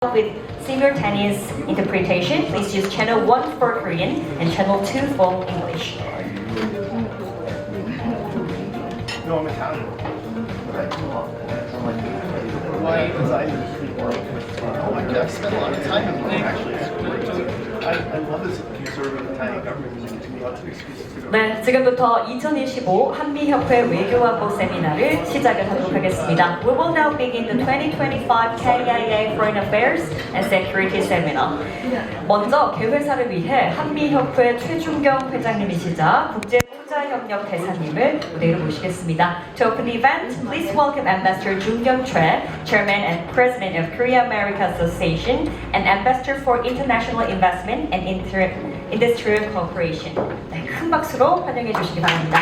With simultaneous interpretation, please use channel 1 for Korean and channel 2 for English. I've spent a lot of time in Korea, actually. I love this conservative Italian government. It gives me lots of excuses to go. 네, 지금부터 2025 한미협회 외교안보 세미나를 시작을 하도록 하겠습니다. We will now begin the 2025 KAA Foreign Affairs and Security Seminar. 먼저 개회사를 위해 한미협회 최준경 회장님이시자 국제투자협력 대사님을 무대로 모시겠습니다. To open the event, please welcome Ambassador Junkyung Choi, Chairman and President of Korea-America Association and Ambassador for International Investment and Industrial Cooperation. 네, 큰 박수로 환영해 주시기 바랍니다.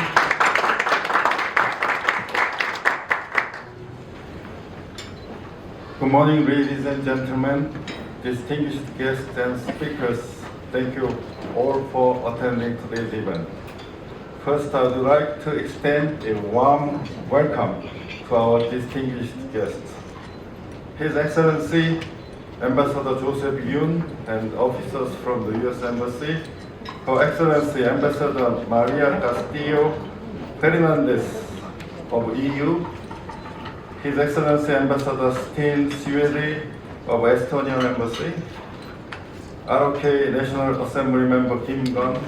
Good morning, ladies and gentlemen, distinguished guests and speakers. Thank you all for attending today's event. First, I would like to extend a warm welcome to our distinguished guests. His Excellency Ambassador Joseph Yoon and officers from the U.S. Embassy, Her Excellency Ambassador Maria Castillo Fernandez of EU, His Excellency Ambassador Sten Suedi of Estonian Embassy, ROK National Assembly Member Kim Gun,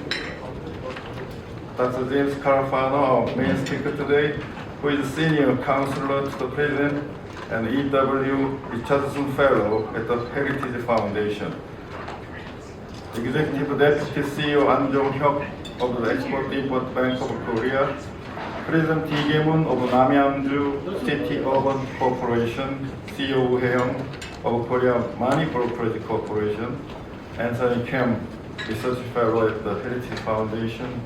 Dr. James Carafano, our main speaker today, who is Senior Counselor to the President and E.W. Richardson Fellow at the Heritage Foundation. Executive Deputy CEO An Jong-hyuk of the Export-Import Bank of Korea, President Lee Jae-moon of Namyangju City Urban Corporation, CEO Woo Hae-young of Korea Money Brokerage Corporation, Anthony Kim, Research Fellow at the Heritage Foundation,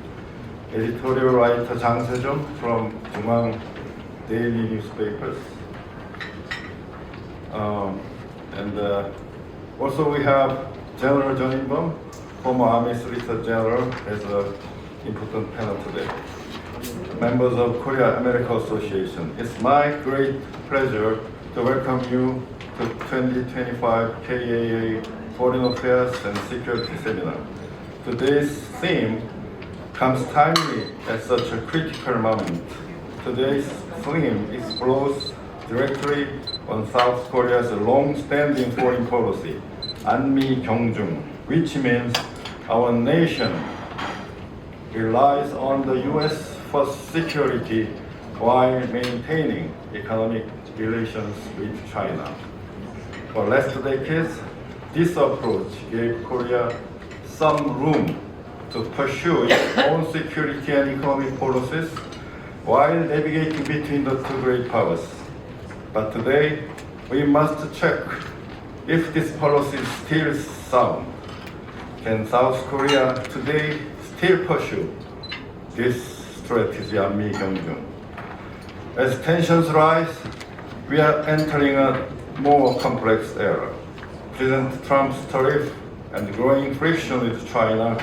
editorial writer Jang Sejong from Jungwang Daily Newspapers. Also we have General John In-bum, former Army Solicitor General, as an important panel today. Members of Korea-America Association, it's my great pleasure to welcome you to 2025 KAA Foreign Affairs and Security Seminar. Today's theme comes timely at such a critical moment. Today's theme explores directly on South Korea's long-standing foreign policy, 안미경중, which means our nation relies on the U.S. for security while maintaining economic relations with China. For last decades, this approach gave Korea some room to pursue its own security and economic policies while navigating between the two great powers. But today, we must check if this policy is still sound. Can South Korea today still pursue this strategy 안미경중? As tensions rise, we are entering a more complex era. President Trump's tariff and growing friction with China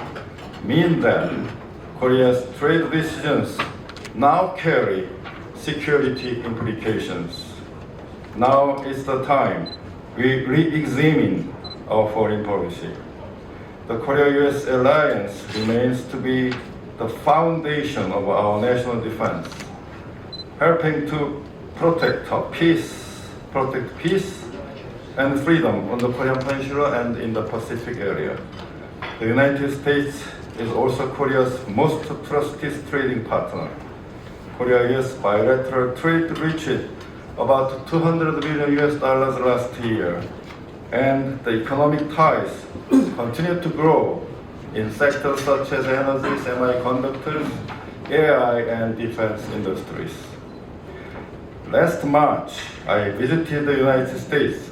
mean that Korea's trade decisions now carry security implications. Now is the time we re-examine our foreign policy. The Korea-US alliance remains to be the foundation of our national defense, helping to protect peace and freedom on the Korean Peninsula and in the Pacific area. The United States is also Korea's most trusted trading partner. Korea-US bilateral trade reached about $200 billion last year, and the economic ties continue to grow in sectors such as energy, semiconductors, AI, and defense industries. Last March, I visited the United States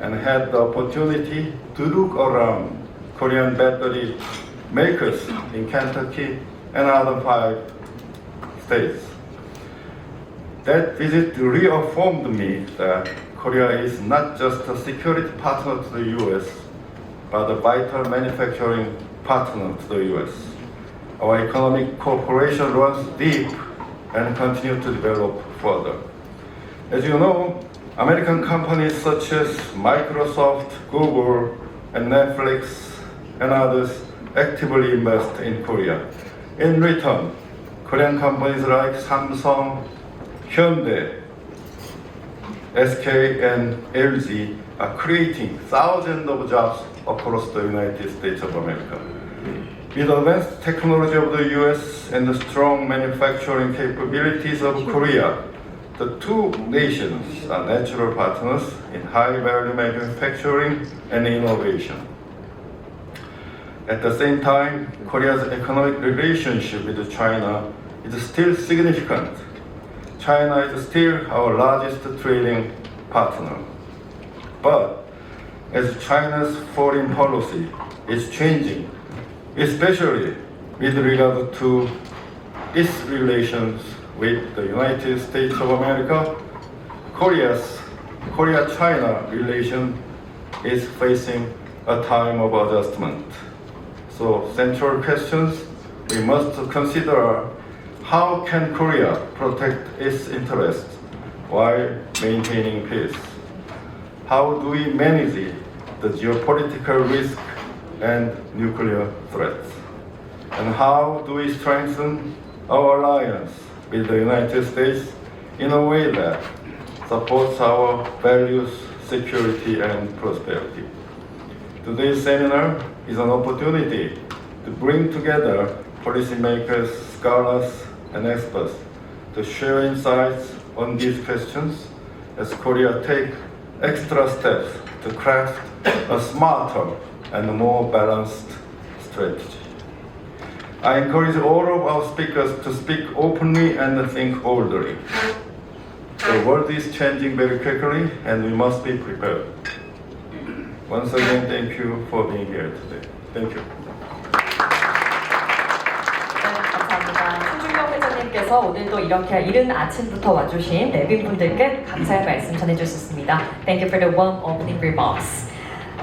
and had the opportunity to look around Korean battery makers in Kentucky and other 5 states. That visit reaffirmed me that Korea is not just a security partner to the U.S., but a vital manufacturing partner to the U.S. Our economic cooperation runs deep and continues to develop further. As you know, American companies such as Microsoft, Google, and Netflix, and others actively invest in Korea. In return, Korean companies like Samsung, Hyundai, SK, and LG are creating thousands of jobs across the United States of America. With advanced technology of the US and the strong manufacturing capabilities of Korea, the two nations are natural partners in high-value manufacturing and innovation. At the same time, Korea's economic relationship with China is still significant. China is still our largest trading partner. But as China's foreign policy is changing, especially with regard to its relations with the United States of America, Korea-China relation is facing a time of adjustment. So central questions we must consider are: how can Korea protect its interests while maintaining peace? How do we manage the geopolitical risk and nuclear threats? And how do we strengthen our alliance with the United States in a way that supports our values, security, and prosperity? Today's seminar is an opportunity to bring together policymakers, scholars, and experts to share insights on these questions as Korea takes extra steps to craft a smarter and more balanced strategy. I encourage all of our speakers to speak openly and think boldly. The world is changing very quickly and we must be prepared. Once again, thank you for being here today. Thank you. 감사합니다. 손준경 회장님께서 오늘도 이렇게 이른 아침부터 와주신 내빈분들께 감사의 말씀 전해주셨습니다. Thank you for the warm opening remarks.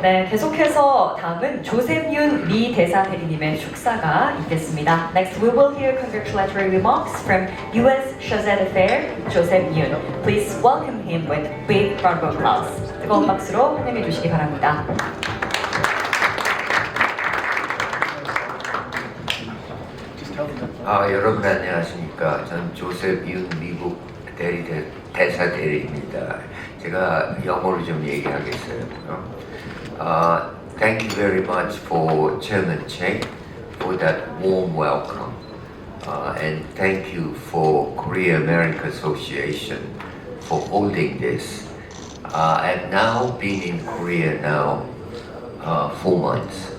네, 계속해서 다음은 조셉윤 리 대사 대리님의 축사가 있겠습니다. Next, we will hear congratulatory remarks from U.S. Chargé d'Affaires Joseph Yoon. Please welcome him with big round of applause. 뜨거운 박수로 환영해 주시기 바랍니다. 여러분 안녕하십니까. 전 조셉 윤 미국 대사 대리입니다. 제가 영어로 좀 얘기하겠어요. Thank you very much for Chairman Cheong for that warm welcome. And thank you for Korea-America Association for holding this. I've now been in Korea now 4 months.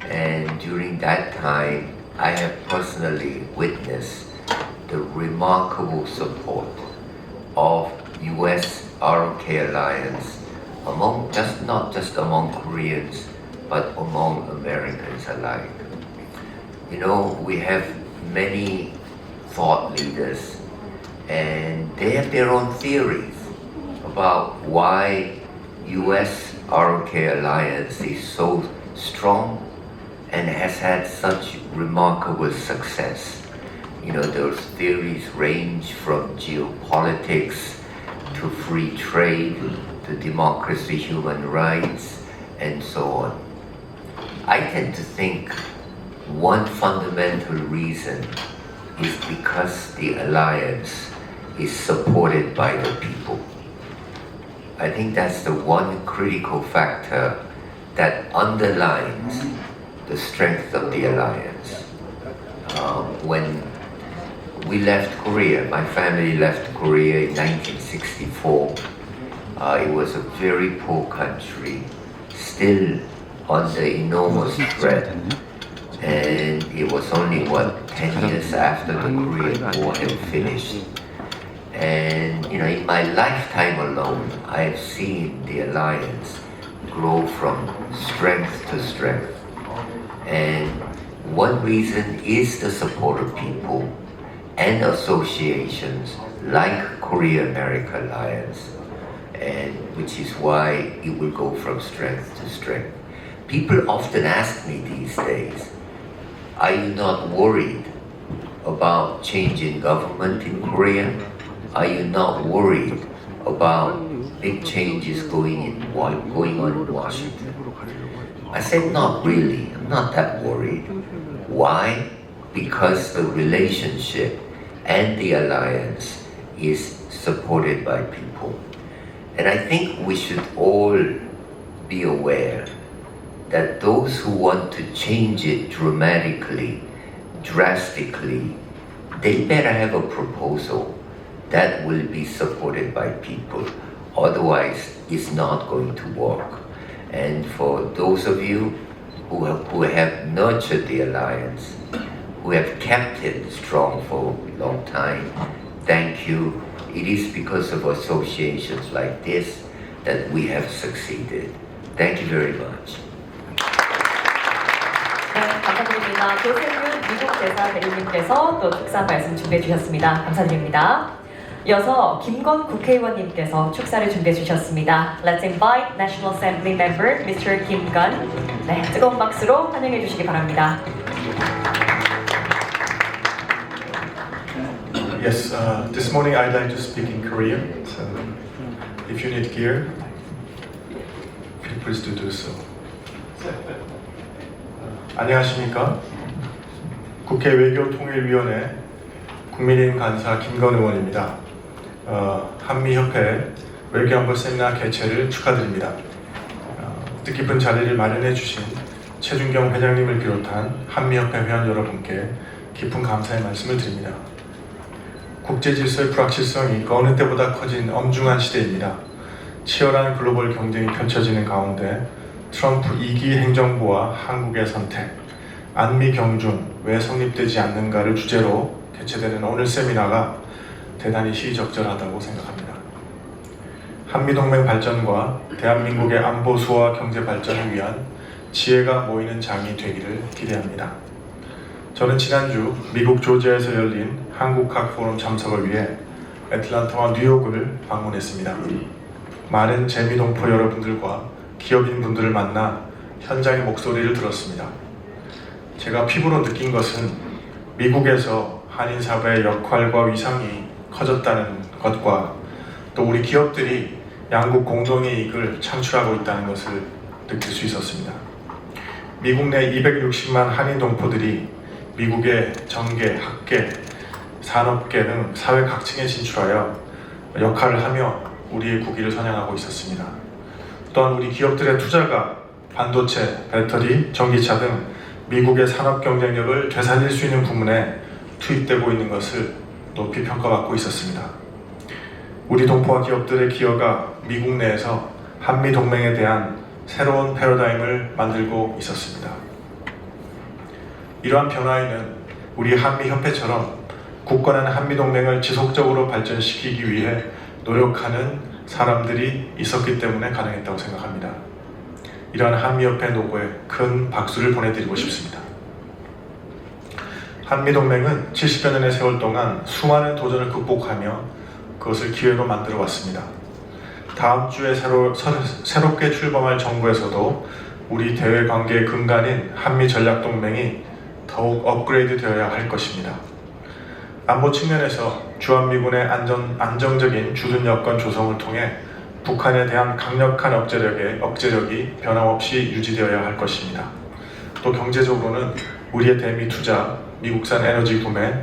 And during that time, I have personally witnessed the remarkable support of U.S. ROK Alliance among not just among Koreans, but among Americans alike. You know, we have many thought leaders, and they have their own theories about why U.S. ROK Alliance is so strong and has had such remarkable success. You know, those theories range from geopolitics to free trade, to democracy, human rights, and so on. I tend to think one fundamental reason is because the alliance is supported by the people. I think that's the one critical factor that underlines the strength of the alliance. When we left Korea, my family left Korea in 1964. It was a very poor country, still under enormous threat, and it was only 10 years after the Korean War had finished. And you know, in my lifetime alone, I have seen the alliance grow from strength to strength. And one reason is the support of people and associations like Korea-America Alliance, and which is why it will go from strength to strength. People often ask me these days, are you not worried about changing government in Korea? Are you not worried about big changes going on in Washington. I said, not really. I'm not that worried. Why? Because the relationship and the alliance is supported by people. And I think we should all be aware that those who want to change it dramatically, drastically, they better have a proposal that will be supported by people. Otherwise, it's not going to work. And for those of you who have nurtured the alliance, who have kept it strong for a long time, thank you. It is because of associations like this that we have succeeded. Thank you very much. 네, 감사드립니다. 조세윤 미국 대사 대리님께서 또 축사 말씀 준비해 주셨습니다. 감사드립니다. 이어서 김건 국회의원님께서 축사를 준비해 주셨습니다. Let's invite National Assembly Member Mr. Kim Gun. 네, 뜨거운 박수로 환영해 주시기 바랍니다. Yes, this morning I'd like to speak in Korean. So if you need gear, please do so. 안녕하십니까? 국회 외교통일위원회 국민의힘 간사 김건 의원입니다. 한미협회 외교안보 세미나 개최를 축하드립니다. 뜻깊은 자리를 마련해 주신 최준경 회장님을 비롯한 한미협회 회원 여러분께 깊은 감사의 말씀을 드립니다. 국제 질서의 불확실성이 그 어느 때보다 커진 엄중한 시대입니다. 치열한 글로벌 경쟁이 펼쳐지는 가운데 트럼프 2기 행정부와 한국의 선택, 안미경중 왜 성립되지 않는가를 주제로 개최되는 오늘 세미나가 대단히 시의적절하다고 생각합니다. 한미동맹 발전과 대한민국의 안보 수호와 경제 발전을 위한 지혜가 모이는 장이 되기를 기대합니다. 저는 지난주 미국 조지아에서 열린 한국학 포럼 참석을 위해 애틀랜타와 뉴욕을 방문했습니다. 많은 재미동포 여러분들과 기업인분들을 만나 현장의 목소리를 들었습니다. 제가 피부로 느낀 것은 미국에서 한인사회의 역할과 위상이 커졌다는 것과 또 우리 기업들이 양국 공동의 이익을 창출하고 있다는 것을 느낄 수 있었습니다. 미국 내 260만 한인 동포들이 미국의 정계, 학계, 산업계 등 사회 각층에 진출하여 역할을 하며 우리의 국위를 선양하고 있었습니다. 또한 우리 기업들의 투자가 반도체, 배터리, 전기차 등 미국의 산업 경쟁력을 되살릴 수 있는 부문에 투입되고 있는 것을 높이 평가받고 있었습니다. 우리 동포와 기업들의 기여가 미국 내에서 한미 동맹에 대한 새로운 패러다임을 만들고 있었습니다. 이러한 변화에는 우리 한미협회처럼 굳건한 한미동맹을 지속적으로 발전시키기 위해 노력하는 사람들이 있었기 때문에 가능했다고 생각합니다. 이러한 한미협회 노고에 큰 박수를 보내드리고 싶습니다. 한미동맹은 70여 년의 세월 동안 수많은 도전을 극복하며 그것을 기회로 만들어 왔습니다. 다음 주에 새롭게 출범할 정부에서도 우리 대외 관계의 근간인 한미전략동맹이 더욱 업그레이드 되어야 할 것입니다. 안보 측면에서 주한미군의 안정적인 주둔 여건 조성을 통해 북한에 대한 강력한 억제력이 변함없이 유지되어야 할 것입니다. 또 경제적으로는 우리의 대미 투자, 미국산 에너지 구매,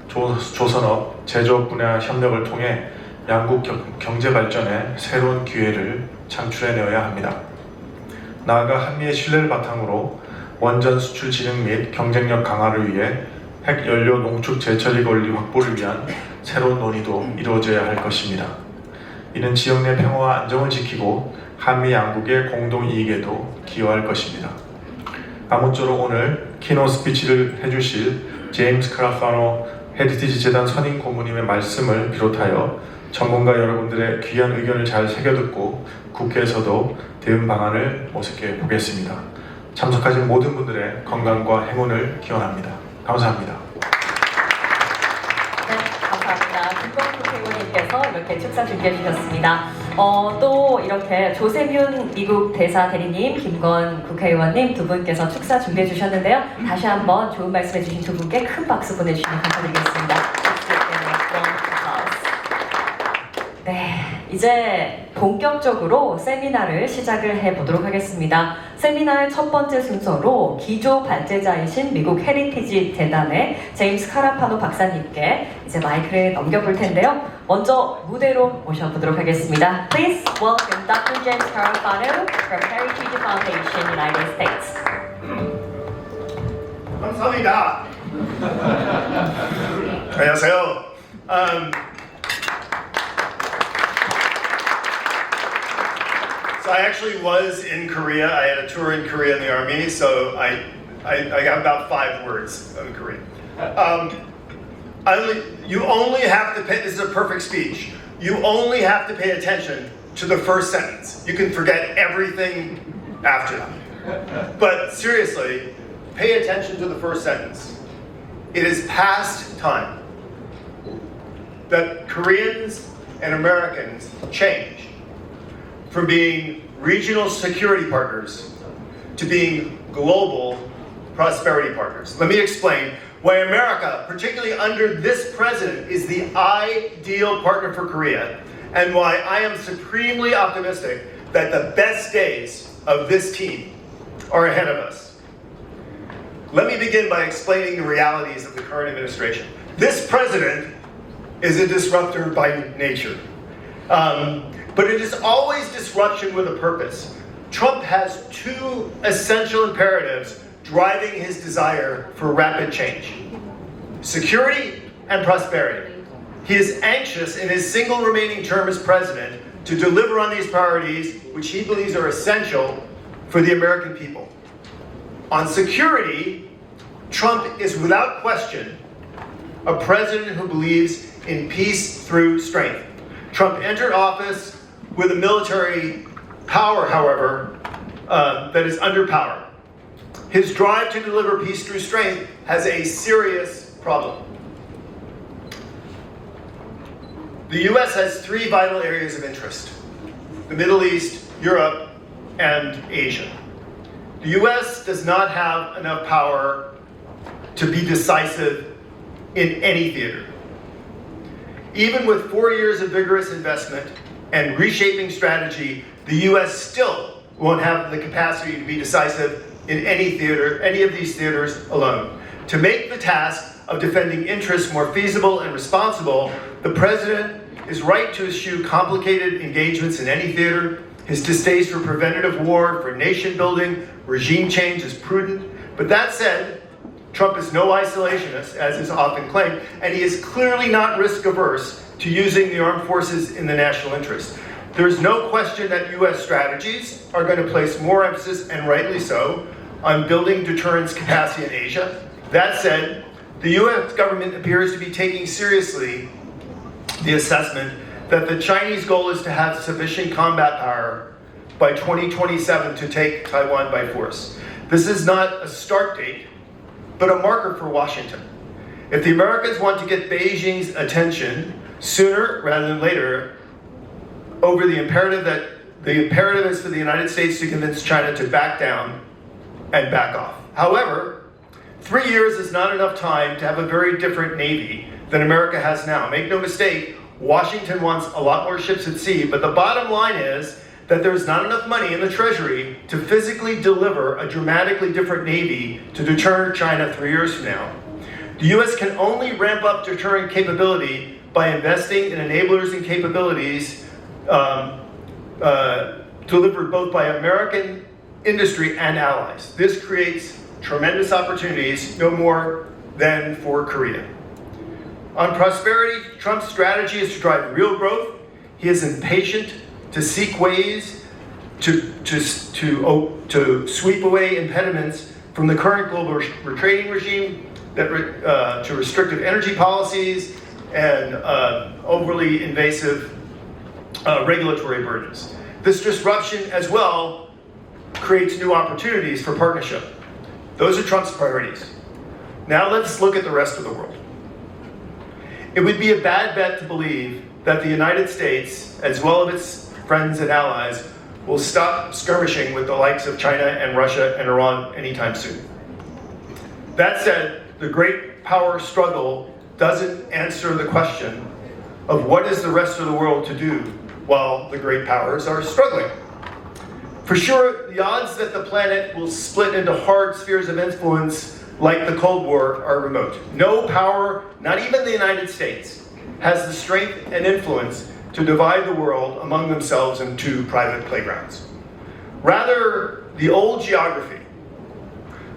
조선업, 제조업 분야 협력을 통해 양국 경제 발전에 새로운 기회를 창출해내어야 합니다. 나아가 한미의 신뢰를 바탕으로 원전 수출 진흥 및 경쟁력 강화를 위해 핵연료 농축 재처리 권리 확보를 위한 새로운 논의도 이루어져야 할 것입니다. 이는 지역 내 평화와 안정을 지키고 한미 양국의 공동 이익에도 기여할 것입니다. 아무쪼록 오늘 키노 스피치를 해주실 제임스 크라파노 헤리티지 재단 선임 고문님의 말씀을 비롯하여 전문가 여러분들의 귀한 의견을 잘 새겨듣고 국회에서도 대응 방안을 모색해 보겠습니다. 참석하신 모든 분들의 건강과 행운을 기원합니다. 감사합니다. 네, 감사합니다. 김건 국회의원님께서 이렇게 축사 준비해 주셨습니다. 또 이렇게 조세윤 미국 대사 대리님, 김건 국회의원님 두 분께서 축사 준비해 주셨는데요. 다시 한번 좋은 말씀해 주신 두 분께 큰 박수 보내주시면 감사드리겠습니다. 네, 이제 본격적으로 세미나를 시작을 해보도록 하겠습니다. 세미나의 첫 번째 순서로 기조 반제자이신 미국 헤리티지 재단의 제임스 카라파노 박사님께 이제 마이크를 넘겨볼 텐데요. 먼저 무대로 모셔보도록 하겠습니다. Please welcome Dr. James Carafano from Heritage Foundation, United States. 감사합니다. 안녕하세요. So I actually was in Korea. I had a tour in Korea in the Army, so I got about 5 words in Korean. You only have to pay, this is a perfect speech, you only have to pay attention to the first sentence. You can forget everything after that. But seriously, pay attention to the first sentence. It is past time that Koreans and Americans change from being regional security partners to being global prosperity partners. Let me explain why America, particularly under this president, is the ideal partner for Korea, and why I am supremely optimistic that the best days of this team are ahead of us. Let me begin by explaining the realities of the current administration. This president is a disruptor by nature. But it is always disruption with a purpose. Trump has 2 essential imperatives driving his desire for rapid change: security and prosperity. He is anxious in his single remaining term as president to deliver on these priorities, which he believes are essential for the American people. On security, Trump is without question a president who believes in peace through strength. Trump entered office with a military power, however, that is underpowered. His drive to deliver peace through strength has a serious problem. The U.S. has 3 vital areas of interest: the Middle East, Europe, and Asia. The U.S. does not have enough power to be decisive in any theater. Even with 4 years of vigorous investment and reshaping strategy, the U.S. still won't have the capacity to be decisive in any theater, any of these theaters alone. To make the task of defending interests more feasible and responsible, the president is right to eschew complicated engagements in any theater. His distaste for preventative war, for nation building, regime change is prudent. But that said, Trump is no isolationist, as is often claimed, and he is clearly not risk averse to using the armed forces in the national interest. There's no question that U.S. strategies are going to place more emphasis, and rightly so, on building deterrence capacity in Asia. That said, the U.S. government appears to be taking seriously the assessment that the Chinese goal is to have sufficient combat power by 2027 to take Taiwan by force. This is not a start date, but a marker for Washington. If the Americans want to get Beijing's attention sooner rather than later over the imperative is for the United States to convince China to back down and back off. However, 3 years is not enough time to have a very different Navy than America has now. Make no mistake, Washington wants a lot more ships at sea, but the bottom line is that there's not enough money in the Treasury to physically deliver a dramatically different Navy to deter China 3 years from now. The U.S. can only ramp up deterrent capability by investing in enablers and capabilities delivered both by American industry and allies. This creates tremendous opportunities, no more than for Korea. On prosperity, Trump's strategy is to drive real growth. He is impatient to seek ways to sweep away impediments from the current global trading regime, to restrictive energy policies and overly invasive regulatory burdens. This disruption as well creates new opportunities for partnership. Those are Trump's priorities. Now let's look at the rest of the world. It would be a bad bet to believe that the United States, as well as its friends and allies, will stop skirmishing with the likes of China and Russia and Iran anytime soon. That said, the great power struggle doesn't answer the question of what is the rest of the world to do while the great powers are struggling. For sure, the odds that the planet will split into hard spheres of influence like the Cold War are remote. No power, not even the United States, has the strength and influence to divide the world among themselves into private playgrounds. Rather, the old geography,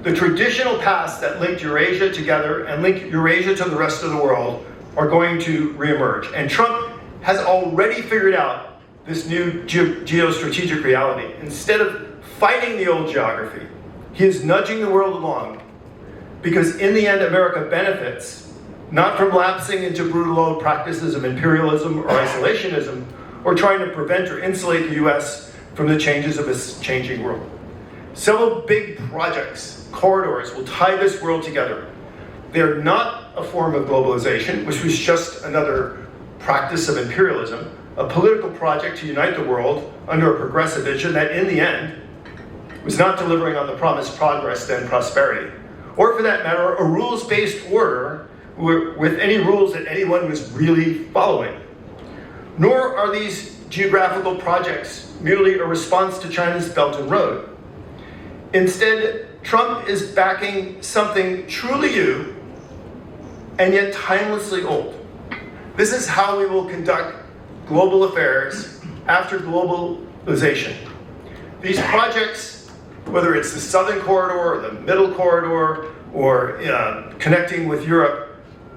the traditional paths that linked Eurasia together and link Eurasia to the rest of the world are going to reemerge. And Trump has already figured out this new geostrategic reality. Instead of fighting the old geography, he is nudging the world along, because in the end, America benefits not from lapsing into brutal old practices of imperialism or isolationism, or trying to prevent or insulate the US from the changes of this changing world. Several big projects, corridors, will tie this world together. They're not a form of globalization, which was just another practice of imperialism, a political project to unite the world under a progressive vision that in the end was not delivering on the promised progress and prosperity. Or for that matter, a rules-based order with any rules that anyone was really following. Nor are these geographical projects merely a response to China's Belt and Road. Instead, Trump is backing something truly new and yet timelessly old. This is how we will conduct global affairs after globalization. These projects, whether it's the Southern Corridor or the Middle Corridor or connecting with Europe,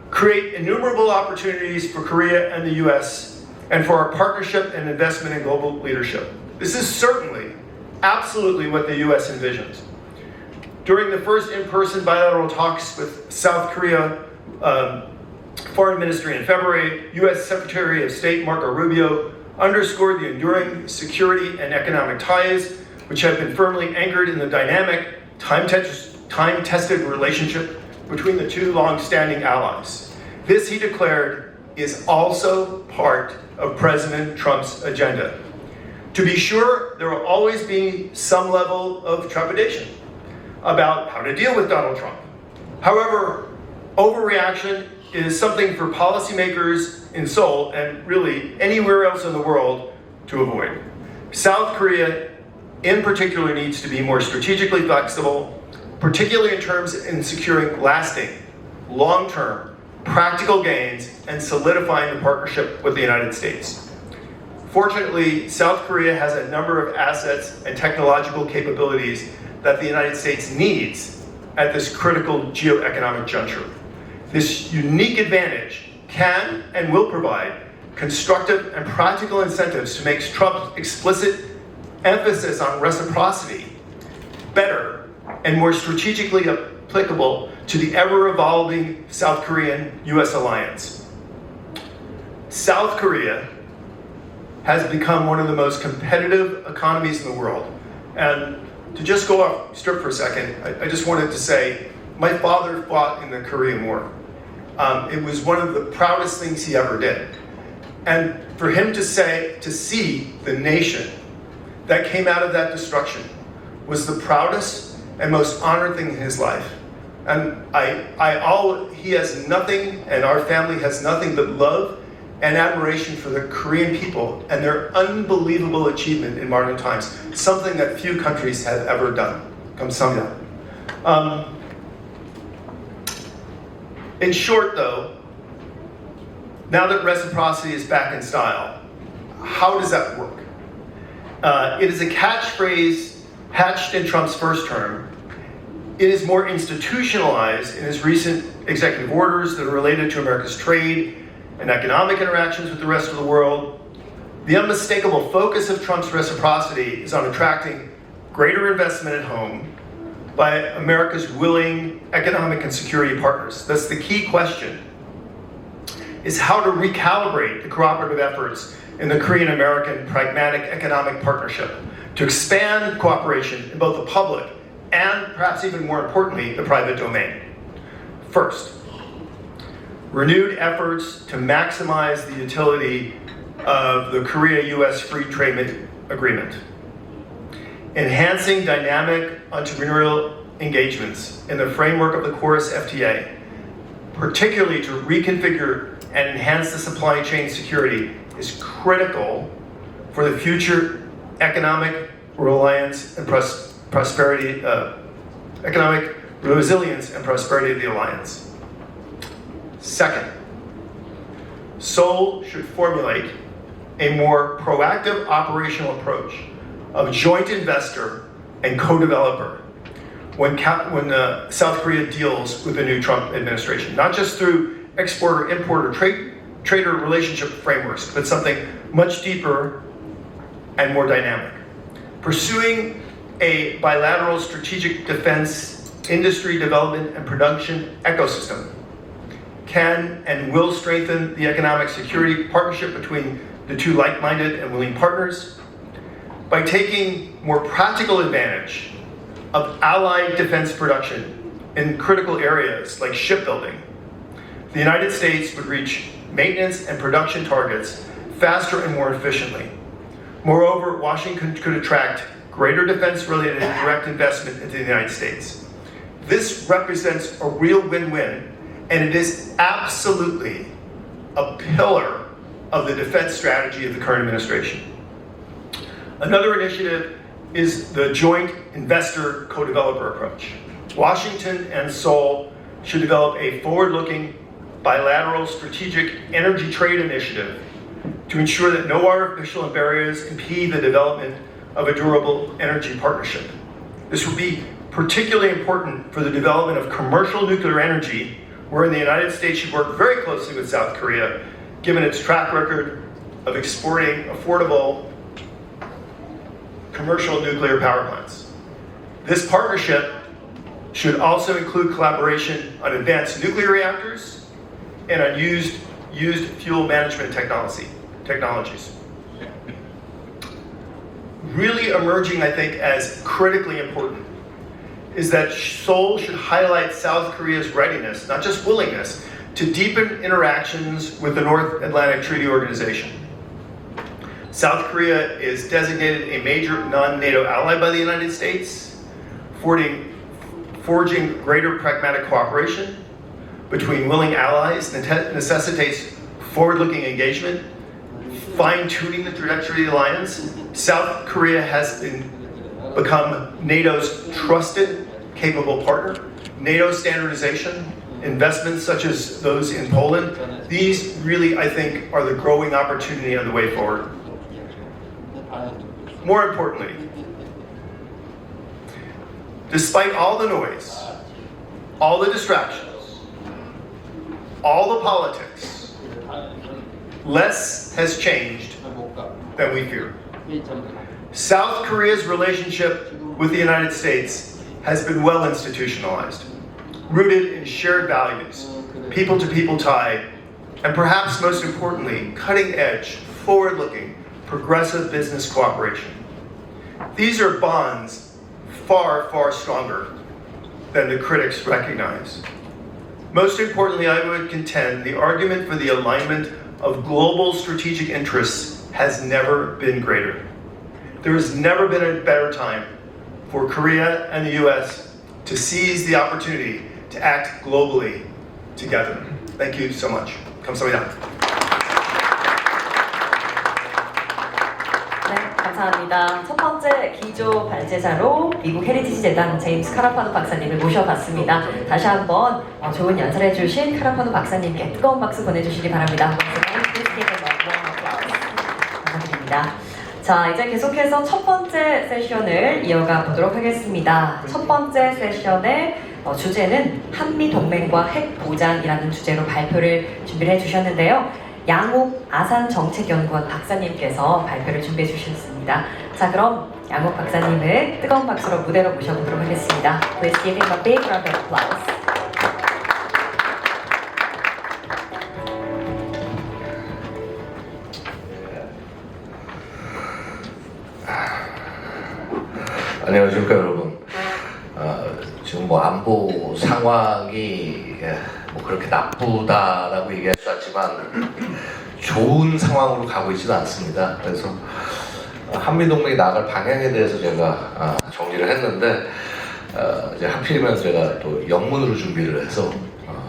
create innumerable opportunities for Korea and the US and for our partnership and investment in global leadership. This is certainly, absolutely what the US envisions. During the first in-person bilateral talks with South Korea Foreign Ministry in February, US Secretary of State Marco Rubio underscored the enduring security and economic ties which have been firmly anchored in the dynamic, time-tested relationship between the two long-standing allies. This, he declared, is also part of President Trump's agenda. To be sure, there will always be some level of trepidation about how to deal with Donald Trump. However, overreaction is something for policymakers in Seoul and really anywhere else in the world to avoid. South Korea in particular needs to be more strategically flexible, particularly in terms in securing lasting, long-term, practical gains and solidifying the partnership with the United States. Fortunately, South Korea has a number of assets and technological capabilities that the United States needs at this critical geoeconomic juncture. This unique advantage can and will provide constructive and practical incentives to make Trump's explicit emphasis on reciprocity better and more strategically applicable to the ever-evolving South Korean-US alliance. South Korea has become one of the most competitive economies in the world. And to just go off script for a second, I just wanted to say, my father fought in the Korean War. It was one of the proudest things he ever did. And for him to see the nation that came out of that destruction was the proudest and most honored thing in his life. And he has nothing, and our family has nothing but love and admiration for the Korean people and their unbelievable achievement in modern times, something that few countries have ever done. 감사합니다. In short, though, now that reciprocity is back in style, how does that work? It is a catchphrase hatched in Trump's first term. It is more institutionalized in his recent executive orders that are related to America's trade and economic interactions with the rest of the world. The unmistakable focus of Trump's reciprocity is on attracting greater investment at home by America's willing economic and security partners. That's the key question, is how to recalibrate the cooperative efforts in the Korean-American pragmatic economic partnership to expand cooperation in both the public and, perhaps even more importantly, the private domain. First, renewed efforts to maximize the utility of the Korea-US Free Trade Agreement. Enhancing dynamic entrepreneurial engagements in the framework of the Chorus FTA, particularly to reconfigure and enhance the supply chain security, is critical for the future economic reliance and prosperity, economic resilience and prosperity of the alliance. Second, Seoul should formulate a more proactive operational approach of joint investor and co-developer when South Korea deals with the new Trump administration, not just through exporter-importer trader relationship frameworks, but something much deeper and more dynamic. Pursuing a bilateral strategic defense industry development and production ecosystem can and will strengthen the economic security partnership between the two like-minded and willing partners by taking more practical advantage of allied defense production in critical areas like shipbuilding. The United States would reach maintenance and production targets faster and more efficiently. Moreover, Washington could attract greater defense-related direct investment into the United States. This represents a real win-win, and it is absolutely a pillar of the defense strategy of the current administration. Another initiative is the joint investor co-developer approach. Washington and Seoul should develop a forward-looking bilateral strategic energy trade initiative to ensure that no artificial barriers impede the development of a durable energy partnership. This would be particularly important for the development of commercial nuclear energy, wherein the United States should work very closely with South Korea, given its track record of exporting affordable commercial nuclear power plants. This partnership should also include collaboration on advanced nuclear reactors and on used fuel management technologies. Really emerging, I think, as critically important is that Seoul should highlight South Korea's readiness, not just willingness, to deepen interactions with the North Atlantic Treaty Organization. South Korea is designated a major non-NATO ally by the United States, forging greater pragmatic cooperation between willing allies necessitates forward-looking engagement, fine-tuning the trajectory of the alliance. South Korea has become NATO's trusted, capable partner. NATO standardization, investments such as those in Poland, these really, I think, are the growing opportunity on the way forward. More importantly, despite all the noise, all the distractions, all the politics, less has changed than we feared. South Korea's relationship with the United States has been well institutionalized, rooted in shared values, people-to-people tie, and perhaps most importantly, cutting-edge, forward-looking, progressive business cooperation. These are bonds far, far stronger than the critics recognize. Most importantly, I would contend the argument for the alignment of global strategic interests has never been greater. There has never been a better time for Korea and the US to seize the opportunity to act globally together. Thank you so much. 감사합니다. 네, 감사합니다. 첫 번째 기조 발제자로 미국 헤리티지 재단 제임스 카라파노 박사님을 모셔봤습니다. 다시 한번 좋은 연설해 주신 카라파노 박사님께 뜨거운 박수 보내주시기 바랍니다. 감사드립니다. 자, 이제 계속해서 첫 번째 세션을 이어가 보도록 하겠습니다. 첫 번째 세션의 주제는 한미동맹과 핵보장이라는 주제로 발표를 준비를 해주셨는데요. 양욱 아산정책연구원 박사님께서 발표를 준비해 주셨습니다. 자, 그럼 양욱 박사님을 뜨거운 박수로 무대로 모셔보도록 하겠습니다. Please give him a big round of applause. 안녕하십니까 여러분. 지금 안보 상황이 그렇게 나쁘다라고 얘기할 수 없지만 좋은 상황으로 가고 있지는 않습니다. 그래서 한미동맹이 나아갈 방향에 대해서 제가 정리를 했는데 이제 하필이면 제가 또 영문으로 준비를 해서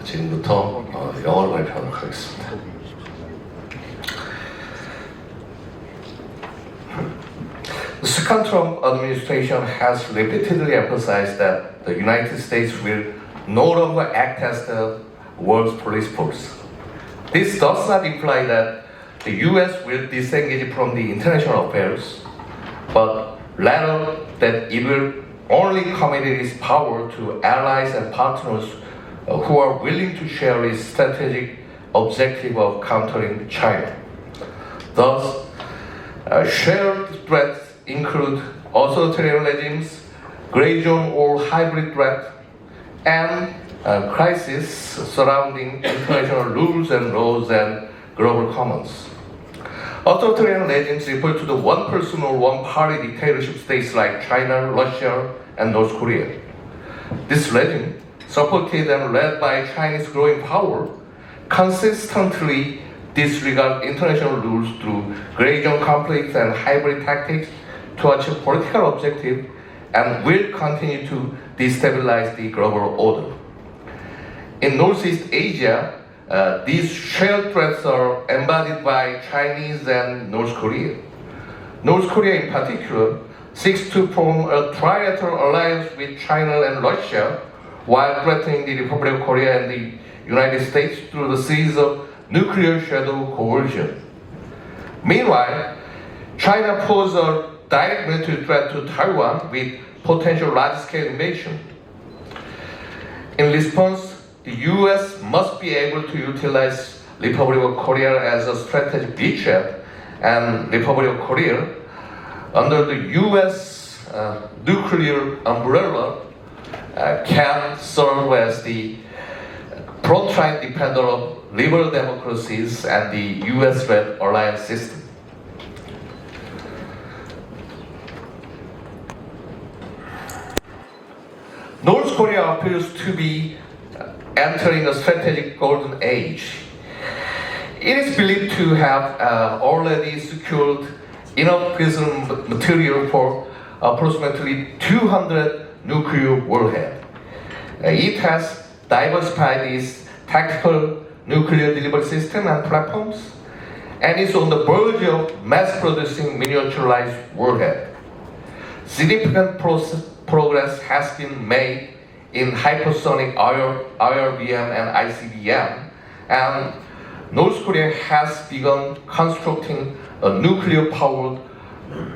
지금부터 영어로 발표하도록 하겠습니다. second Trump administration has repeatedly emphasized that the United States will no longer act as the world's police force. This does not imply that the US will disengage from the international affairs, but rather that it will only commit its power to allies and partners who are willing to share its strategic objective of countering China. Thus, shared threats include authoritarian regimes, gray zone or hybrid threat, and crises surrounding international rules and laws and global commons. Authoritarian regimes refer to the one-person or one-party dictatorship states like China, Russia, and North Korea. This regime, supported and led by Chinese growing power, consistently disregard international rules through gray zone conflicts and hybrid tactics to achieve political objectives and will continue to destabilize the global order. In Northeast Asia, these shared threats are embodied by Chinese and North Korea. North Korea in particular seeks to form a trilateral alliance with China and Russia while threatening the Republic of Korea and the United States through the series of nuclear shadow coercion. Meanwhile, China poses a direct military threat to Taiwan with potential large-scale invasion. In response, the US must be able to utilize Republic of Korea as a strategic beachhead, and Republic of Korea, under the US nuclear umbrella, can serve as the frontline defender of liberal democracies and the US-led alliance system. North Korea appears to be entering a strategic golden age. It is believed to have already secured enough fission material for approximately 200 nuclear warheads. It has diversified its tactical nuclear delivery system and platforms, and is on the verge of mass-producing miniaturized warheads. Significant progress has been made in hypersonic IRBM and ICBM, and North Korea has begun constructing a nuclear-powered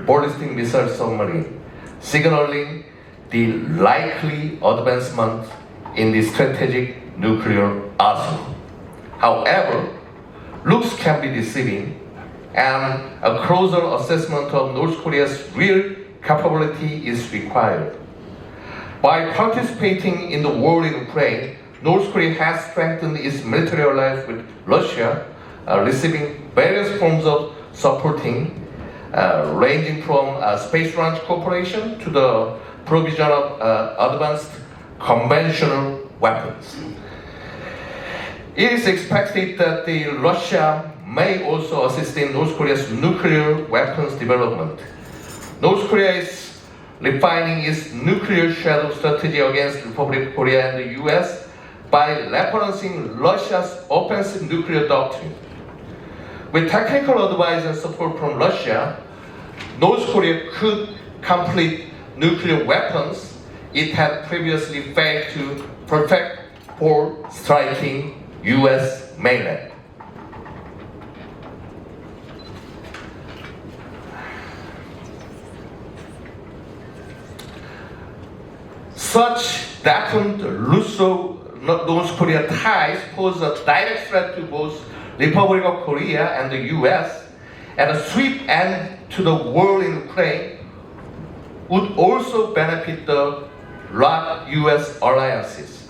ballistic missile submarine, signaling the likely advancement in the strategic nuclear arsenal. However, looks can be deceiving, and a closer assessment of North Korea's real capability is required. By participating in the war in Ukraine, North Korea has strengthened its military alliance with Russia, receiving various forms of supporting, ranging from space launch cooperation to the provision of advanced conventional weapons. It is expected that Russia may also assist in North Korea's nuclear weapons development. North Korea is refining its nuclear shadow strategy against the Republic of Korea and the US by referencing Russia's offensive nuclear doctrine. With technical advice and support from Russia, North Korea could complete nuclear weapons it had previously failed to perfect for striking US mainland. Such definite Russo-North Korea ties pose a direct threat to both Republic of Korea and the US, and a swift end to the war in Ukraine would also benefit the US alliances.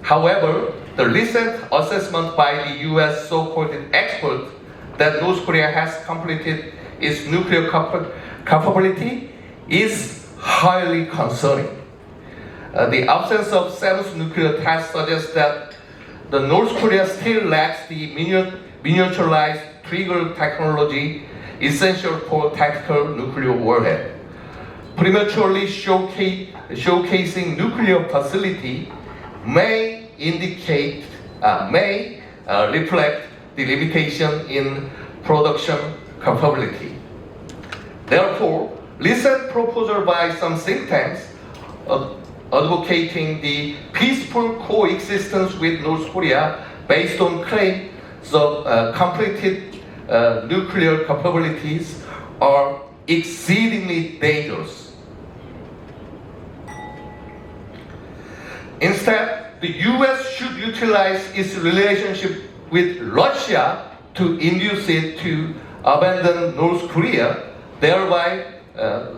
However, the recent assessment by the US so-called expert that North Korea has completed its nuclear capability is highly concerning. The absence of seventh nuclear test suggests that the North Korea still lacks the miniaturized trigger technology essential for tactical nuclear warhead. Prematurely showcasing nuclear facility may reflect the limitation in production capability. Therefore, recent proposal by some think tanks advocating the peaceful coexistence with North Korea based on claims of completed nuclear capabilities are exceedingly dangerous. Instead, the US should utilize its relationship with Russia to induce it to abandon North Korea, thereby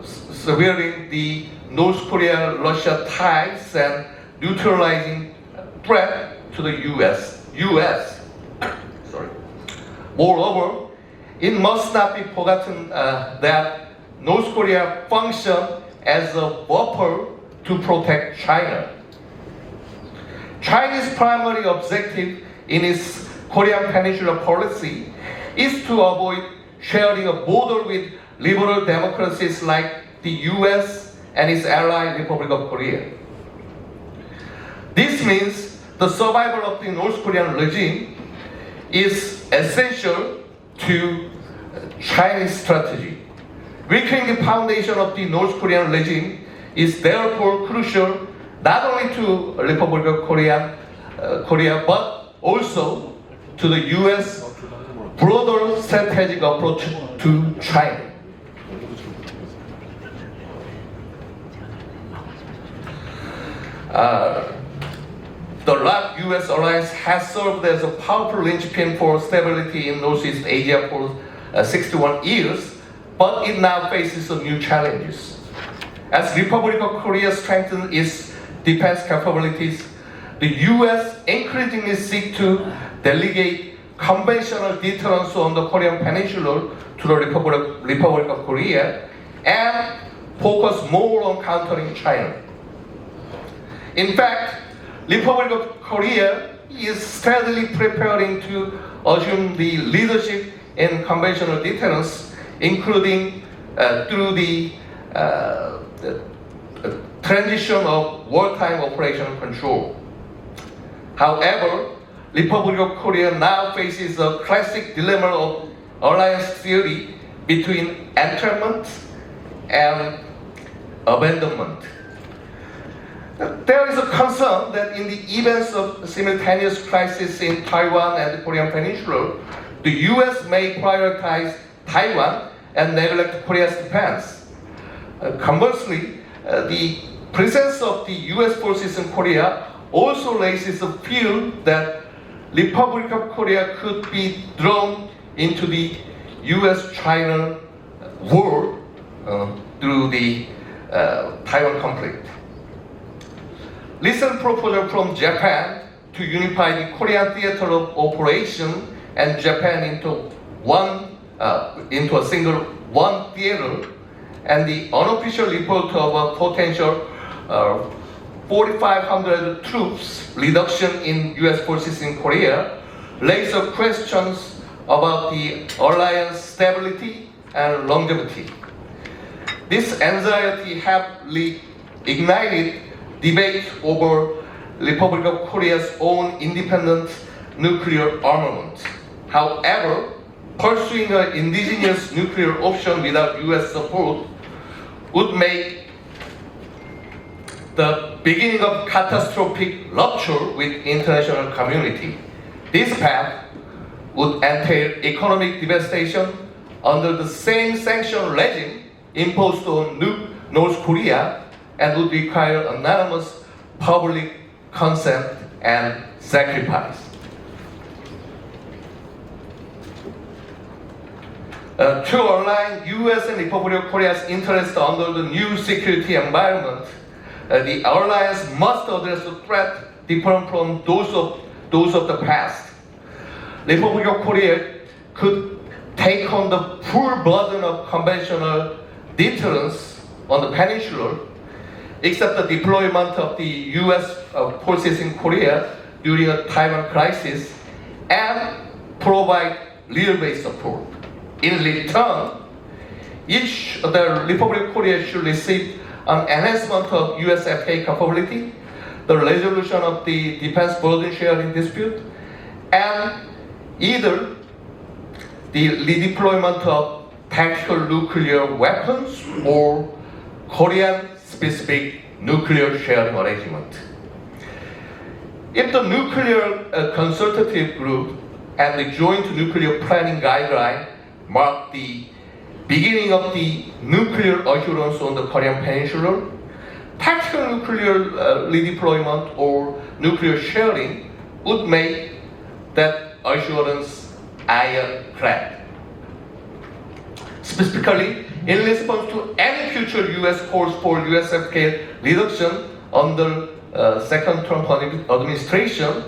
severing the North Korea-Russia ties and neutralizing threat to the US. Moreover, it must not be forgotten that North Korea functions as a buffer to protect China. China's primary objective in its Korean Peninsula policy is to avoid sharing a border with liberal democracies like the US and its ally Republic of Korea. This means the survival of the North Korean regime is essential to Chinese strategy. Weakening the foundation of the North Korean regime is therefore crucial not only to Republic of Korea but also to the US broader strategic approach to China. The US alliance has served as a powerful linchpin for stability in Northeast Asia for 61 years, but it now faces new challenges. As Republic of Korea strengthens its defense capabilities, the US increasingly seek to delegate conventional deterrence on the Korean Peninsula to the Republic of Korea and focus more on countering China. In fact, Republic of Korea is steadily preparing to assume the leadership in conventional deterrence, including through the transition of wartime operational control. However, Republic of Korea now faces a classic dilemma of alliance theory between entrapment and abandonment. There is a concern that in the events of simultaneous crisis in Taiwan and the Korean Peninsula, the US may prioritize Taiwan and neglect Korea's defense. Conversely, the presence of the US forces in Korea also raises a fear that Republic of Korea could be drawn into the US-China war through the Taiwan conflict. Recent proposal from Japan to unify the Korean theater of operation and Japan into a single one theater, and the unofficial report of a potential 4,500 troops reduction in US forces in Korea raise questions about the alliance stability and longevity. This anxiety have ignited debate over Republic of Korea's own independent nuclear armament. However, pursuing an indigenous nuclear option without US support would make the beginning of catastrophic rupture with international community. This path would entail economic devastation under the same sanction regime imposed on North Korea and would require unanimous public consent and sacrifice. To align US and Republic of Korea's interests under the new security environment, the alliance must address the threat different from those of the past. Republic of Korea could take on the full burden of conventional deterrence on the peninsula, except the deployment of the US forces in Korea during a Taiwan crisis, and provide real-based support. In return, the Republic of Korea should receive an enhancement of USFA capability, the resolution of the defense burden sharing dispute, and either the redeployment of tactical nuclear weapons or Korean-specific nuclear sharing arrangement. If the Nuclear Consultative Group and the Joint Nuclear Planning Guideline mark the beginning of the nuclear assurance on the Korean Peninsula, tactical nuclear redeployment or nuclear sharing would make that assurance ironclad. Specifically, in response to any future U.S. calls for USFK reduction under second term administration,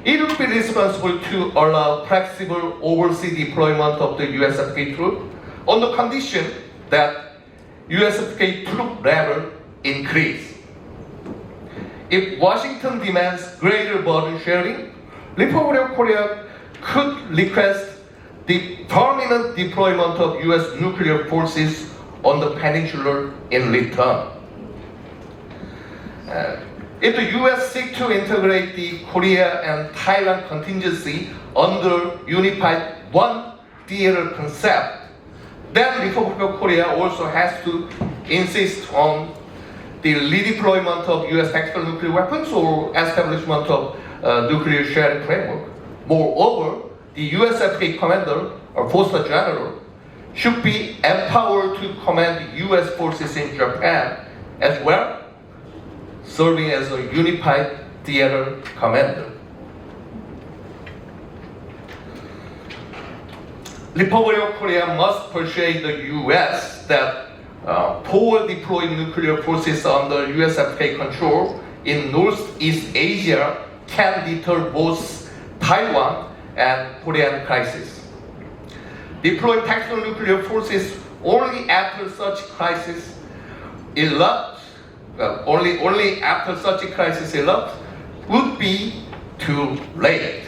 it would be responsible to allow flexible overseas deployment of the USFK troop on the condition that USFK troop level increase. If Washington demands greater burden sharing, Republic of Korea could request the permanent deployment of US nuclear forces on the peninsula in return. If the US seek to integrate the Korea and Taiwan contingency under unified one theater concept, then Republic of Korea also has to insist on the redeployment of US tactical nuclear weapons or establishment of nuclear sharing framework. Moreover, the USFK commander or Foster General should be empowered to command US forces in Japan as well, serving as a unified theater commander. Republic of Korea must persuade the US that forward deploying nuclear forces under USFK control in Northeast Asia can deter both Taiwan and Korean crisis. Deploying tactical nuclear forces only after such crisis erupts, only after such a crisis erupts, would be too late.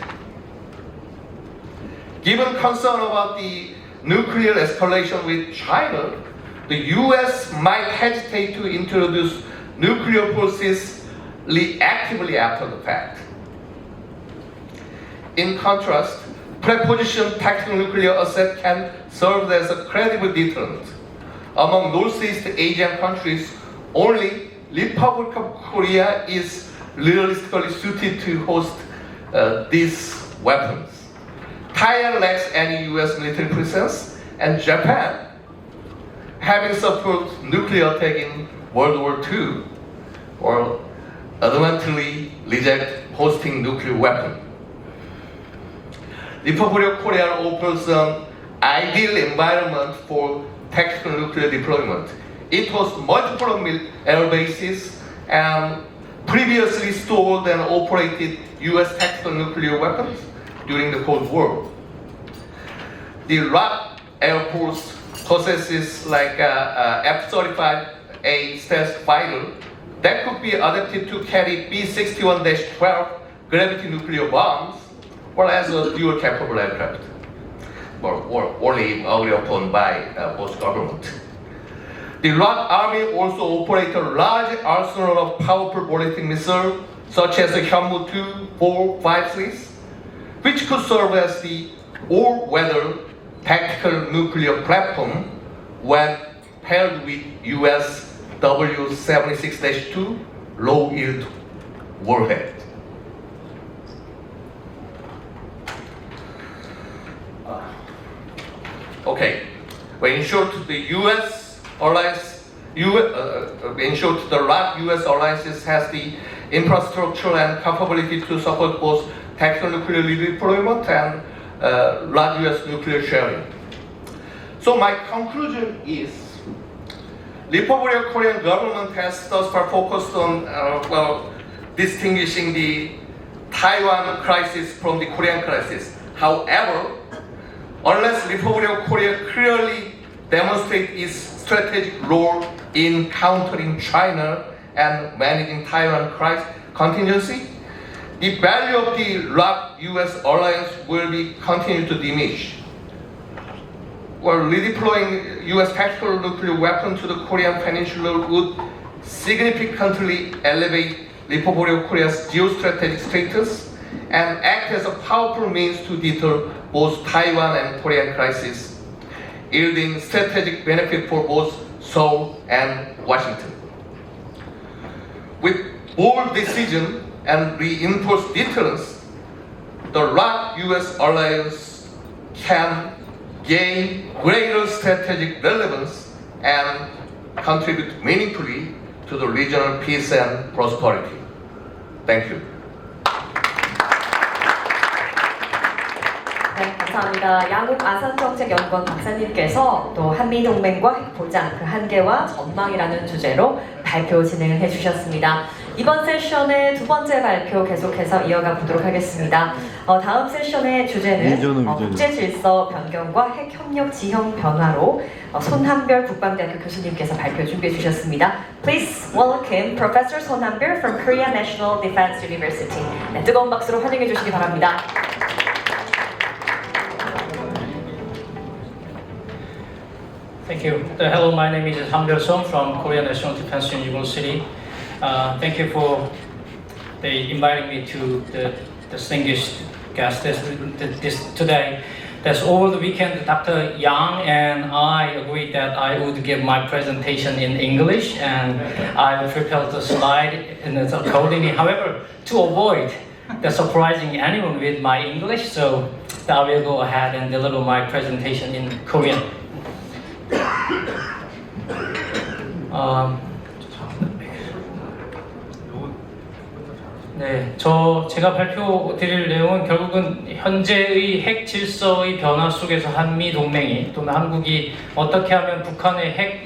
Given concern about the nuclear escalation with China, the US might hesitate to introduce nuclear forces reactively after the fact. In contrast, prepositioned tactical nuclear asset can serve as a credible deterrent. Among Northeast Asian countries, only Republic of Korea is realistically suited to host these weapons. Taiwan lacks any US military presence, and Japan, having suffered nuclear attack in World War II, will adamantly reject hosting nuclear weapon. Republic of Korea offers an ideal environment for tactical nuclear deployment. It hosts multiple air bases and previously stored and operated US tactical nuclear weapons during the Cold War. The RAP Air Force possesses like a F-35A stealth fighter that could be adapted to carry B-61-12 gravity nuclear bombs, or as a dual-capable aircraft, or only agreed upon by both governments. The RAP Army also operates a large arsenal of powerful ballistic missiles, such as the Hyun-Wook 2, 4, 5 series, which could serve as the all-weather tactical nuclear platform when paired with US W-76-2 low-yield warhead. Okay, in short, the U.S. alliance, in short, the RAP U.S. alliances has the infrastructure and capability to support both tactical nuclear redeployment and RAP U.S. nuclear sharing. So my conclusion is, Republic of Korean government has thus far focused on distinguishing the Taiwan crisis from the Korean crisis. However, unless Republic of Korea clearly demonstrates its strategic role in countering China and managing Taiwan crisis contingency, the value of the RAP-US alliance will be continue to diminish. While redeploying US tactical nuclear weapons to the Korean Peninsula would significantly elevate Republic of Korea's geostrategic status and act as a powerful means to deter both Taiwan and Korean crisis. yielding strategic benefit for both Seoul and Washington. With bold decision and reinforced deterrence, the ROK-US alliance can gain greater strategic relevance and contribute meaningfully to the regional peace and prosperity. Thank you. 네, 감사합니다. 양욱 아산정책연구원 박사님께서 또 한미동맹과 핵보장, 그 한계와 전망이라는 주제로 발표 진행을 해주셨습니다. 이번 세션의 두 번째 발표 계속해서 이어가 보도록 하겠습니다. 다음 세션의 주제는 국제질서 변경과 핵협력 지형 변화로 손한별 국방대학교 교수님께서 발표 준비해 주셨습니다. Please welcome Professor Sohn Hanbyeol from Korea National Defense University. 네, 뜨거운 박수로 환영해 주시기 바랍니다. Thank you. Hello, my name is Hanbyeol Sohn from Korea National Defense University. Thank you for inviting me to the distinguished guest today. That's over the weekend, Dr. Yang and I agreed that I would give my presentation in English, and I will prepare the slide accordingly. However, to avoid surprising anyone with my English, so I will go ahead and deliver my presentation in Korean. 네, 제가 발표 드릴 내용은 결국은 현재의 핵 질서의 변화 속에서 한미 동맹이 또는 한국이 어떻게 하면 북한의 핵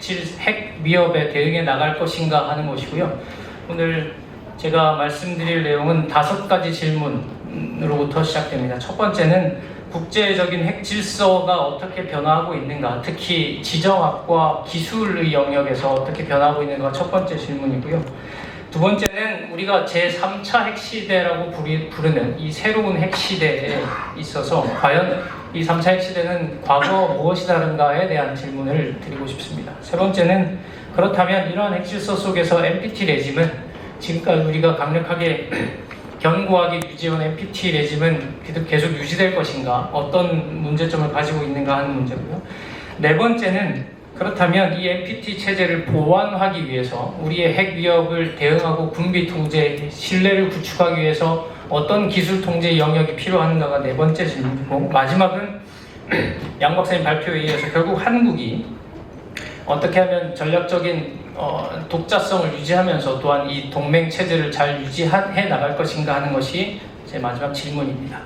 위협에 대응해 나갈 것인가 하는 것이고요. 오늘 제가 말씀드릴 내용은 5가지 질문으로부터 시작됩니다. 첫 번째는 국제적인 핵 질서가 어떻게 변화하고 있는가, 특히 지정학과 기술의 영역에서 어떻게 변화하고 있는가 첫 번째 질문이고요. 두 번째는 우리가 제3차 핵시대라고 부르는 이 새로운 핵시대에 있어서 과연 이 3차 핵시대는 과거 무엇이 다른가에 대한 질문을 드리고 싶습니다. 세 번째는 그렇다면 이러한 핵질서 속에서 NPT 레짐은 지금까지 우리가 강력하게 견고하게 유지해온 NPT 레짐은 계속 유지될 것인가, 어떤 문제점을 가지고 있는가 하는 문제고요. 네 번째는 그렇다면 이 NPT 체제를 보완하기 위해서 우리의 핵 위협을 대응하고 군비 통제, 신뢰를 구축하기 위해서 어떤 기술 통제 영역이 필요한가가 네 번째 질문이고, 마지막은 양 박사님 발표에 의해서 결국 한국이 어떻게 하면 전략적인 독자성을 유지하면서 또한 이 동맹 체제를 잘 유지해 나갈 것인가 하는 것이 제 마지막 질문입니다.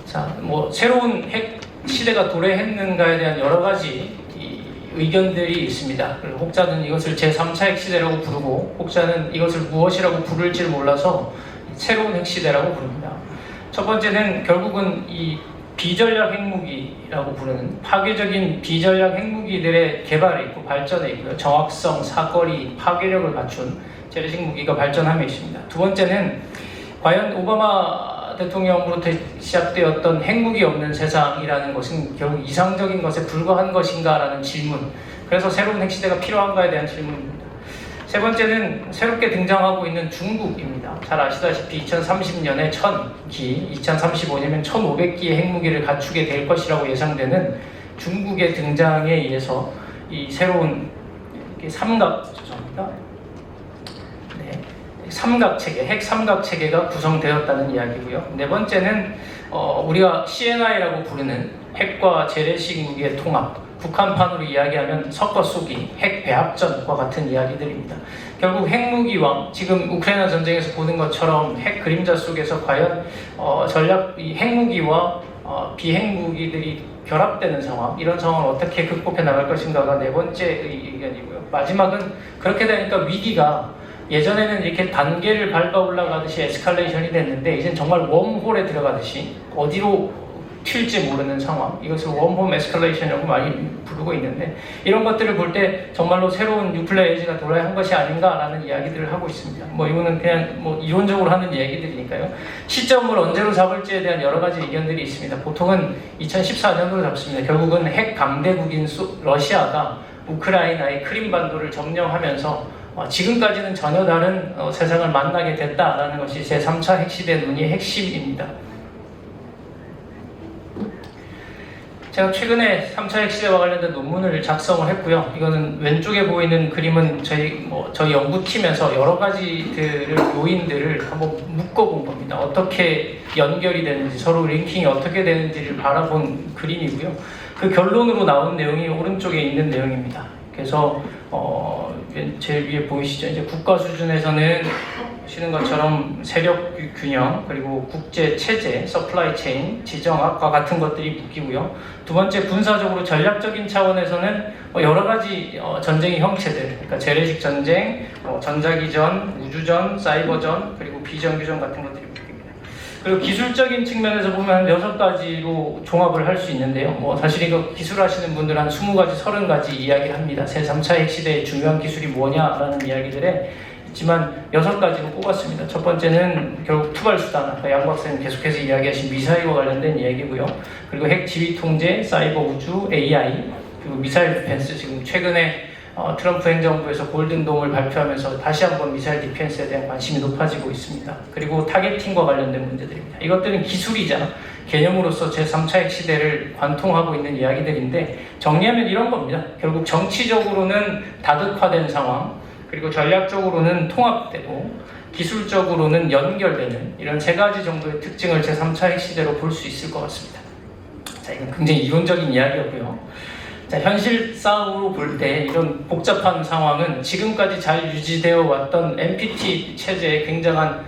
자, 새로운 핵 시대가 도래했는가에 대한 여러 가지 의견들이 있습니다. 혹자는 이것을 제3차 핵시대라고 부르고, 혹자는 이것을 무엇이라고 부를지 몰라서 새로운 핵시대라고 부릅니다. 첫 번째는 결국은 이 비전략 핵무기라고 부르는 파괴적인 비전략 핵무기들의 개발에 있고 발전에 있고요. 정확성, 사거리, 파괴력을 갖춘 재래식 무기가 발전함에 있습니다. 두 번째는 과연 오바마 대통령으로부터 시작되었던 핵무기 없는 세상이라는 것은 결국 이상적인 것에 불과한 것인가라는 질문, 그래서 새로운 핵시대가 필요한가에 대한 질문입니다. 세 번째는 새롭게 등장하고 있는 중국입니다. 잘 아시다시피 2030년에 1000기, 2035년이면 1500기의 핵무기를 갖추게 될 것이라고 예상되는 중국의 등장에 의해서 이 새로운 삼각체계, 핵 삼각체계가 구성되었다는 이야기고요. 네 번째는 우리가 CNI라고 부르는 핵과 재래식 무기의 통합, 북한판으로 이야기하면 섞어 쏘기, 핵 배합전과 같은 이야기들입니다. 결국 핵무기와 지금 우크라이나 전쟁에서 보는 것처럼 핵 그림자 속에서 과연 이 핵무기와 비핵무기들이 결합되는 상황, 이런 상황을 어떻게 극복해 나갈 것인가가 네 번째 의견이고요. 마지막은 그렇게 되니까 위기가 예전에는 이렇게 단계를 밟아 올라가듯이 에스컬레이션이 됐는데 이젠 정말 웜홀에 들어가듯이 어디로 튈지 모르는 상황, 이것을 웜홀 에스컬레이션이라고 많이 부르고 있는데, 이런 것들을 볼 때 정말로 새로운 뉴클리어 에이지가 돌아야 한 것이 아닌가라는 이야기들을 하고 있습니다. 이거는 그냥 이론적으로 하는 얘기들이니까요. 시점을 언제로 잡을지에 대한 여러 가지 의견들이 있습니다. 보통은 2014년으로 잡습니다. 결국은 핵 강대국인 러시아가 우크라이나의 크림반도를 점령하면서 지금까지는 전혀 다른 세상을 만나게 됐다라는 것이 제3차 핵시대 논의의 핵심입니다. 제가 최근에 3차 핵시대와 관련된 논문을 작성을 했고요. 이거는 왼쪽에 보이는 그림은 저희 연구팀에서 여러 가지들을 요인들을 한번 묶어본 겁니다. 어떻게 연결이 되는지, 서로 링킹이 어떻게 되는지를 바라본 그림이고요. 그 결론으로 나온 내용이 오른쪽에 있는 내용입니다. 그래서 제일 위에 보이시죠? 이제 국가 수준에서는 보시는 것처럼 세력 균형, 그리고 국제 체제, 서플라이 체인, 지정학과 같은 것들이 묶이고요. 두 번째, 군사적으로 전략적인 차원에서는 여러 가지 전쟁의 형체들, 그러니까 재래식 전쟁, 전자기전, 우주전, 사이버전, 그리고 비정규전 같은 것들이 묶입니다. 그리고 기술적인 측면에서 보면 6가지로 종합을 할 수 있는데요. 사실 이거 기술하시는 분들 한 20가지, 30가지 이야기를 합니다. 제3차 핵시대의 중요한 기술이 뭐냐라는 이야기들에 있지만 6가지로 꼽았습니다. 첫 번째는 결국 투발수단, 아까 양 박사님 계속해서 이야기하신 미사일과 관련된 이야기고요. 그리고 핵 지휘 통제, 사이버 우주, AI, 그리고 미사일 디펜스, 지금 최근에 트럼프 행정부에서 골든돔을 발표하면서 다시 한번 미사일 디펜스에 대한 관심이 높아지고 있습니다. 그리고 타겟팅과 관련된 문제들입니다. 이것들은 기술이자 개념으로서 제3차 핵시대를 관통하고 있는 이야기들인데, 정리하면 이런 겁니다. 결국 정치적으로는 다득화된 상황, 그리고 전략적으로는 통합되고 기술적으로는 연결되는 이런 3가지 정도의 특징을 제3차 핵시대로 볼 수 있을 것 같습니다. 자, 이건 굉장히 이론적인 이야기였고요. 자, 현실 싸움으로 볼 때 이런 복잡한 상황은 지금까지 잘 유지되어 왔던 NPT 체제에 굉장한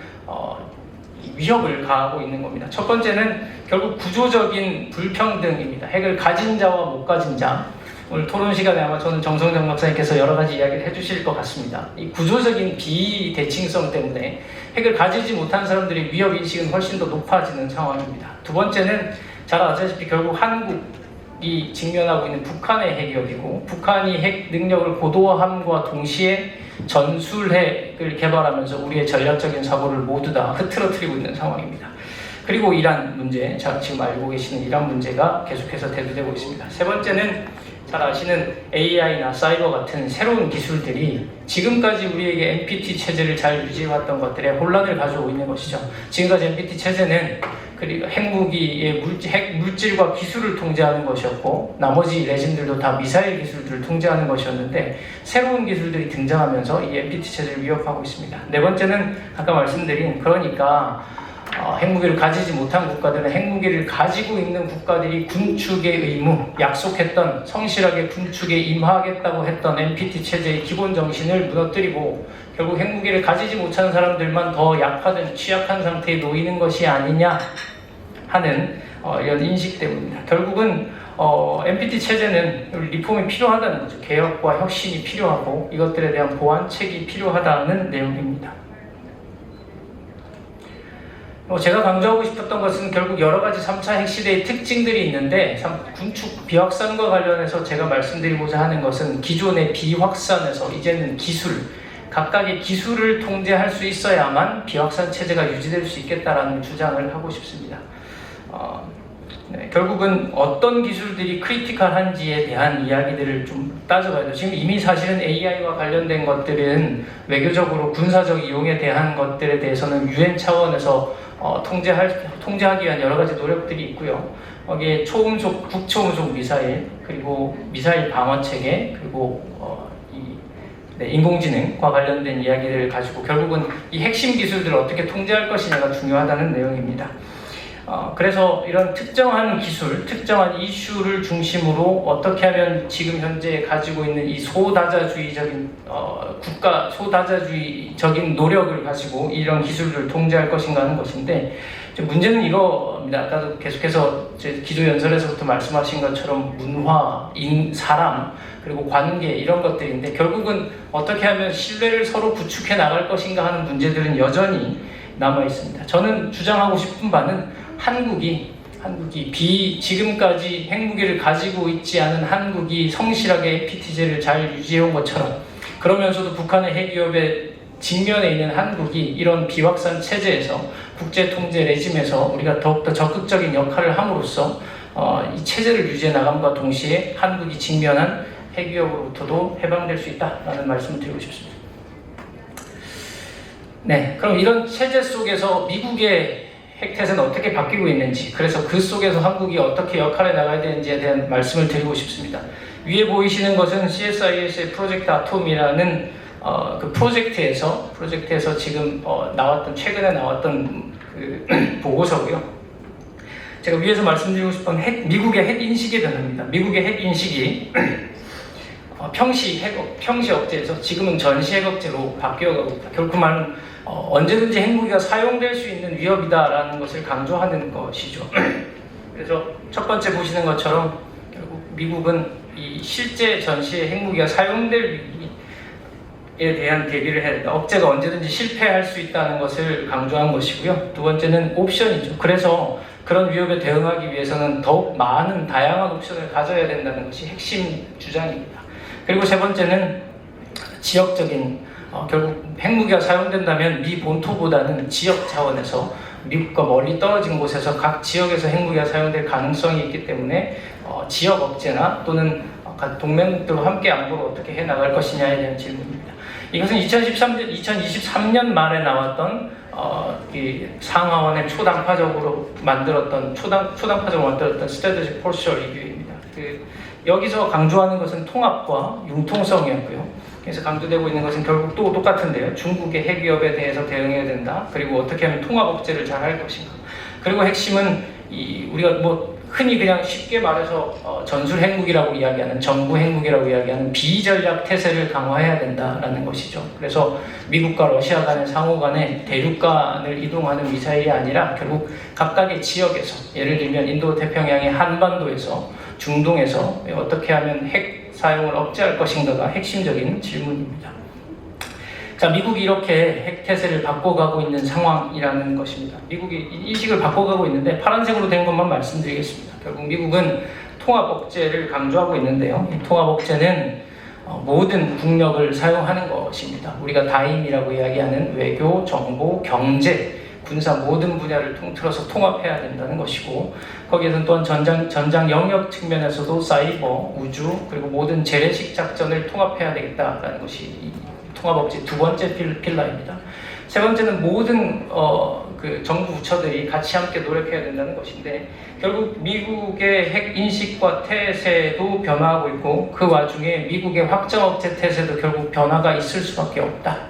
위협을 가하고 있는 겁니다. 첫 번째는 결국 구조적인 불평등입니다. 핵을 가진 자와 못 가진 자. 오늘 토론 시간에 아마 저는 정성정 박사님께서 여러 가지 이야기를 해주실 것 같습니다. 이 구조적인 비대칭성 때문에 핵을 가지지 못한 사람들의 위협인식은 훨씬 더 높아지는 상황입니다. 두 번째는 잘 아시다시피 결국 한국이 직면하고 있는 북한의 핵 위협이고, 북한이 핵 능력을 고도화함과 동시에 전술핵을 개발하면서 우리의 전략적인 사고를 모두 다 흐트러뜨리고 있는 상황입니다. 그리고 이란 문제, 자, 지금 알고 계시는 이란 문제가 계속해서 대두되고 있습니다. 세 번째는 잘 아시는 AI나 사이버 같은 새로운 기술들이 지금까지 우리에게 NPT 체제를 잘 유지해왔던 것들에 혼란을 가져오고 있는 것이죠. 지금까지 NPT 체제는 그리고 핵무기의 핵 물질과 기술을 통제하는 것이었고, 나머지 레짐들도 다 미사일 기술들을 통제하는 것이었는데, 새로운 기술들이 등장하면서 이 NPT 체제를 위협하고 있습니다. 네 번째는 아까 말씀드린, 그러니까 핵무기를 가지지 못한 국가들은 핵무기를 가지고 있는 국가들이 군축의 의무, 약속했던 성실하게 군축에 임하겠다고 했던 NPT 체제의 기본 정신을 무너뜨리고 결국 핵무기를 가지지 못한 사람들만 더 약화된 취약한 상태에 놓이는 것이 아니냐 하는 이런 인식 때문입니다. 결국은 NPT 체제는 리폼이 필요하다는 거죠. 개혁과 혁신이 필요하고 이것들에 대한 보완책이 필요하다는 내용입니다. 제가 강조하고 싶었던 것은 결국 여러 가지 3차 핵시대의 특징들이 있는데, 군축 비확산과 관련해서 제가 말씀드리고자 하는 것은 기존의 비확산에서 이제는 기술, 각각의 기술을 통제할 수 있어야만 비확산 체제가 유지될 수 있겠다라는 주장을 하고 싶습니다. 결국은 어떤 기술들이 크리티컬한지에 대한 이야기들을 좀 따져봐야죠. 지금 이미 사실은 AI와 관련된 것들은 외교적으로 군사적 이용에 대한 것들에 대해서는 UN 차원에서 통제하기 위한 여러 가지 노력들이 있고요. 거기에 초음속, 국초음속 미사일, 그리고 미사일 방어 체계, 그리고 인공지능과 관련된 이야기를 가지고 결국은 이 핵심 기술들을 어떻게 통제할 것이냐가 중요하다는 내용입니다. 그래서 이런 특정한 기술, 특정한 이슈를 중심으로 어떻게 하면 지금 현재 가지고 있는 이 소다자주의적인 소다자주의적인 노력을 가지고 이런 기술들을 통제할 것인가 하는 것인데, 문제는 이거입니다. 아까도 계속해서 기조연설에서부터 말씀하신 것처럼 문화, 사람, 그리고 관계 이런 것들인데, 결국은 어떻게 하면 신뢰를 서로 구축해 나갈 것인가 하는 문제들은 여전히 남아 있습니다. 저는 주장하고 싶은 바는 한국이 지금까지 핵무기를 가지고 있지 않은 한국이 성실하게 NPT제를 잘 유지해온 것처럼, 그러면서도 북한의 핵 위협에 직면해 있는 한국이 이런 비확산 체제에서 국제 통제 레짐에서 우리가 더욱더 적극적인 역할을 함으로써 이 체제를 유지해 나감과 동시에 한국이 직면한 핵 위협으로부터도 해방될 수 있다라는 말씀을 드리고 싶습니다. 네, 그럼 이런 체제 속에서 미국의 핵태세는 어떻게 바뀌고 있는지, 그래서 그 속에서 한국이 어떻게 역할을 나가야 되는지에 대한 말씀을 드리고 싶습니다. 위에 보이시는 것은 CSIS의 프로젝트 아톰이라는 그 프로젝트에서 지금 최근에 나왔던 그 보고서고요. 제가 위에서 말씀드리고 싶은 미국의 핵 인식의 변화입니다. 미국의 핵 인식이 평시 억제에서 지금은 전시 핵 억제로 바뀌어가고 있다. 결국 말은 언제든지 핵무기가 사용될 수 있는 위협이다라는 것을 강조하는 것이죠. 그래서 첫 번째 보시는 것처럼 결국 미국은 이 실제 전시에 핵무기가 사용될 위기에 대한 대비를 해야 된다. 억제가 언제든지 실패할 수 있다는 것을 강조한 것이고요. 두 번째는 옵션이죠. 그래서 그런 위협에 대응하기 위해서는 더욱 많은 다양한 옵션을 가져야 된다는 것이 핵심 주장입니다. 그리고 세 번째는 지역적인 결국 핵무기가 사용된다면 미 본토보다는 지역 차원에서 미국과 멀리 떨어진 곳에서 각 지역에서 핵무기가 사용될 가능성이 있기 때문에 지역 억제나 또는 동맹국들과 함께 안보를 어떻게 해나갈 것이냐에 대한 질문입니다. 이것은 2023년 말에 나왔던 이 상하원의 초당파적으로 만들었던 스트래티지 포스처 리뷰입니다. 여기서 강조하는 것은 통합과 융통성이었고요. 그래서 강조되고 있는 것은 결국 또 똑같은데요. 중국의 핵 위협에 대해서 대응해야 된다. 그리고 어떻게 하면 통합 억제를 잘 할 것인가. 그리고 핵심은 우리가 흔히 그냥 쉽게 말해서 전술 핵무기라고 이야기하는, 정부 핵무기라고 이야기하는 비전략 태세를 강화해야 된다라는 것이죠. 그래서 미국과 러시아 간의 상호 간의 대륙간을 이동하는 미사일이 아니라 결국 각각의 지역에서, 예를 들면 인도 태평양의 한반도에서, 중동에서 어떻게 하면 핵 사용을 억제할 것인가가 핵심적인 질문입니다. 자, 미국이 이렇게 핵 태세를 바꿔가고 있는 상황이라는 것입니다. 미국이 인식을 바꿔가고 있는데 파란색으로 된 것만 말씀드리겠습니다. 결국 미국은 통합 억제를 강조하고 있는데요. 이 통합 억제는 모든 국력을 사용하는 것입니다. 우리가 다임이라고 이야기하는 외교, 정보, 경제, 군사 모든 분야를 통틀어서 통합해야 된다는 것이고, 거기에서는 또한 전장 영역 측면에서도 사이버, 우주, 그리고 모든 재래식 작전을 통합해야 되겠다라는 것이 통합억제 두 번째 필라입니다. 세 번째는 모든 그 정부 부처들이 같이 함께 노력해야 된다는 것인데, 결국 미국의 핵 인식과 태세도 변화하고 있고, 그 와중에 미국의 확장 억제 태세도 결국 변화가 있을 수밖에 없다.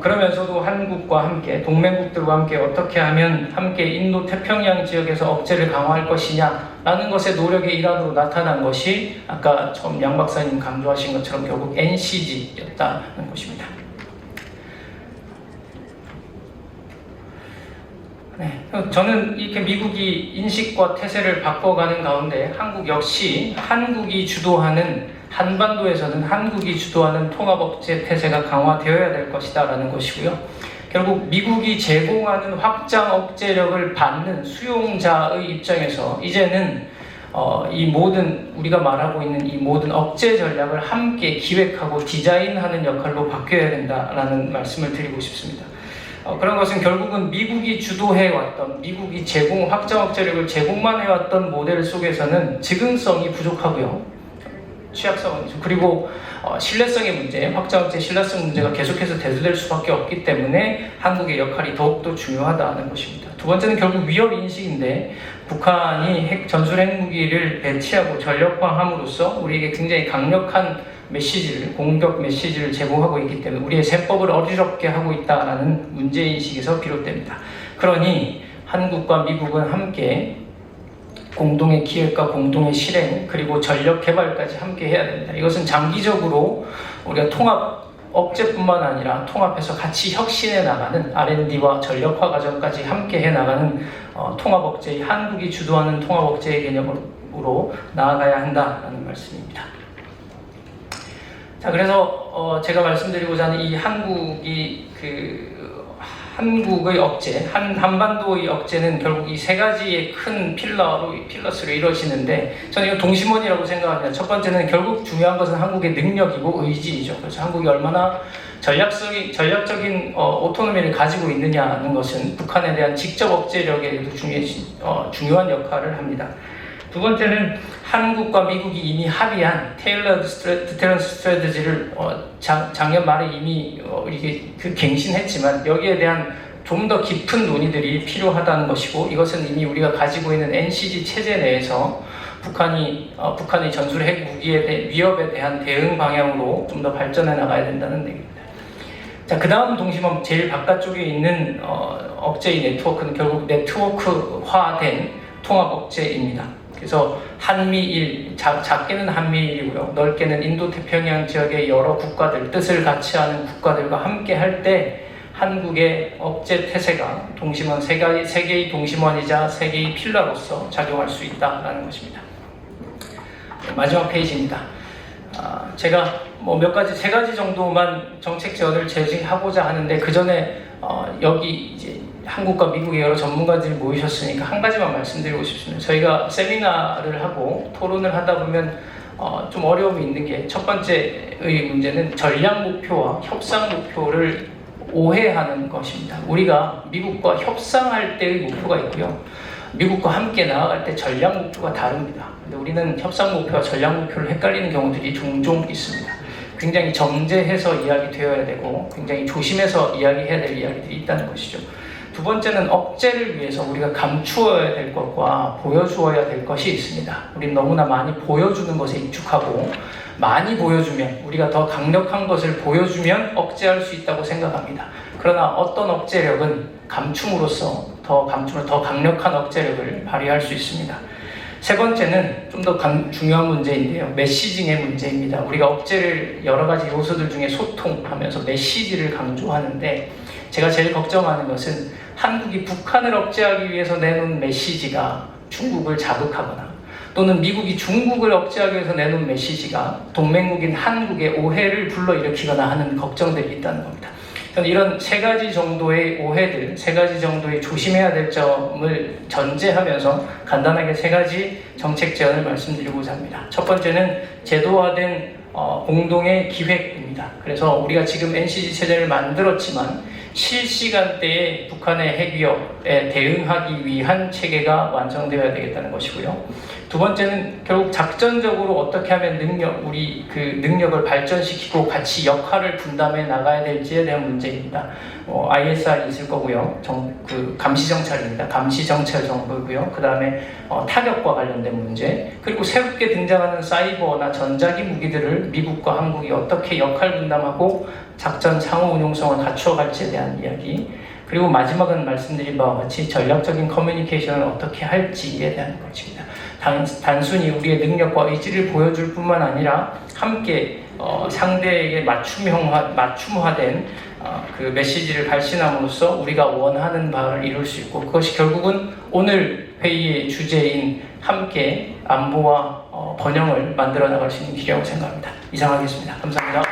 그러면서도 한국과 함께, 동맹국들과 함께 어떻게 하면 함께 인도 태평양 지역에서 억제를 강화할 것이냐라는 것의 노력의 일환으로 나타난 것이 아까 처음 양 박사님 강조하신 것처럼 결국 NCG였다는 것입니다. 네, 저는 이렇게 미국이 인식과 태세를 바꿔가는 가운데 한국 역시 한반도에서는 한국이 주도하는 통합억제 태세가 강화되어야 될 것이다 라는 것이고요. 결국 미국이 제공하는 확장 억제력을 받는 수용자의 입장에서 이제는 이 모든 우리가 말하고 있는 이 모든 억제 전략을 함께 기획하고 디자인하는 역할로 바뀌어야 된다라는 말씀을 드리고 싶습니다. 그런 것은 결국은 미국이 주도해왔던, 미국이 확장 억제력을 제공만 해왔던 모델 속에서는 즉흥성이 부족하고요. 취약성은, 그리고 신뢰성의 문제, 확장 억제 신뢰성 문제가 계속해서 대두될 수밖에 없기 때문에 한국의 역할이 더욱더 중요하다는 것입니다. 두 번째는 결국 위협 인식인데, 북한이 전술 핵무기를 배치하고 전력화함으로써 우리에게 굉장히 강력한 공격 메시지를 제공하고 있기 때문에 우리의 세법을 어지럽게 하고 있다는 문제인식에서 비롯됩니다. 그러니 한국과 미국은 함께 공동의 기획과 공동의 실행, 그리고 전력 개발까지 함께 해야 됩니다. 이것은 장기적으로 우리가 통합 억제뿐만 아니라 통합해서 같이 혁신해 나가는 R&D와 전력화 과정까지 함께 해 나가는 통합 억제, 한국이 주도하는 통합 억제의 개념으로 나아가야 한다는 말씀입니다. 자, 그래서 제가 말씀드리고자 하는 이 한국의 억제, 한반도의 억제는 결국 이 세 가지의 큰 필러스로 이루어지는데, 저는 이거 동심원이라고 생각합니다. 첫 번째는 결국 중요한 것은 한국의 능력이고 의지이죠. 그래서 한국이 얼마나 전략적인 오토노미를 가지고 있느냐는 것은 북한에 대한 직접 억제력에도 중요한 역할을 합니다. 두 번째는 한국과 미국이 이미 합의한 테일러드 디터런스 스트래티지를 작년 말에 이미 이게 갱신했지만, 여기에 대한 좀 더 깊은 논의들이 필요하다는 것이고, 이것은 이미 우리가 가지고 있는 NCG 체제 내에서 북한의 전술 핵 무기의 위협에 대한 대응 방향으로 좀 더 발전해 나가야 된다는 얘기입니다. 자, 그 다음 동심원 제일 바깥쪽에 있는 억제의 네트워크는 결국 네트워크화된 통합 억제입니다. 그래서 한미일, 작게는 한미일이고요. 넓게는 인도태평양 지역의 여러 국가들, 뜻을 같이 하는 국가들과 함께 할 때 한국의 억제 태세가 동심원, 세계의 동심원이자 세계의 필라로서 작용할 수 있다는 것입니다. 마지막 페이지입니다. 제가 세 가지 정도만 정책 제언을 제시하고자 하는데, 그 전에 여기 이제 한국과 미국의 여러 전문가들이 모이셨으니까 한 가지만 말씀드리고 싶습니다. 저희가 세미나를 하고 토론을 하다 보면 좀 어려움이 있는 게, 첫 번째의 문제는 전략 목표와 협상 목표를 오해하는 것입니다. 우리가 미국과 협상할 때의 목표가 있고요, 미국과 함께 나아갈 때 전략 목표가 다릅니다. 근데 우리는 협상 목표와 전략 목표를 헷갈리는 경우들이 종종 있습니다. 굉장히 정제해서 이야기되어야 되고 굉장히 조심해서 이야기해야 될 이야기들이 있다는 것이죠. 두 번째는 억제를 위해서 우리가 감추어야 될 것과 보여주어야 될 것이 있습니다. 우리는 너무나 많이 보여주는 것에 익숙하고, 많이 보여주면, 우리가 더 강력한 것을 보여주면 억제할 수 있다고 생각합니다. 그러나 어떤 억제력은 감춤으로써 더 강력한 억제력을 발휘할 수 있습니다. 세 번째는 좀 더 중요한 문제인데요, 메시징의 문제입니다. 우리가 억제를 여러 가지 요소들 중에 소통하면서 메시지를 강조하는데, 제가 제일 걱정하는 것은 한국이 북한을 억제하기 위해서 내놓은 메시지가 중국을 자극하거나, 또는 미국이 중국을 억제하기 위해서 내놓은 메시지가 동맹국인 한국의 오해를 불러일으키거나 하는 걱정들이 있다는 겁니다. 저는 이런 세 가지 정도의 오해들, 세 가지 정도의 조심해야 될 점을 전제하면서 간단하게 세 가지 정책 제안을 말씀드리고자 합니다. 첫 번째는 제도화된 공동의 기획입니다. 그래서 우리가 지금 NCG 체제를 만들었지만 실시간대에 북한의 핵 위협에 대응하기 위한 체계가 완성되어야 되겠다는 것이고요. 두 번째는 결국 작전적으로 어떻게 하면 우리 그 능력을 발전시키고 같이 역할을 분담해 나가야 될지에 대한 문제입니다. ISR이 있을 거고요. 감시정찰입니다. 감시정찰 정보고요. 그 다음에 타격과 관련된 문제, 그리고 새롭게 등장하는 사이버나 전자기 무기들을 미국과 한국이 어떻게 역할 분담하고 작전 상호 운용성을 갖추어 갈지에 대한 이야기, 그리고 마지막은 말씀드린 바와 같이 전략적인 커뮤니케이션을 어떻게 할지에 대한 것입니다. 단순히 우리의 능력과 의지를 보여줄 뿐만 아니라 함께 상대에게 맞춤화된 그 메시지를 발신함으로써 우리가 원하는 바를 이룰 수 있고, 그것이 결국은 오늘 회의의 주제인 함께 안보와 번영을 만들어 나갈 수 있는 길이라고 생각합니다. 이상 하겠습니다. 감사합니다.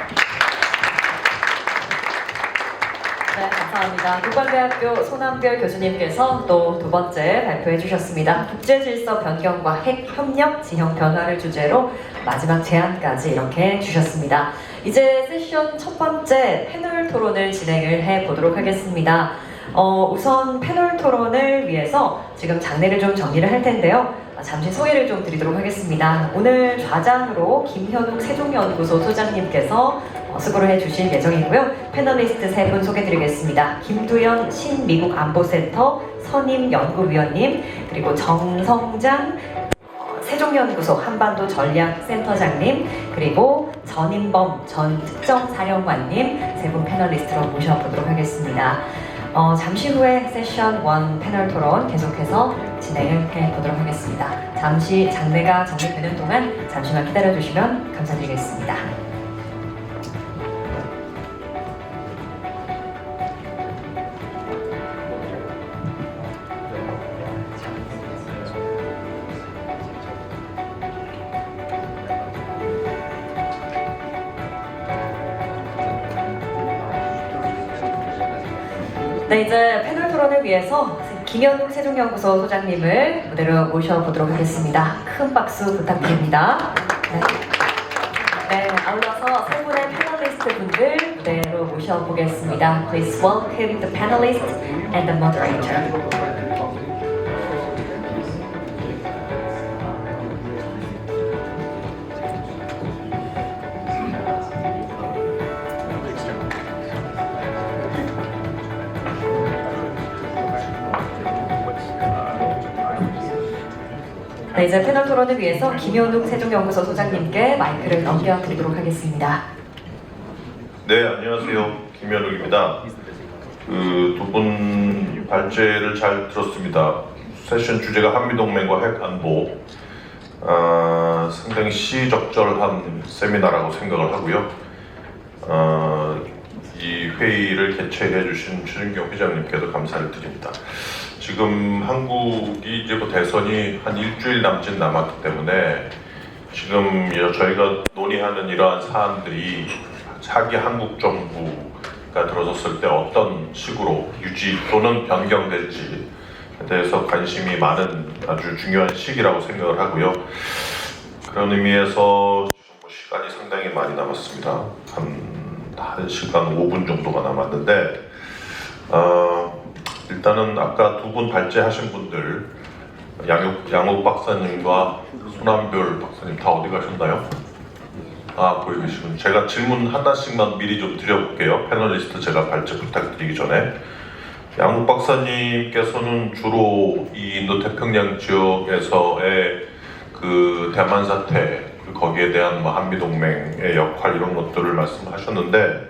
네, 감사합니다. 국방대학교 손한별 교수님께서 또 두 번째 발표해 주셨습니다. 국제질서 변경과 핵협력 지형 변화를 주제로 마지막 제안까지 이렇게 주셨습니다. 이제 세션 첫 번째 패널 토론을 진행을 해보도록 하겠습니다. 우선 패널 토론을 위해서 지금 장례를 좀 정리를 할 텐데요. 잠시 소개를 좀 드리도록 하겠습니다. 오늘 좌장으로 김현욱 세종연구소 소장님께서 수고를 해주실 예정이고요. 패널리스트 세 분 소개드리겠습니다. 김두현 신미국 안보센터 선임 연구위원님, 그리고 정성장 세종연구소 한반도전략센터장님, 그리고 전인범 전 특전사령관님 세 분 패널리스트로 모셔보도록 하겠습니다. 잠시 후에 세션 1 패널 토론 계속해서 진행을 해보도록 하겠습니다. 잠시 장례가 정리되는 동안 잠시만 기다려주시면 감사드리겠습니다. 네, 이제 패널 토론을 위해서 김현욱 세종연구소 소장님을 무대로 모셔보도록 하겠습니다. 큰 박수 부탁드립니다. 네, 아울러서 세 분의 패널리스트 분들 무대로 모셔보겠습니다. Please welcome the panelists and the moderator. 네, 이제 패널 토론을 위해서 김현욱 세종연구소 소장님께 마이크를 넘겨드리도록 하겠습니다. 네, 안녕하세요. 김현욱입니다. 두 분 발제를 잘 들었습니다. 세션 주제가 한미동맹과 핵안보. 상당히 시적절한 세미나라고 생각을 하고요. 이 회의를 개최해 주신 최준경 회장님께도 감사를 드립니다. 지금 한국이 이제 대선이 한 일주일 남짓 남았기 때문에 지금 저희가 논의하는 이러한 사안들이 차기 한국 정부가 들어섰을 때 어떤 식으로 유지 또는 변경될지에 대해서 관심이 많은 아주 중요한 시기라고 생각을 하고요. 그런 의미에서 시간이 상당히 많이 남았습니다. 한 1시간 5분 정도가 남았는데 일단은 아까 두 분 발제하신 분들 양욱 박사님과 손한별 박사님 다 어디 가셨나요? 보이고 계시군. 제가 질문 하나씩만 미리 좀 드려볼게요. 패널리스트 제가 발제 부탁드리기 전에. 양욱 박사님께서는 주로 이 인도태평양 지역에서의 그 대만 사태, 거기에 대한 한미동맹의 역할 이런 것들을 말씀하셨는데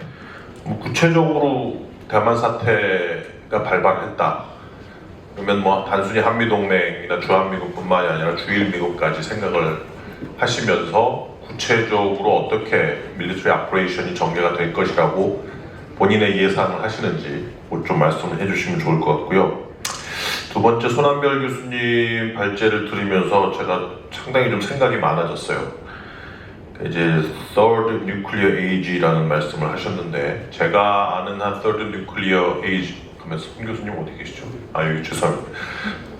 구체적으로 대만 사태가 발발했다. 그러면 단순히 한미동맹이나 주한미군뿐만이 아니라 주일미군까지 생각을 하시면서 구체적으로 어떻게 밀리터리 오퍼레이션이 전개가 될 것이라고 본인의 예상을 하시는지 좀 말씀을 해주시면 좋을 것 같고요. 두 번째 손한별 교수님 발제를 들으면서 제가 상당히 좀 생각이 많아졌어요. 이제 Third Nuclear Age라는 말씀을 하셨는데 제가 아는 한 Third Nuclear Age 그러면 손 교수님 어디 계시죠? 여기 죄송합니다.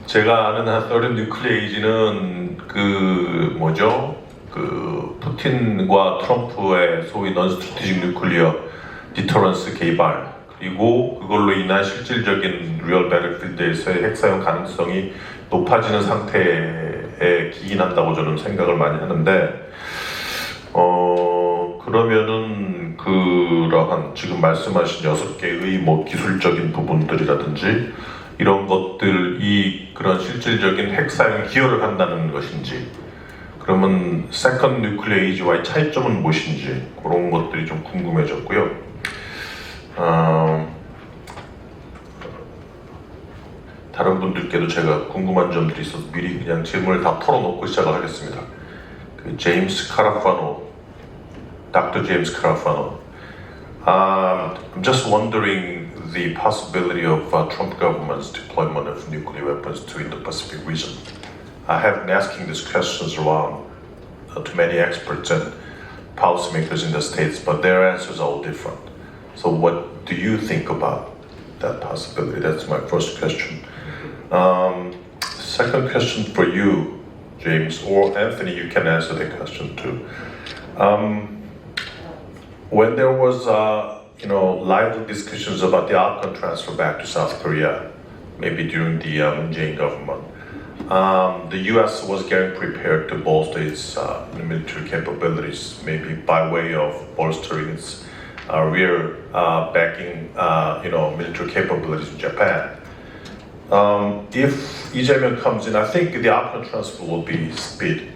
제가 아는 한 Third Nuclear Age는 푸틴과 트럼프의 소위 Non-Strategic Nuclear Deterrence 개발 그리고 그걸로 인한 실질적인 Real Battlefield에서의 핵사용 가능성이 높아지는 상태에 기인한다고 저는 생각을 많이 하는데 그러면은 그러한 지금 말씀하신 6개의 기술적인 부분들이라든지 이런 것들이 그런 실질적인 핵사용에 기여를 한다는 것인지 그러면 Second Nuclear Age와의 차이점은 무엇인지 그런 것들이 좀 궁금해졌고요. 다른 분들께도 제가 궁금한 점들이 있어서 미리 그냥 질문을 다 털어놓고 시작을 하겠습니다. 제임스 카라파노, Dr. James Carafano. I'm just wondering the possibility of Trump government's deployment of nuclear weapons to Indo-Pacific region. I have been asking these questions around to many experts and policymakers in the States, but their answers are all different. So what do you think about that possibility? That's my first question. Second question for you, James, or Anthony, you can answer the question too. When there was, lively discussions about the Afghan transfer back to South Korea, maybe during the Moon Jae-in government, the U.S. was getting prepared to bolster its military capabilities, maybe by way of bolstering its rear backing, military capabilities in Japan. If Lee Jae-myung comes in, I think the Afghan transfer will be speed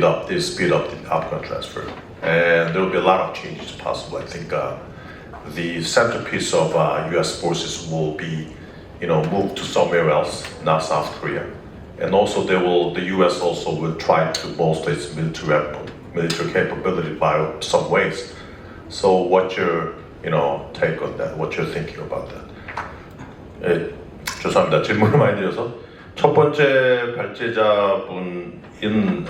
up the Afghan transfer, and there will be a lot of changes possible. I think the centerpiece of U.S. forces will be, moved to somewhere else, not South Korea, and also the U.S. also will try to bolster its military capability by some ways. So, what's your, take on that? What you're thinking about that? 죄송합니다. 질문을 많이 드려서 첫 번째 발제자분인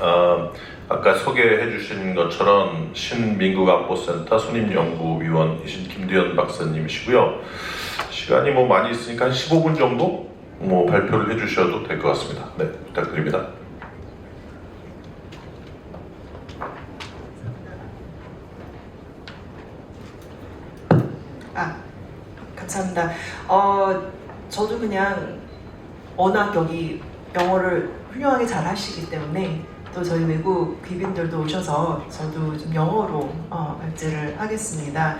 아까 소개해 주신 것처럼 신민국안보센터 선임연구위원이신 김두현 박사님이시고요. 시간이 많이 있으니까 한 15분 정도 발표를 해 주셔도 될 것 같습니다. 네, 부탁드립니다. 감사합니다. 저도 그냥 워낙 여기 영어를 훌륭하게 잘 하시기 때문에 또 저희 외국 귀빈들도 오셔서 저도 좀 영어로 발제를 하겠습니다.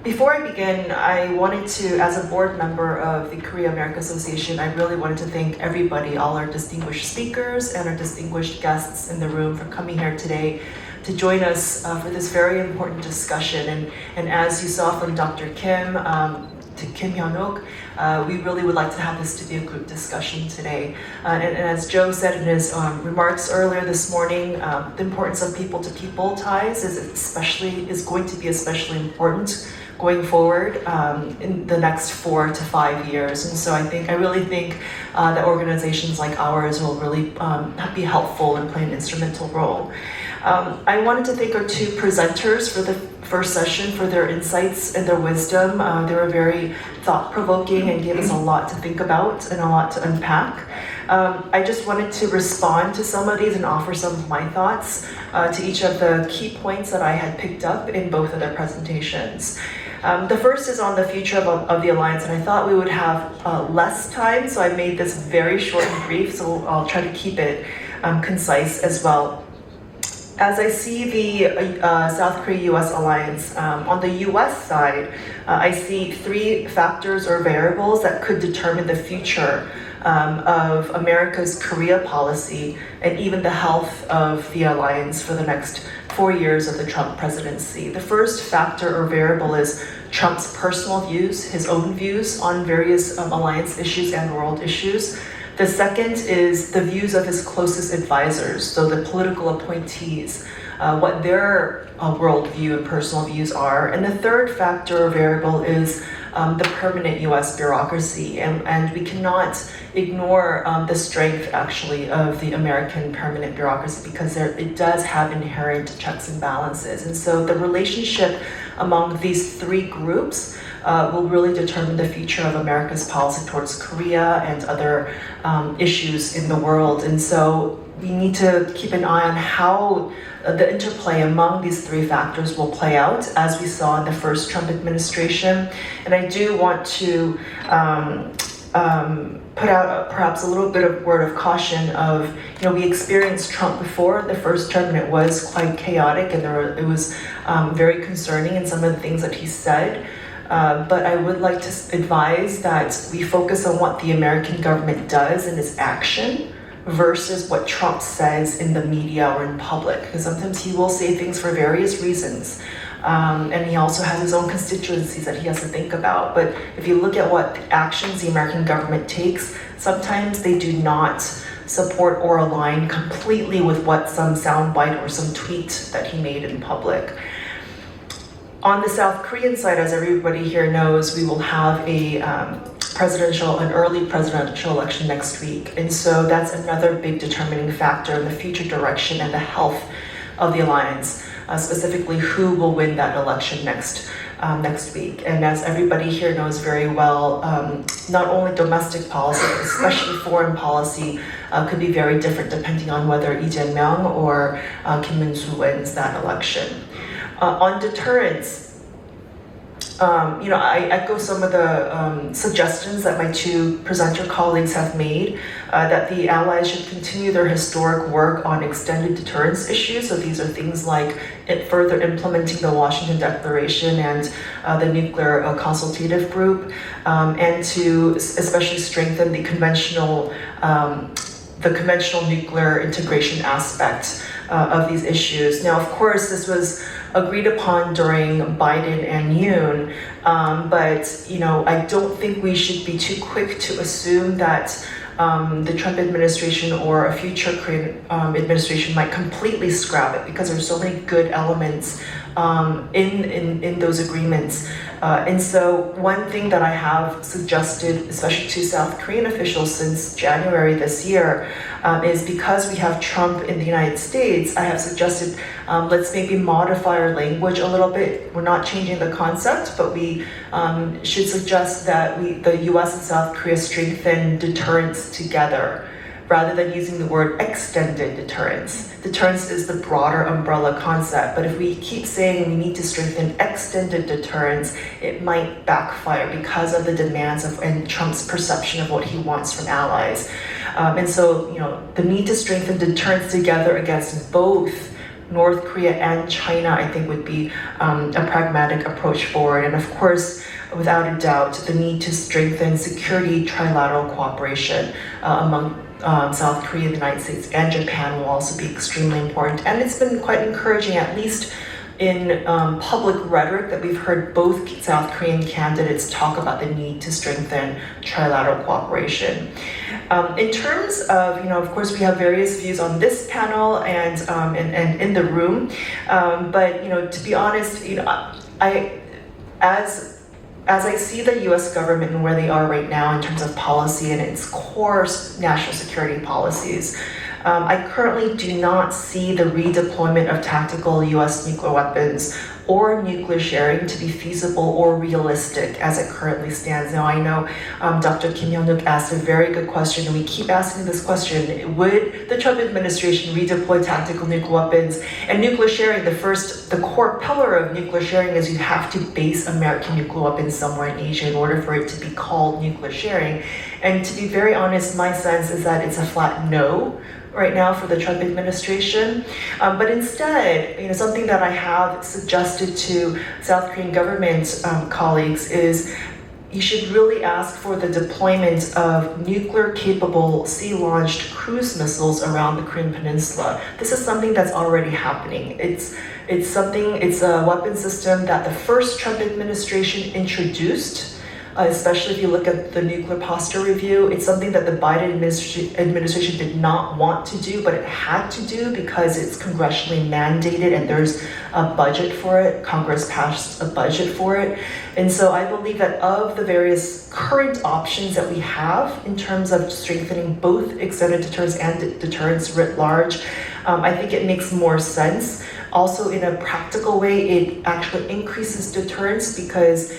Before I begin, I wanted to, as a board member of the Korea-America Association, I really wanted to thank everybody, all our distinguished speakers and our distinguished guests in the room for coming here today to join us for this very important discussion. And as you saw from Dr. Kim, to Kim Hyun-Wook, we really would like to have this to be a group discussion today. And as Joe said in his remarks earlier this morning, the importance of people-to-people ties is going to be especially important going forward in the next 4 to 5 years. And so I really think that organizations like ours will really be helpful and play an instrumental role. I wanted to thank our two presenters for the first session for their insights and their wisdom. They were very thought-provoking and gave us a lot to think about and a lot to unpack. I just wanted to respond to some of these and offer some of my thoughts to each of the key points that I had picked up in both of their presentations. The first is on the future of the alliance, and I thought we would have less time, so I made this very short and brief, so I'll try to keep it concise as well. As I see the South Korea-US alliance, on the US side, I see 3 factors or variables that could determine the future of America's Korea policy and even the health of the alliance for the next 4 years of the Trump presidency. The first factor or variable is Trump's personal views, his own views on various alliance issues and world issues. The second is the views of his closest advisors, so the political appointees, what their worldview and personal views are. And the third factor or variable is the permanent US bureaucracy. And we cannot ignore the strength, actually, of the American permanent bureaucracy because it does have inherent checks and balances. And so the relationship among these 3 groups will really determine the future of America's policy towards Korea and other issues in the world. And so we need to keep an eye on how the interplay among these 3 factors will play out, as we saw in the first Trump administration. And I do want to put out perhaps a little bit of word of caution of, we experienced Trump before the first term, and it was quite chaotic, and it was very concerning in some of the things that he said. But I would like to advise that we focus on what the American government does in its action versus what Trump says in the media or in public. Because sometimes he will say things for various reasons. And he also has his own constituencies that he has to think about. But if you look at what actions the American government takes, sometimes they do not support or align completely with what some soundbite or some tweet that he made in public. On the South Korean side, as everybody here knows, we will have an early presidential election next week. And so that's another big determining factor in the future direction and the health of the alliance, specifically who will win that election next week. And as everybody here knows very well, not only domestic policy, but especially foreign policy could be very different depending on whether Lee Jae-myung or Kim Min-soo wins that election. On deterrence, I echo some of the suggestions that my 2 presenter colleagues have made, that the Allies should continue their historic work on extended deterrence issues. So these are things like further implementing the Washington Declaration and the Nuclear Consultative Group, and to especially strengthen the conventional nuclear integration aspect of these issues. Now, of course, this was agreed upon during Biden and Yoon, but I don't think we should be too quick to assume that the Trump administration or a future Korean administration might completely scrap it, because there's so many good elements in those agreements. And so one thing that I have suggested, especially to South Korean officials since January this year, is because we have Trump in the United States, I have suggested let's maybe modify our language a little bit. We're not changing the concept, but we should suggest that the US and South Korea strengthen deterrence together, rather than using the word extended deterrence. Deterrence is the broader umbrella concept, but if we keep saying we need to strengthen extended deterrence, it might backfire because of the demands and Trump's perception of what he wants from allies. And so, the need to strengthen deterrence together against both North Korea and China, I think would be a pragmatic approach forward. And of course, without a doubt, the need to strengthen security trilateral cooperation among South Korea, the United States, and Japan will also be extremely important. And it's been quite encouraging, at least in public rhetoric, that we've heard both South Korean candidates talk about the need to strengthen trilateral cooperation. In terms of course, we have various views on this panel and in the room, but to be honest, as I see the U.S. government and where they are right now in terms of policy and its core national security policies, I currently do not see the redeployment of tactical U.S. nuclear weapons or nuclear sharing to be feasible or realistic as it currently stands. Now, I know Dr. Kim Hyun-Wook asked a very good question, and we keep asking this question: would the Trump administration redeploy tactical nuclear weapons? And nuclear sharing, the core pillar of nuclear sharing is you have to base American nuclear weapons somewhere in Asia in order for it to be called nuclear sharing. And to be very honest, my sense is that it's a flat no right now for the Trump administration. But instead, something that I have suggested to South Korean government colleagues is you should really ask for the deployment of nuclear-capable sea-launched cruise missiles around the Korean Peninsula. This is something that's already happening. It's a weapon system that the first Trump administration introduced. Especially if you look at the nuclear posture review, it's something that the Biden administration did not want to do, but it had to do because it's congressionally mandated and there's a budget for it. Congress passed a budget for it. And so I believe that of the various current options that we have in terms of strengthening both extended deterrence and deterrence writ large, I think it makes more sense. Also, in a practical way, it actually increases deterrence because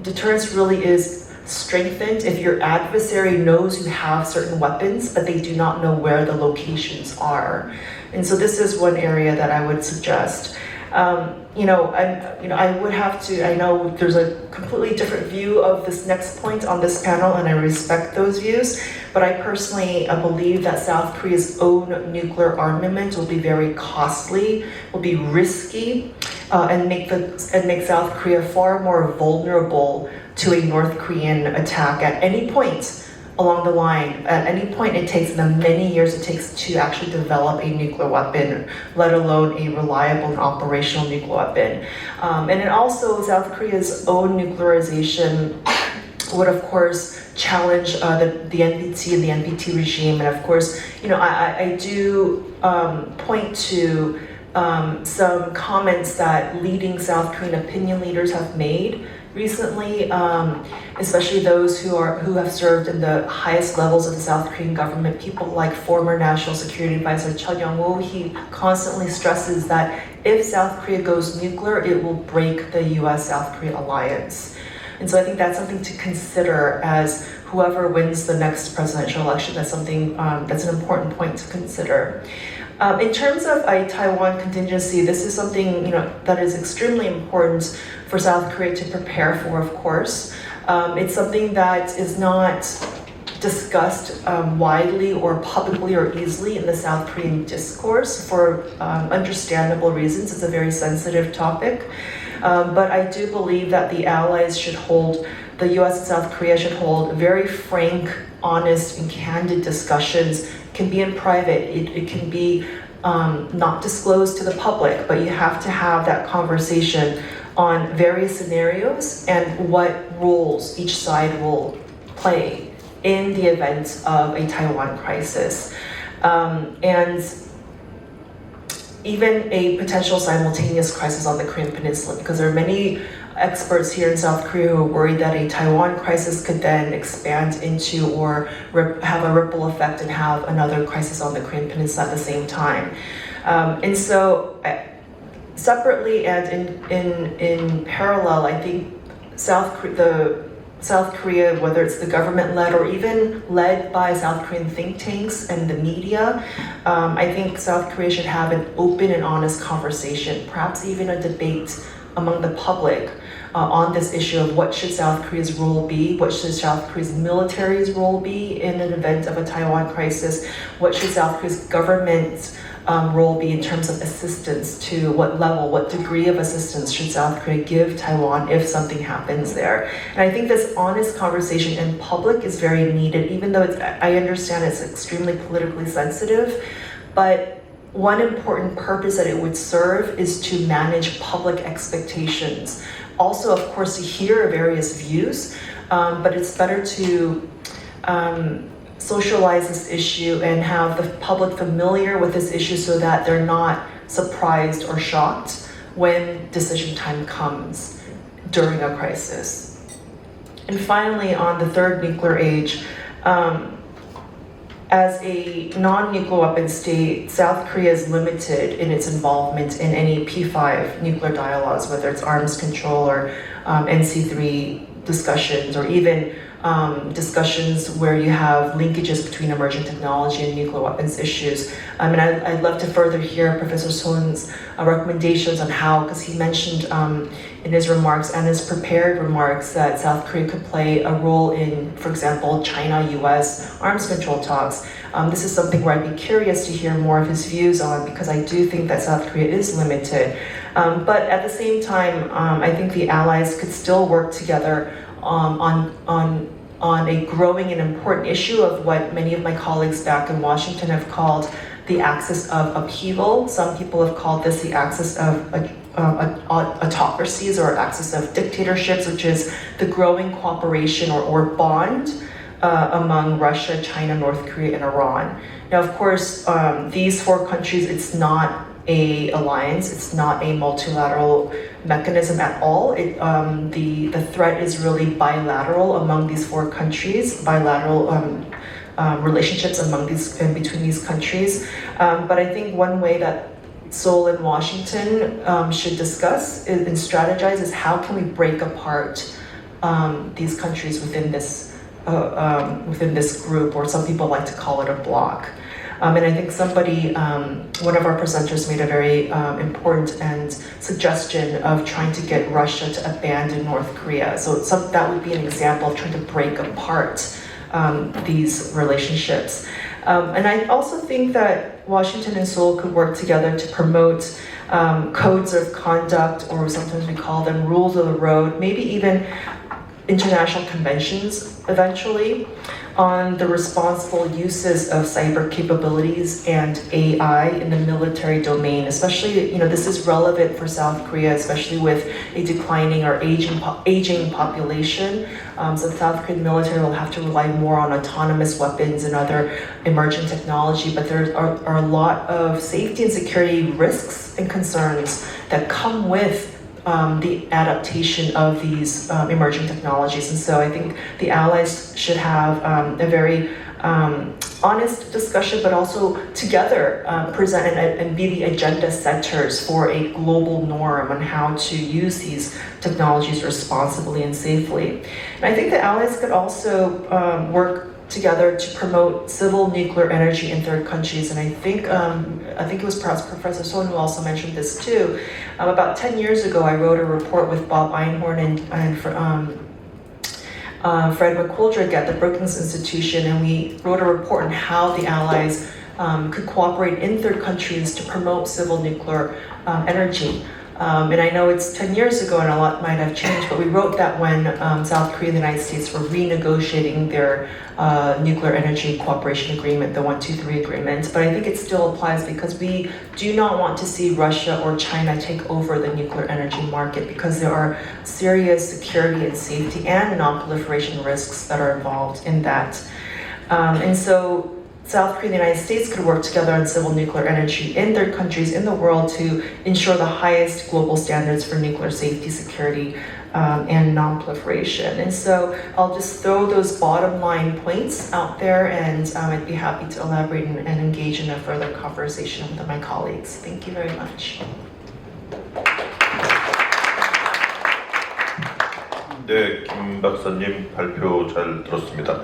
deterrence really is strengthened if your adversary knows you have certain weapons, but they do not know where the locations are. And so this is one area that I would suggest. I would have to, I know there's a completely different view of this next point on this panel, and I respect those views, but I personally believe that South Korea's own nuclear armament will be very costly, will be risky, and make South Korea far more vulnerable to a North Korean attack at any point along the line, at any point it takes, in the many years it takes to actually develop a nuclear weapon, let alone a reliable and operational nuclear weapon. And then also South Korea's own nuclearization would of course challenge the NPT and the NPT regime. And of course, I do point to some comments that leading South Korean opinion leaders have made recently, especially those who have served in the highest levels of the South Korean government, people like former National Security Advisor Chun Ewha. He constantly stresses that if South Korea goes nuclear, it will break the U.S.-South Korea alliance. And so I think that's something to consider as whoever wins the next presidential election. That's something that's an important point to consider. In terms of a Taiwan contingency, this is something that is extremely important for South Korea to prepare for, of course. It's something that is not discussed widely or publicly or easily in the South Korean discourse for understandable reasons. It's a very sensitive topic. But I do believe that the allies should hold, the US and South Korea should hold very frank, honest, and candid discussions. It can be in private, it can be not disclosed to the public, but you have to have that conversation on various scenarios and what roles each side will play in the event of a Taiwan crisis. And even a potential simultaneous crisis on the Korean Peninsula, because there are many experts here in South Korea who are worried that a Taiwan crisis could then expand into or have a ripple effect and have another crisis on the Korean Peninsula at the same time. And so separately and in parallel, I think South Korea, whether it's the government-led or even led by South Korean think tanks and the media, I think South Korea should have an open and honest conversation, perhaps even a debate among the public on this issue of what should South Korea's role be, what should South Korea's military's role be in an event of a Taiwan crisis, what should South Korea's government's role be in terms of assistance? To what level, what degree of assistance should South Korea give Taiwan if something happens there? And I think this honest conversation in public is very needed, even though I understand it's extremely politically sensitive, but one important purpose that it would serve is to manage public expectations. Also, of course, to hear various views, but it's better to socialize this issue and have the public familiar with this issue so that they're not surprised or shocked when decision time comes during a crisis. And finally, on the third nuclear age, as a non-nuclear weapon state, South Korea is limited in its involvement in any P5 nuclear dialogues, whether it's arms control or NC3 discussions, or even discussions where you have linkages between emerging technology and nuclear weapons issues. And I'd love to further hear Professor Sohn's recommendations on how, because he mentioned in his remarks and his prepared remarks that South Korea could play a role in, for example, China-US arms control talks. This is something where I'd be curious to hear more of his views on, because I do think that South Korea is limited. But at the same time, I think the allies could still work together on a growing and important issue of what many of my colleagues back in Washington have called the axis of upheaval. Some people have called this the axis of autocracies or axis of dictatorships, which is the growing cooperation or bond among Russia, China, North Korea, and Iran. Now, of course, these four countries, it's not a alliance, it's not a multilateral mechanism at all. The threat is really bilateral among these four countries, bilateral relationships between these countries. But I think one way that Seoul and Washington should discuss and strategize is how can we break apart these countries within this group, or some people like to call it a bloc. And I think one of our presenters made a very important suggestion of trying to get Russia to abandon North Korea. So that would be an example of trying to break apart these relationships. And I also think that Washington and Seoul could work together to promote codes of conduct, or sometimes we call them rules of the road, maybe even international conventions eventually, on the responsible uses of cyber capabilities and AI in the military domain. Especially, this is relevant for South Korea, especially with a declining or aging population. So the South Korean military will have to rely more on autonomous weapons and other emerging technology, but there are a lot of safety and security risks and concerns that come with the adaptation of these emerging technologies. And so I think the allies should have a very honest discussion, but also together present and be the agenda setters for a global norm on how to use these technologies responsibly and safely. And I think the allies could also work together to promote civil nuclear energy in third countries. And I think it was perhaps Professor Sohn who also mentioned this too. About 10 years ago, I wrote a report with Bob Einhorn and Fred McColdrick at the Brookings Institution, and we wrote a report on how the allies could cooperate in third countries to promote civil nuclear energy. And I know it's 10 years ago and a lot might have changed, but we wrote that when South Korea and the United States were renegotiating their nuclear energy cooperation agreement, the 123 agreement. But I think it still applies because we do not want to see Russia or China take over the nuclear energy market, because there are serious security and safety and non-proliferation risks that are involved in that. And so South Korea and the United States could work together on civil nuclear energy in third countries in the world to ensure the highest global standards for nuclear safety, security, and non-proliferation. And so I'll just throw those bottom line points out there, and I'd be happy to elaborate and engage in a further conversation with my colleagues. Thank you very much. 네, 김 박사님 발표 잘 들었습니다.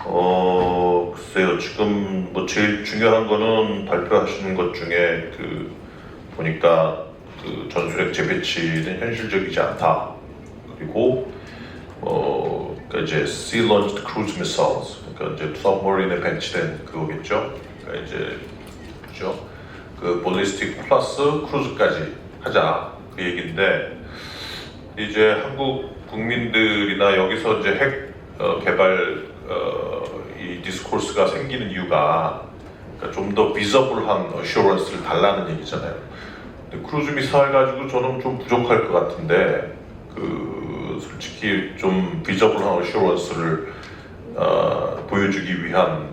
글쎄요, 지금 뭐 제일 중요한 거는 발표하시는 것 중에 보니까 전술핵 재배치는 현실적이지 않다. 그리고 그러니까 이제 Sea Launched Cruise Missiles, 그러니까 이제 서브머린에 배치된 그거겠죠. 그러니까 이제 그죠. 그 볼리스틱 플러스 크루즈까지 하자 그 얘기인데 이제 한국 국민들이나 여기서 이제 핵 개발 이 디스코스가 생기는 이유가 그러니까 좀 더 비저블한 어슈런스를 달라는 얘기잖아요. 근데 크루즈 미사일 가지고 저는 좀 부족할 것 같은데 그 솔직히 좀 비저블한 어슈런스를 보여주기 위한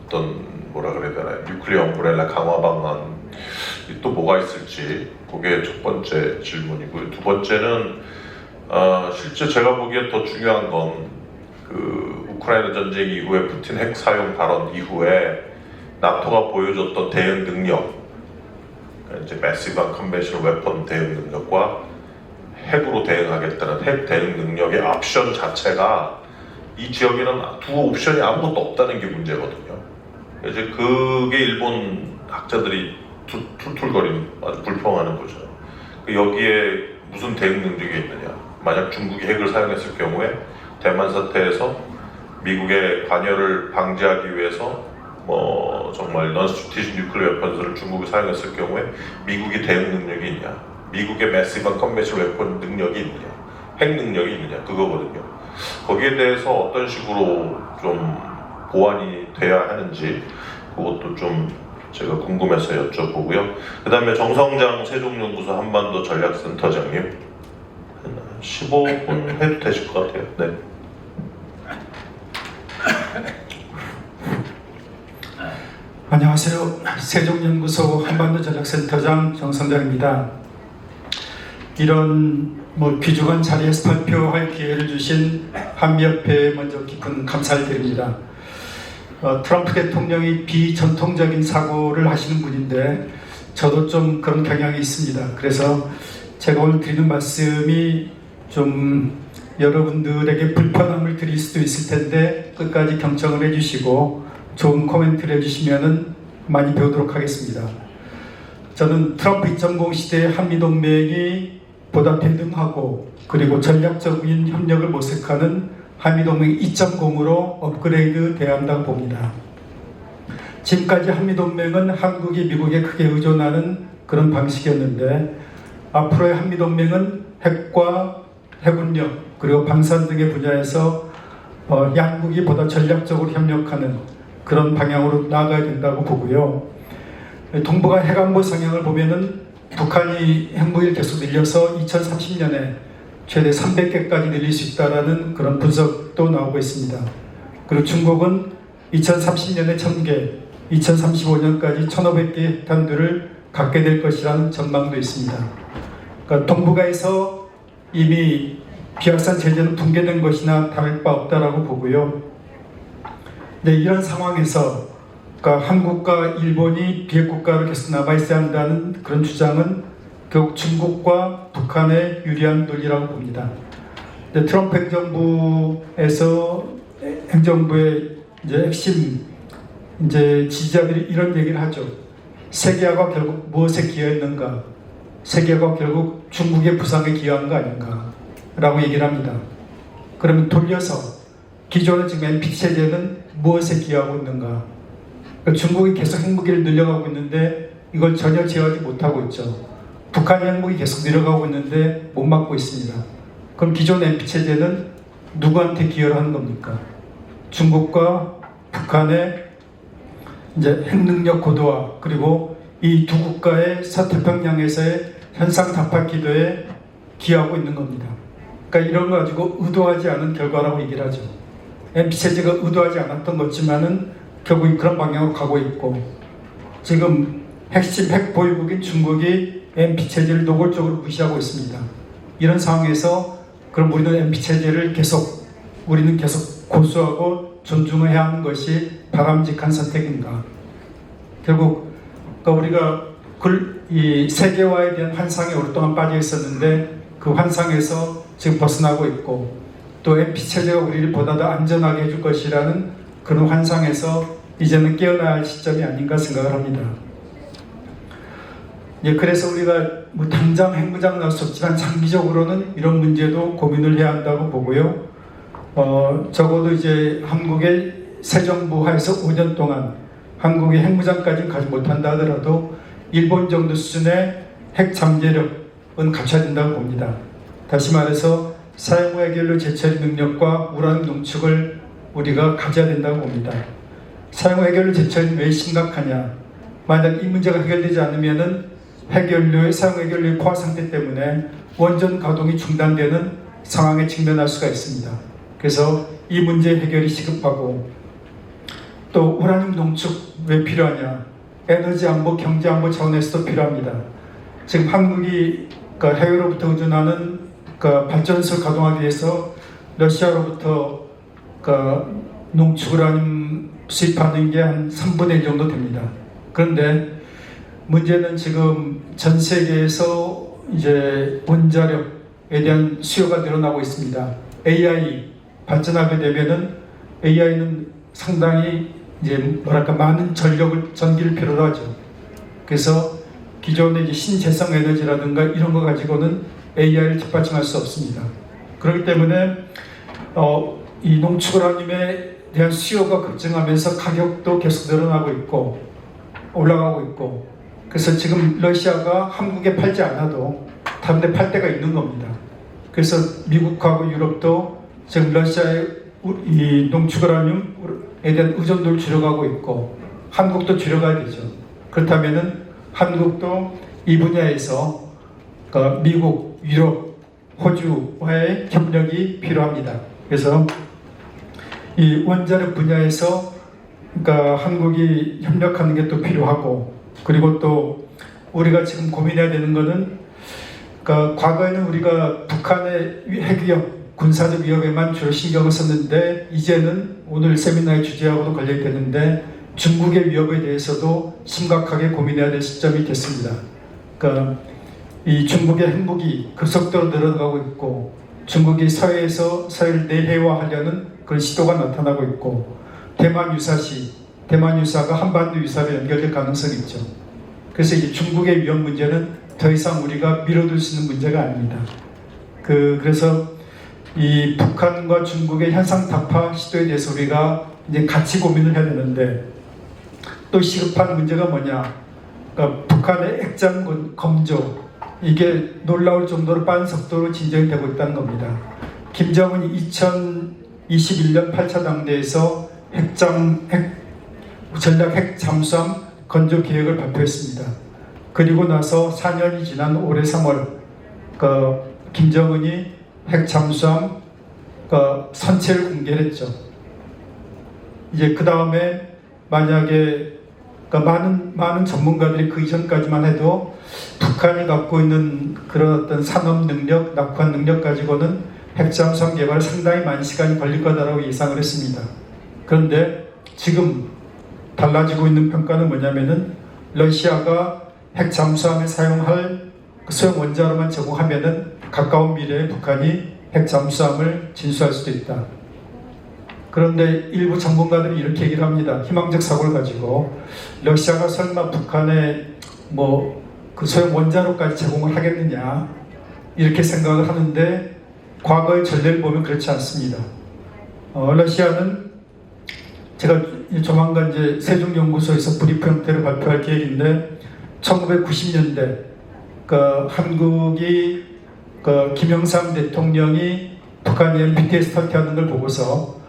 어떤 뭐라 그래야 되나요? 뉴클리어 엄브렐라 강화 방안이 또 뭐가 있을지 그게 첫 번째 질문이고요. 두 번째는 실제 제가 보기에 더 중요한 건 그 우크라이나 전쟁 이후에 푸틴 핵 사용 발언 이후에 나토가 보여줬던 대응 능력, 그러니까 이제 매시브한 컨벤셔널 웨폰 대응 능력과 핵으로 대응하겠다는 핵 대응 능력의 옵션 자체가 이 지역에는 두 옵션이 아무것도 없다는 게 문제거든요. 이제 그게 일본 학자들이 툴툴거리는 아주 불평하는 거죠. 여기에 무슨 대응 능력이 있느냐? 만약 중국이 핵을 사용했을 경우에 대만 사태에서 미국의 관여를 방지하기 위해서 뭐 정말 non-strategic nuclear weapons를 중국이 사용했을 경우에 미국이 대응 능력이 있냐? 미국의 매시브한 컨벤셔널 웨폰 능력이 있느냐? 핵 능력이 있느냐? 그거거든요. 거기에 대해서 어떤 식으로 좀 보완이 돼야 하는지 그것도 좀 제가 궁금해서 여쭤보고요. 그 다음에 정성장 세종연구소 한반도전략센터장님 한 15분 해도 되실 것 같아요. 네. 안녕하세요. 세종연구소 한반도전략센터장 정성장입니다. 이런 귀중한 자리에서 발표할 기회를 주신 한미협회에 먼저 깊은 감사를 드립니다. 트럼프 대통령이 비전통적인 사고를 하시는 분인데 저도 좀 그런 경향이 있습니다. 그래서 제가 오늘 드리는 말씀이 좀 여러분들에게 불편함을 드릴 수도 있을 텐데 끝까지 경청을 해주시고 좋은 코멘트를 해주시면 많이 배우도록 하겠습니다. 저는 트럼프 2.0 시대의 한미동맹이 보다 대등하고 그리고 전략적인 협력을 모색하는 한미동맹 2.0으로 업그레이드 돼야 한다고 봅니다. 지금까지 한미동맹은 한국이 미국에 크게 의존하는 그런 방식이었는데 앞으로의 한미동맹은 핵과 해군력 그리고 방산 등의 분야에서 양국이 보다 전략적으로 협력하는 그런 방향으로 나아가야 된다고 보고요. 동북아 해관보 상향을 보면은 북한이 핵무기를 계속 늘려서 2030년에 최대 300개까지 늘릴 수 있다는 그런 분석도 나오고 있습니다. 그리고 중국은 2030년에 1000개, 2035년까지 1500개 핵탄두를 갖게 될 것이라는 전망도 있습니다. 그러니까 동북아에서 이미 비확산 제재는 붕괴된 것이나 다를 바 없다라고 보고요. 네, 이런 상황에서 그러니까 한국과 일본이 비핵국가로 계속 남아있어야 한다는 그런 주장은 결국 중국과 북한에 유리한 논리라고 봅니다. 트럼프 행정부의 이제 핵심 지지자들이 이런 얘기를 하죠. 세계화가 결국 무엇에 기여했는가? 세계화가 결국 중국의 부상에 기여한 거 아닌가라고 얘기를 합니다. 그러면 돌려서 기존의 지금 NPT 체제는 무엇에 기여하고 있는가? 그러니까 중국이 계속 핵무기를 늘려가고 있는데 이걸 전혀 제어하지 못하고 있죠. 북한이 핵무기 계속 늘어가고 있는데 못 막고 있습니다. 그럼 기존 NPT 체제는 누구한테 기여를 하는 겁니까? 중국과 북한의 이제 핵능력 고도화 그리고 이 두 국가의 서태평양에서의 현상 타파 기도에 기여하고 있는 겁니다. 그러니까 이런 거 가지고 의도하지 않은 결과라고 얘기를 하죠. NPT 체제가 의도하지 않았던 것지만은 결국 그런 방향으로 가고 있고 지금 핵심 핵 보유국인 중국이 NPT 체제를 노골적으로 무시하고 있습니다. 이런 상황에서 그럼 우리는 NPT 체제를 우리는 계속 고수하고 존중해야 하는 것이 바람직한 선택인가? 결국 우리가 이 세계화에 대한 환상에 오랫동안 빠져 있었는데 그 환상에서 지금 벗어나고 있고 또 NPT 체제가 우리를 보다 더 안전하게 해줄 것이라는 그런 환상에서 이제는 깨어나야 할 시점이 아닌가 생각을 합니다. 그래서 우리가 당장 핵무장 나올 수 없지만 장기적으로는 이런 문제도 고민을 해야 한다고 보고요. 적어도 이제 한국의 새 정부 하에서 5년 동안 한국이 핵무장까지는 가지 못한다 하더라도 일본 정도 수준의 핵 잠재력은 갖춰야 된다고 봅니다. 다시 말해서 사용 후 해결로 재처리 능력과 우라늄 농축을 우리가 가져야 된다고 봅니다. 사용 후 해결로 재처리는 왜 심각하냐? 만약 이 문제가 해결되지 않으면은 사용 해결료의 포화 상태 때문에 원전 가동이 중단되는 상황에 직면할 수가 있습니다. 그래서 이 문제 해결이 시급하고, 또 우라늄 농축 왜 필요하냐? 에너지 안보, 경제 안보 차원에서도 필요합니다. 지금 한국이 해외로부터 의존하는 발전소를 가동하기 위해서 러시아로부터 농축 우라늄 수입하는 게 한 3분의 1 정도 됩니다. 그런데 문제는 지금 전 세계에서 이제 원자력에 대한 수요가 늘어나고 있습니다. AI 발전하게 되면은 AI는 상당히 이제 많은 전기를 필요로 하죠. 그래서 기존의 이제 신재생 에너지라든가 이런 거 가지고는 AI를 뒷받침할 수 없습니다. 그렇기 때문에 이 농축 우라늄에 대한 수요가 급증하면서 가격도 계속 늘어나고 있고 올라가고 있고, 그래서 지금 러시아가 한국에 팔지 않아도 다른 데 팔 데가 있는 겁니다. 그래서 미국하고 유럽도 지금 러시아의 이 농축 우라늄에 대한 의존도를 줄여가고 있고, 한국도 줄여가야 되죠. 그렇다면은 한국도 이 분야에서 미국, 유럽, 호주와의 협력이 필요합니다. 그래서 이 원자력 분야에서 한국이 협력하는 게 또 필요하고, 그리고 또 우리가 지금 고민해야 되는 거는 과거에는 우리가 북한의 핵위협, 군사적 위협에만 주로 신경을 썼는데, 이제는 오늘 세미나의 주제하고도 관련이 되는데 중국의 위협에 대해서도 심각하게 고민해야 될 시점이 됐습니다. 이 중국의 핵무기 급속도로 늘어나고 있고, 중국이 서해에서 서해를 내해화하려는 그런 시도가 나타나고 있고, 대만 유사가 한반도 유사로 연결될 가능성이 있죠. 그래서 이 중국의 위협 문제는 더 이상 우리가 미뤄둘 수 있는 문제가 아닙니다. 그래서 이 북한과 중국의 현상 타파 시도에 대해서 우리가 이제 같이 고민을 해야 되는데, 또 시급한 문제가 뭐냐? 북한의 핵잠 검조, 이게 놀라울 정도로 빠른 속도로 진전이 되고 있다는 겁니다. 김정은이 2021년 8차 당대에서 전략 핵 잠수함 건조 계획을 발표했습니다. 그리고 나서 4년이 지난 올해 3월 김정은이 핵 잠수함 선체를 공개했죠. 이제 그 다음에 만약에 많은 전문가들이 그 이전까지만 해도 북한이 갖고 있는 그런 어떤 산업 능력, 낙후한 능력 가지고는 핵잠수함 개발에 상당히 많은 시간이 걸릴 거다라고 예상을 했습니다. 그런데 지금 달라지고 있는 평가는 뭐냐면은 러시아가 핵잠수함에 사용할 소형 원자로만 제공하면은 가까운 미래에 북한이 핵잠수함을 진수할 수도 있다. 그런데 일부 전문가들이 이렇게 얘기를 합니다. 희망적 사고를 가지고 러시아가 설마 북한에 그 소형 원자로까지 제공을 하겠느냐, 이렇게 생각을 하는데, 과거의 전례를 보면 그렇지 않습니다. 러시아는 제가 조만간 이제 세종연구소에서 브리프 형태로 발표할 계획인데, 1990년대 한국이 김영삼 대통령이 북한이 BTS 탈퇴하는 걸 보고서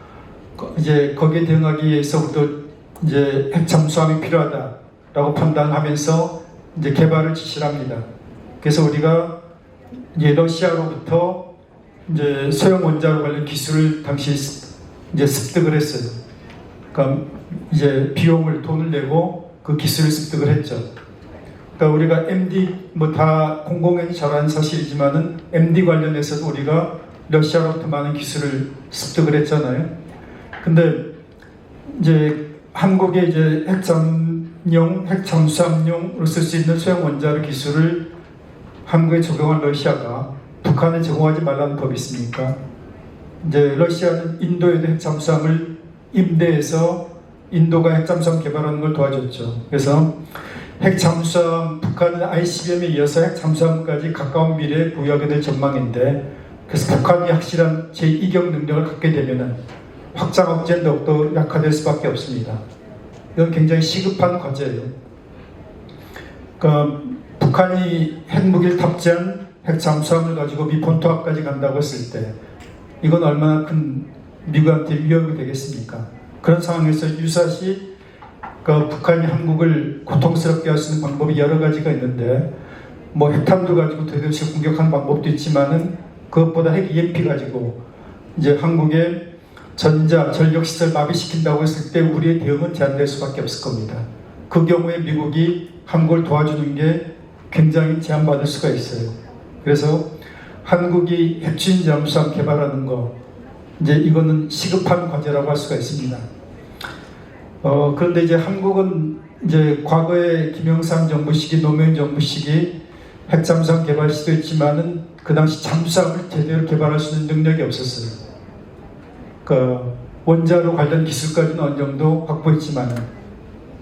이제 거기에 대응하기 위해서 우리도 이제 핵 잠수함이 필요하다라고 판단하면서 이제 개발을 지시를 합니다. 그래서 우리가 이제 러시아로부터 이제 소형 원자로 관련 기술을 당시 이제 습득을 했어요. 그러니까 이제 돈을 내고 그 기술을 습득을 했죠. 그러니까 우리가 MD 다 공공연히 잘 아는 사실이지만은 MD 관련해서도 우리가 러시아로부터 많은 기술을 습득을 했잖아요. 근데 이제 한국의 이제 핵잠수함용으로 쓸 수 있는 소형 원자로 기술을 한국에 적용한 러시아가 북한에 제공하지 말라는 법이 있습니까? 이제 러시아는 인도에도 핵잠수함을 임대해서 인도가 핵잠수함 개발하는 걸 도와줬죠. 그래서 핵잠수함, 북한은 ICBM에 이어서 핵잠수함까지 가까운 미래에 보유하게 될 전망인데, 그래서 북한이 확실한 제2격 능력을 갖게 되면은 확장 억제는 더욱더 약화될 수밖에 없습니다. 이건 굉장히 시급한 과제예요. 북한이 핵무기를 탑재한 핵잠수함을 가지고 미 본토 앞까지 간다고 했을 때 이건 얼마나 큰 미국한테 위협이 되겠습니까? 그런 상황에서 유사시 북한이 한국을 고통스럽게 할 수 있는 방법이 여러 가지가 있는데 뭐 핵탄두 가지고 도대체 공격하는 방법도 있지만은 그것보다 핵 EMP 가지고 이제 한국의 전력시설 마비시킨다고 했을 때 우리의 대응은 제한될 수밖에 없을 겁니다. 그 경우에 미국이 한국을 도와주는 게 굉장히 제한받을 수가 있어요. 그래서 한국이 핵추진 잠수함 개발하는 거 이제 이거는 시급한 과제라고 할 수가 있습니다. 그런데 이제 한국은 이제 과거에 김영삼 정부 시기, 노무현 정부 시기 핵잠수함 개발 시도했지만은 그 당시 잠수함을 제대로 개발할 수 있는 능력이 없었어요. 원자로 관련 기술까지는 어느 정도 확보했지만은,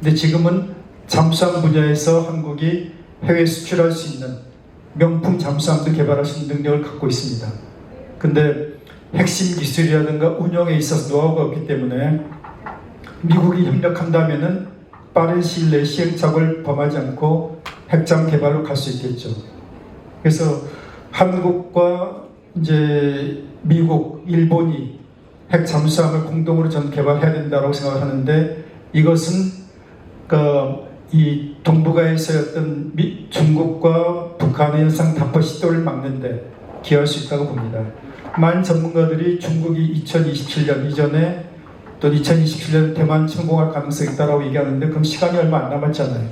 근데 지금은 잠수함 분야에서 한국이 해외 수출할 수 있는 명품 잠수함도 개발할 수 있는 능력을 갖고 있습니다. 근데 핵심 기술이라든가 운영에 있어서 노하우가 없기 때문에 미국이 협력한다면은 빠른 시일 내에 시행착오를 범하지 않고 핵잠 개발로 갈 수 있겠죠. 그래서 한국과 이제 미국, 일본이 핵 잠수함을 공동으로 전 개발해야 된다고 생각하는데 이것은 이 동북아에서의 어떤 중국과 북한의 현상 답보 시도를 막는데 기여할 수 있다고 봅니다. 많은 전문가들이 중국이 2027년 이전에 또 2027년 대만 침공할 가능성이 있다고 얘기하는데 그럼 시간이 얼마 안 남았잖아요.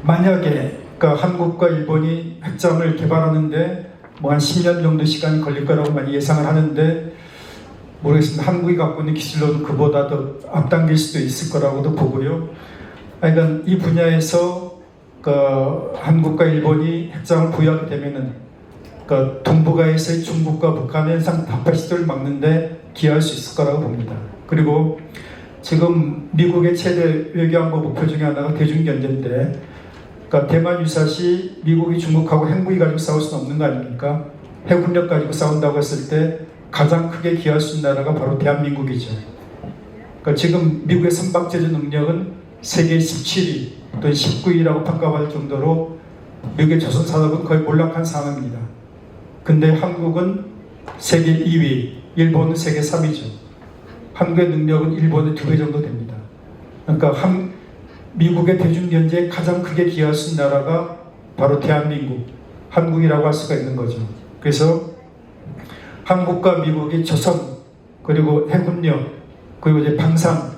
만약에 한국과 일본이 핵잠을 개발하는데 뭐 한 10년 정도 시간이 걸릴 거라고 많이 예상을 하는데 모르겠습니다. 한국이 갖고 있는 기술로는 그보다 더 앞당길 수도 있을 거라고도 보고요. 그러니까 이 분야에서 한국과 일본이 핵잠을 보유하게 되면은 동북아에서의 중국과 북한의 현상 답보 시도를 막는데 기여할 수 있을 거라고 봅니다. 그리고 지금 미국의 최대 외교안보 목표 중에 하나가 대중견제인데 대만 유사시 미국이 중국하고 핵무기 가지고 싸울 수는 없는 거 아닙니까? 핵훈력 가지고 싸운다고 했을 때 가장 크게 기여할 수 있는 나라가 바로 대한민국이죠. 지금 미국의 선박제조 능력은 세계 17위 또는 19위라고 평가받을 정도로 미국의 조선산업은 거의 몰락한 상황입니다. 근데 한국은 세계 2위, 일본은 세계 3위죠. 한국의 능력은 일본의 2배 정도 됩니다. 그러니까 미국의 대중경제에 가장 크게 기여할 수 있는 나라가 바로 대한민국, 한국이라고 할 수가 있는 거죠. 그래서 한국과 미국이 조선, 그리고 핵훈력, 그리고 이제 방산,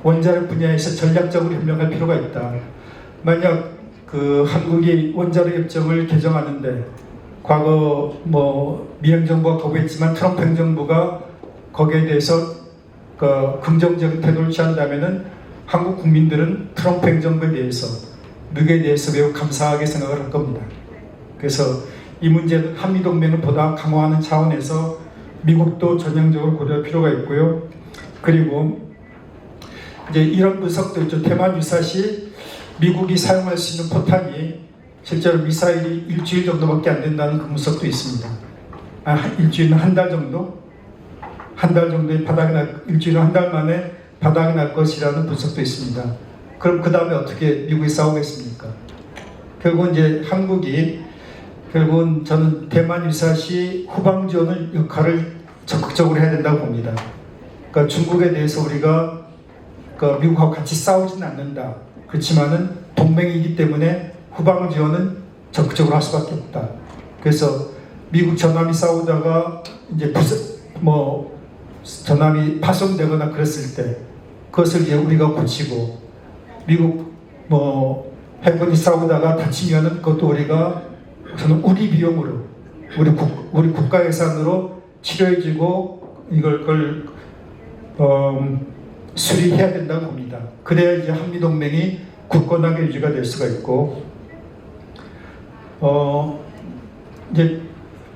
원자력 분야에서 전략적으로 협력할 필요가 있다. 만약 한국이 원자력 협정을 개정하는데 과거 미 행정부가 거부했지만 트럼프 행정부가 거기에 대해서 긍정적인 태도를 취한다면은 한국 국민들은 트럼프 행정부에 대해서 미국에 대해서 매우 감사하게 생각을 할 겁니다. 그래서 이 문제는 한미동맹을 보다 강화하는 차원에서 미국도 전향적으로 고려할 필요가 있고요. 그리고 이제 이런 분석도 있죠. 대만 유사시 미국이 사용할 수 있는 포탄이 실제로 미사일이 일주일 정도밖에 안 된다는 그 분석도 있습니다. 일주일은 한 달 정도? 한 달 정도에 일주일은 한 달 만에 바닥이 날 것이라는 분석도 있습니다. 그럼 그 다음에 어떻게 미국이 싸우겠습니까? 결국은 이제 한국이 결국은 저는 대만 유사시 후방 지원을 역할을 적극적으로 해야 된다고 봅니다. 그러니까 중국에 대해서 우리가 미국하고 같이 싸우지는 않는다. 그렇지만은 동맹이기 때문에 후방 지원은 적극적으로 할 수밖에 없다. 그래서 미국 전함이 싸우다가 이제 전함이 파손되거나 그랬을 때 그것을 이제 우리가 고치고 미국 해군이 싸우다가 다치면은 그것도 우리가 저는 우리 비용으로 우리 국가 예산으로 치료해주고 그걸 수리해야 된다고 봅니다. 그래야 이제 한미동맹이 굳건하게 유지가 될 수가 있고 이제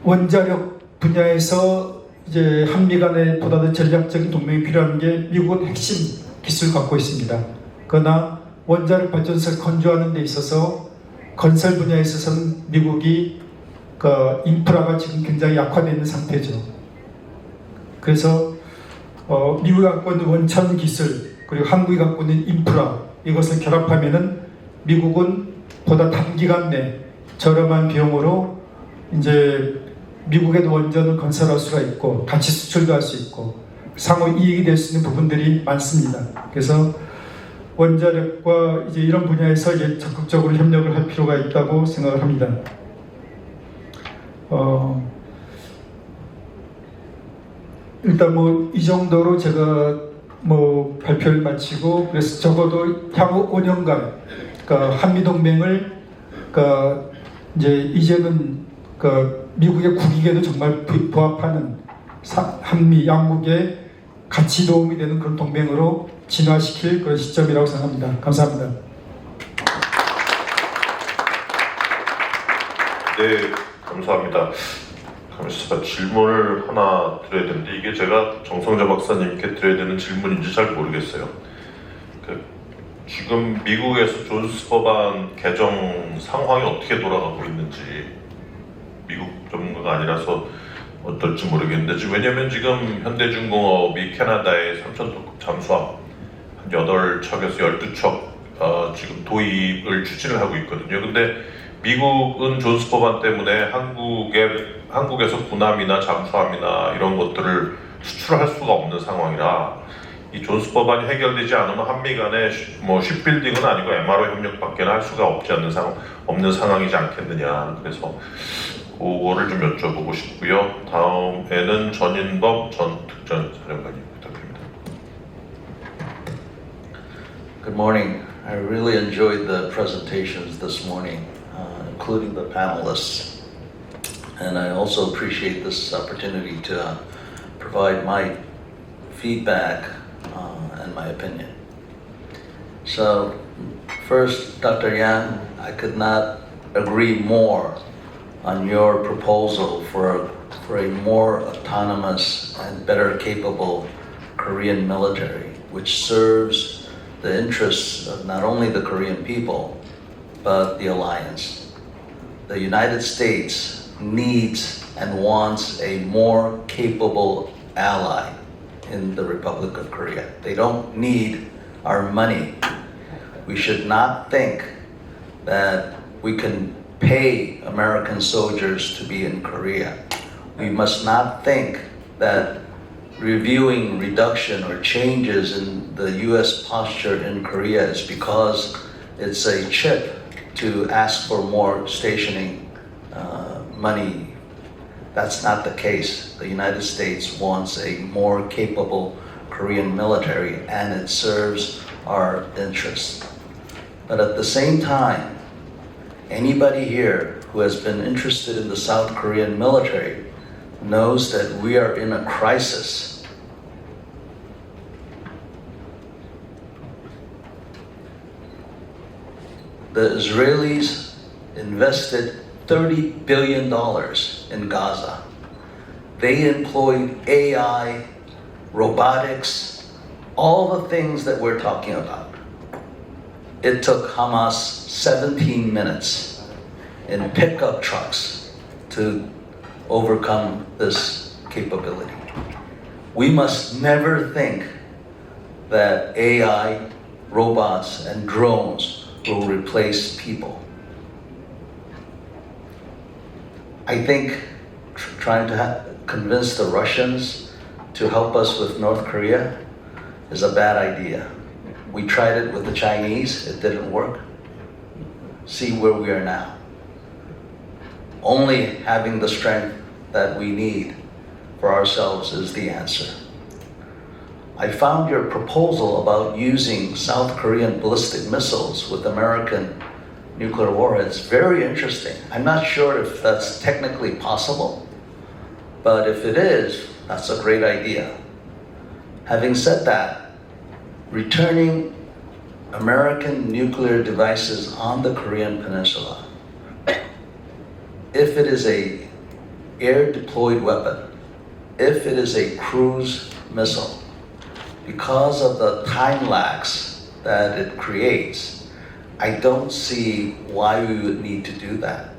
원자력 분야에서 이제 한미 간에 보다 더 전략적인 동맹이 필요한 게 미국은 핵심 기술을 갖고 있습니다. 그러나 원자력 발전소를 건조하는 데 있어서 건설 분야에 있어서는 미국이 인프라가 지금 굉장히 약화되어 있는 상태죠. 그래서 미국이 갖고 있는 원천 기술 그리고 한국이 갖고 있는 인프라 이것을 결합하면은 미국은 보다 단기간 내 저렴한 비용으로 이제 미국의 원전을 건설할 수가 있고 같이 수출도 할 수 있고 상호 이익이 될 수 있는 부분들이 많습니다. 그래서 원자력과 이제 이런 분야에서 이제 적극적으로 협력을 할 필요가 있다고 생각을 합니다. 일단 뭐 이 정도로 제가 뭐 발표를 마치고 그래서 적어도 향후 5년간 그러니까 한미동맹을 그러니까 이제는 그 미국의 국익에도 정말 부합하는 한미 양국의 같이 도움이 되는 그런 동맹으로 진화시킬 그런 시점이라고 생각합니다. 감사합니다. 네, 감사합니다. 가만있어 봐. 질문을 하나 드려야 되는데 이게 제가 정성재 박사님께 드려야 되는 질문인지 잘 모르겠어요. 지금 미국에서 존스 법안 개정 상황이 어떻게 돌아가고 있는지 미국 전문가가 아니라서 어떨지 모르겠는데 왜냐면 지금 현대중공업이 캐나다의 3,000톤급 잠수함 한 8척에서 12척 지금 도입을 추진을 하고 있거든요. 근데 미국은 존스 법안 때문에 한국에서 군함이나 잠수함이나 이런 것들을 수출할 수가 없는 상황이라 이 존스 법안이 해결되지 않으면 한미 간에 뭐 쉽빌딩은 아니고 MRO 협력밖에 할 수가 없는 상황이지 않겠느냐. 그래서 그거를 좀 여쭤보고 싶고요. 다음에는 전인범 전 특전사령관님 부탁드립니다. Good morning. I really enjoyed the presentations this morning, including the panelists. And I also appreciate this opportunity to provide my feedback and my opinion. So, first, Dr. Yan, I could not agree more on your proposal for a more autonomous and better capable Korean military, which serves the interests of not only the Korean people, but the alliance. The United States needs and wants a more capable ally in the Republic of Korea. They don't need our money. We should not think that we can pay American soldiers to be in Korea. We must not think that reviewing reduction or changes in the US posture in Korea is because it's a chip to ask for more stationing money. That's not the case. The United States wants a more capable Korean military and it serves our interests. But at the same time, anybody here who has been interested in the South Korean military knows that we are in a crisis. The Israelis invested $30 billion in Gaza. They employed AI, robotics, all the things that we're talking about. It took Hamas 17 minutes in pickup trucks to overcome this capability. We must never think that AI, robots, and drones will replace people. I think trying to convince the Russians to help us with North Korea is a bad idea. We tried it with the Chinese, it didn't work. See where we are now. Only having the strength that we need for ourselves is the answer. I found your proposal about using South Korean ballistic missiles with American nuclear warheads very interesting. I'm not sure if that's technically possible, but if it is, that's a great idea. Having said that, returning American nuclear devices on the Korean Peninsula, if it is a air-deployed weapon, if it is a cruise missile, because of the time lags that it creates, I don't see why we would need to do that.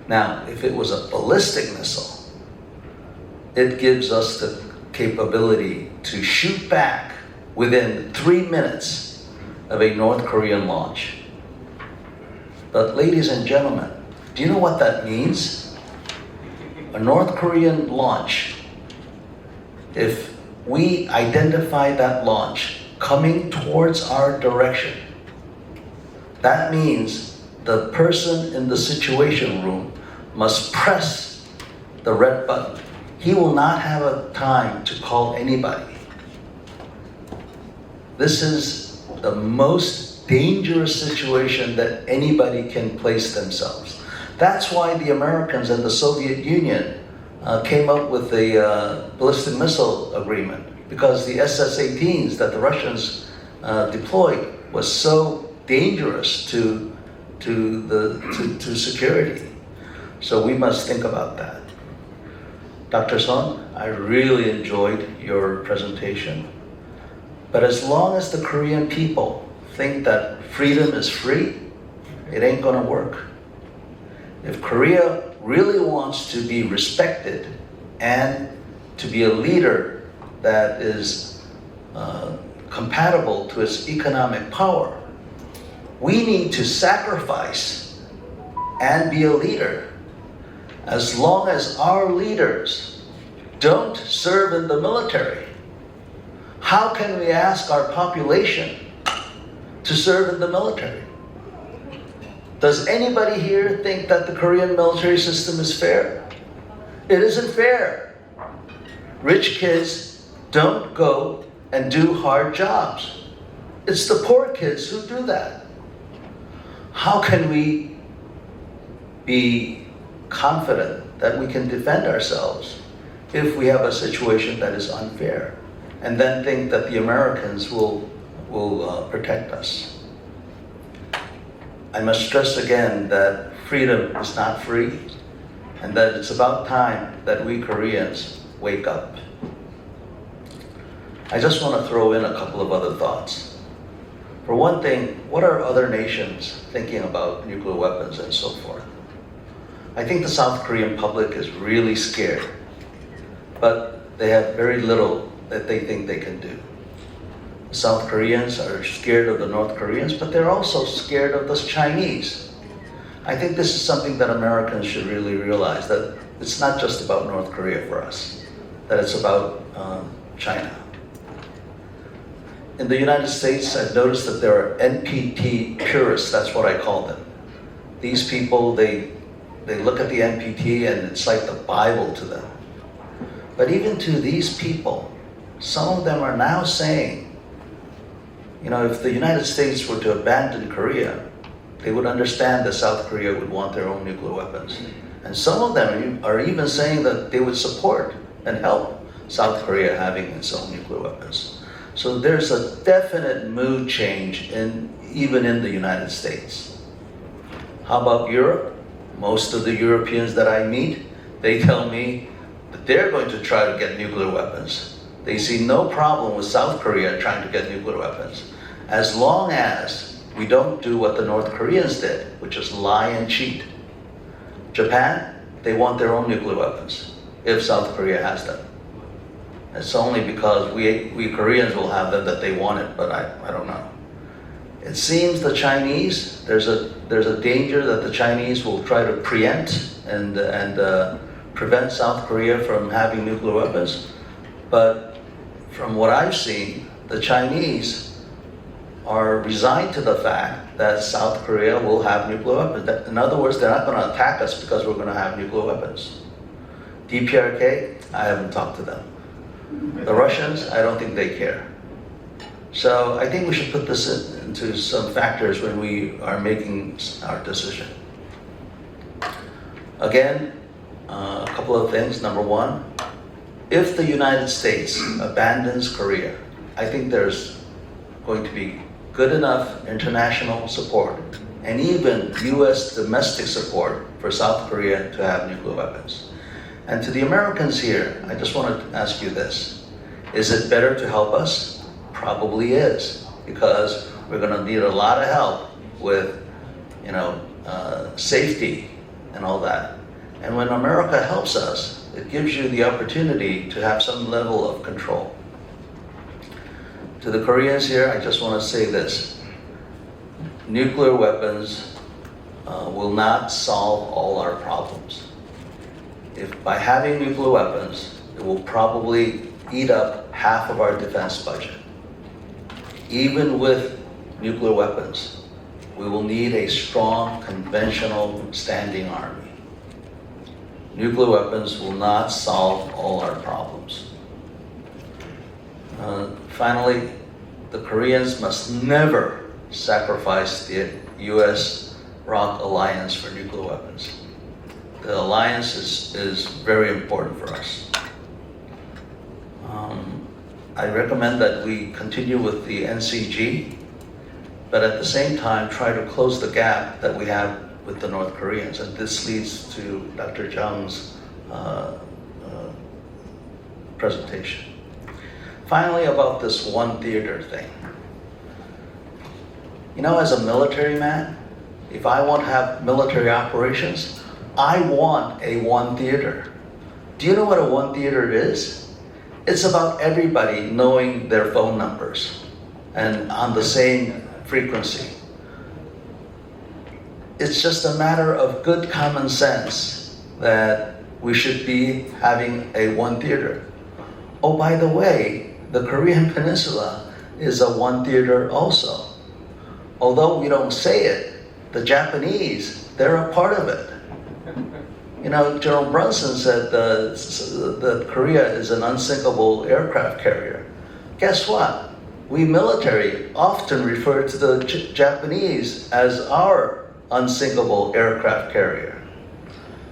Now, if it was a ballistic missile, it gives us the capability to shoot back within 3 minutes of a North Korean launch. But ladies and gentlemen, do you know what that means? A North Korean launch, if we identify that launch coming towards our direction, that means the person in the situation room must press the red button. He will not have a time to call anybody. This is the most dangerous situation that anybody can place themselves. That's why the Americans and the Soviet Union came up with the ballistic missile agreement, because the SS-18s that the Russians deployed was so dangerous to security. So we must think about that. Dr. Sohn, I really enjoyed your presentation. But as long as the Korean people think that freedom is free, it ain't gonna work. If Korea really wants to be respected and to be a leader that is compatible to its economic power, we need to sacrifice and be a leader. As long as our leaders don't serve in the military, how can we ask our population to serve in the military? Does anybody here think that the Korean military system is fair? It isn't fair. Rich kids don't go and do hard jobs. It's the poor kids who do that. How can we be confident that we can defend ourselves if we have a situation that is unfair, and then think that the Americans will protect us? I must stress again that freedom is not free, and that it's about time that we Koreans wake up. I just want to throw in a couple of other thoughts. For one thing, what are other nations thinking about nuclear weapons and so forth? I think the South Korean public is really scared, but they have very little that they think they can do. The South Koreans are scared of the North Koreans, but they're also scared of the Chinese. I think this is something that Americans should really realize, that it's not just about North Korea for us, that it's about China. In the United States, I've noticed that there are NPT purists, that's what I call them. These people, they look at the NPT and it's like the Bible to them. But even to these people, some of them are now saying, you know, if the United States were to abandon Korea, they would understand that South Korea would want their own nuclear weapons. And some of them are even saying that they would support and help South Korea having its own nuclear weapons. So there's a definite mood change even in the United States. How about Europe? Most of the Europeans that I meet, they tell me that they're going to try to get nuclear weapons. They see no problem with South Korea trying to get nuclear weapons, as long as we don't do what the North Koreans did, which is lie and cheat. Japan, they want their own nuclear weapons, if South Korea has them. It's only because we Koreans will have them that they want it, but I don't know. It seems the Chinese, there's a danger that the Chinese will try to preempt and prevent South Korea from having nuclear weapons. But from what I've seen, the Chinese are resigned to the fact that South Korea will have nuclear weapons. In other words, they're not going to attack us because we're going to have nuclear weapons. DPRK, I haven't talked to them. The Russians, I don't think they care. So I think we should put this into some factors when we are making our decision. Again, a couple of things. Number one, if the United States abandons Korea, I think there's going to be good enough international support and even US domestic support for South Korea to have nuclear weapons. And to the Americans here, I just want to ask you this. Is it better to help us? Probably is, because we're going to need a lot of help with, safety and all that. And when America helps us, it gives you the opportunity to have some level of control. To the Koreans here, I just want to say this. nuclear weapons will not solve all our problems. If by having nuclear weapons, it will probably eat up half of our defense budget. Even with nuclear weapons, we will need a strong conventional standing army. Nuclear weapons will not solve all our problems. Finally, the Koreans must never sacrifice the US-ROC alliance for nuclear weapons. The alliance is very important for us. I recommend that we continue with the NCG, but at the same time try to close the gap that we have with the North Koreans, and this leads to Dr. Jung's presentation. Finally, about this one theater thing. You know, as a military man, if I want to have military operations, I want a one theater. Do you know what a one theater is? It's about everybody knowing their phone numbers and on the same frequency. It's just a matter of good common sense that we should be having a one theater. Oh, by the way, the Korean Peninsula is a one theater also. Although we don't say it, the Japanese, they're a part of it. You know, General Brunson said that Korea is an unsinkable aircraft carrier. Guess what? We military often refer to the Japanese as our unsinkable aircraft carrier.